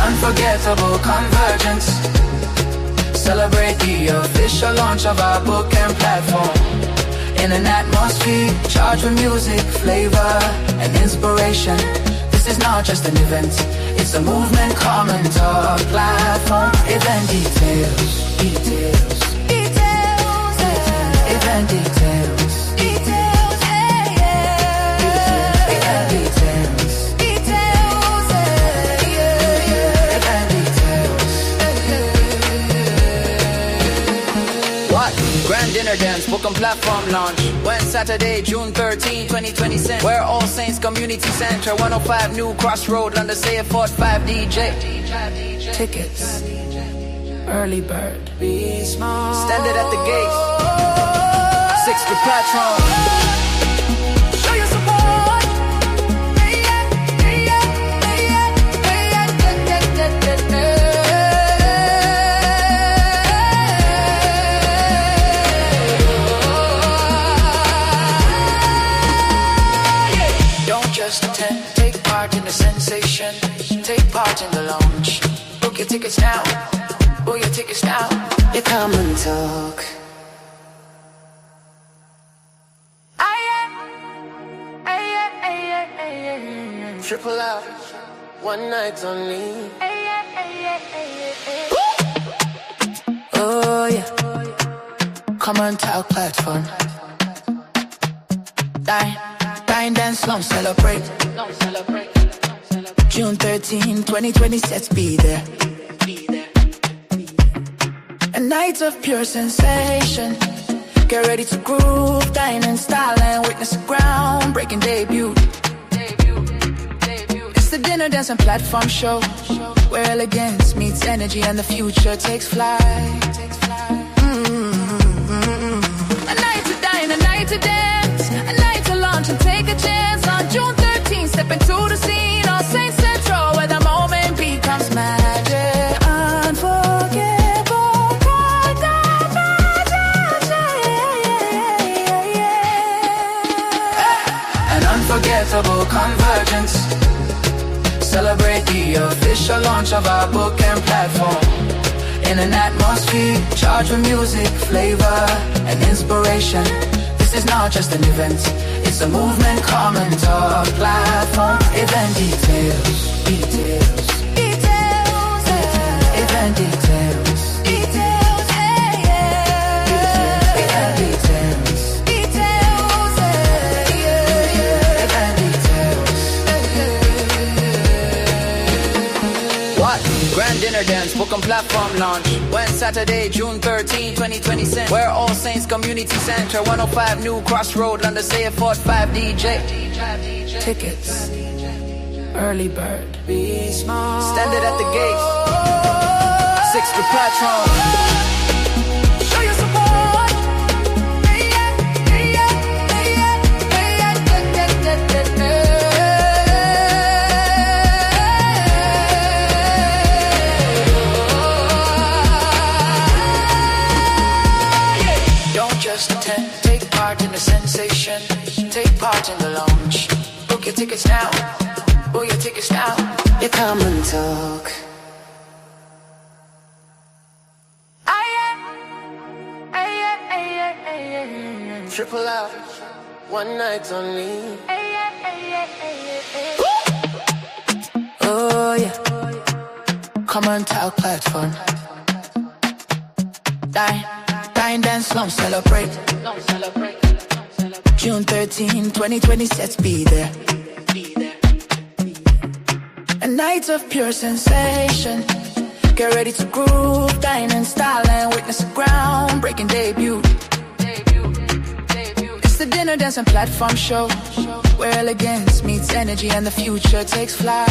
Unforgettable convergence. Celebrate the official launch of our book and platform. In an atmosphere charged with music, flavor, and inspiration. This is not just an event, it's a movement. Komon-Tok platform. Event details. Event details. Grand dinner dance, book and platform launch. When Saturday, June 13, 2026. Where All Saints Community Center, 105 New Crossroad, London, say a 45 DJ. Tickets, early bird. Standard at the gate. 6 the platform. Take part in the sensation. Take part in the launch. Book your tickets now. Book your tickets now. You come and talk. Triple out, one night only. Oh yeah, Komon-Tok platform. Dine, dance, long celebrate. June 13, 2020, let's be there. A night of pure sensation. Get ready to groove, dine in style and witness a groundbreaking debut. It's the dinner dance and platform show, where elegance meets energy and the future takes flight. A night to dine, a night to dance, a night to launch and take a chance. On June 13th, step into the scene, All Saints Central, where the moment becomes magic. Unforgettable. An unforgettable convergence. Celebrate the official launch of our book and platform. In an atmosphere charged with music, flavor, and inspiration. This is not just an event, it's a movement. Komon-Tok platform. Event details. Event details. Grand dinner dance, book and platform launch. When Saturday, June 13, 2026. Where All Saints Community Center, 105 New Crossroad, London, say a 45 DJ. Tickets, early bird, standard at the gate, 6 to platform. Show your support. Don't just attend, take part in the sensation, take part in the launch. Book your tickets now. Book your tickets now. You come and talk. Triple out, one night only. Oh yeah. Komon-Tok platform. Dine, dance, slum, celebrate. June 13, 2020, let's be there. A night of pure sensation. Get ready to groove, dine in style and witness a groundbreaking debut. It's the dinner, dance and platform show, where elegance meets energy and the future takes flight.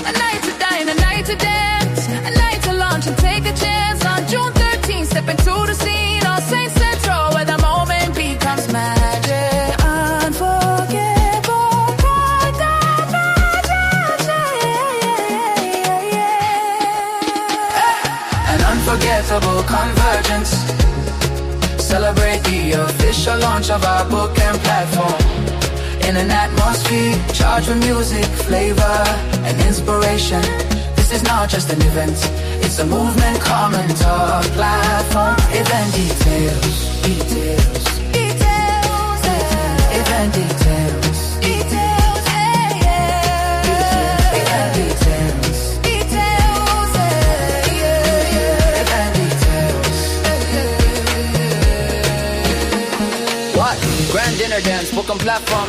A night to dine, a night to dance, a night to launch and take a chance. On June 13th, step into the scene on St. Central, where the moment becomes magic. Unforgettable, an unforgettable convergence. Celebrate the official launch of our book and platform. In an atmosphere charged with music, flavor, and inspiration. This is not just an event, it's a movement. Komon-Tok platform. Event details, event details, event details, event details. What? Grand dinner dance, book and platform.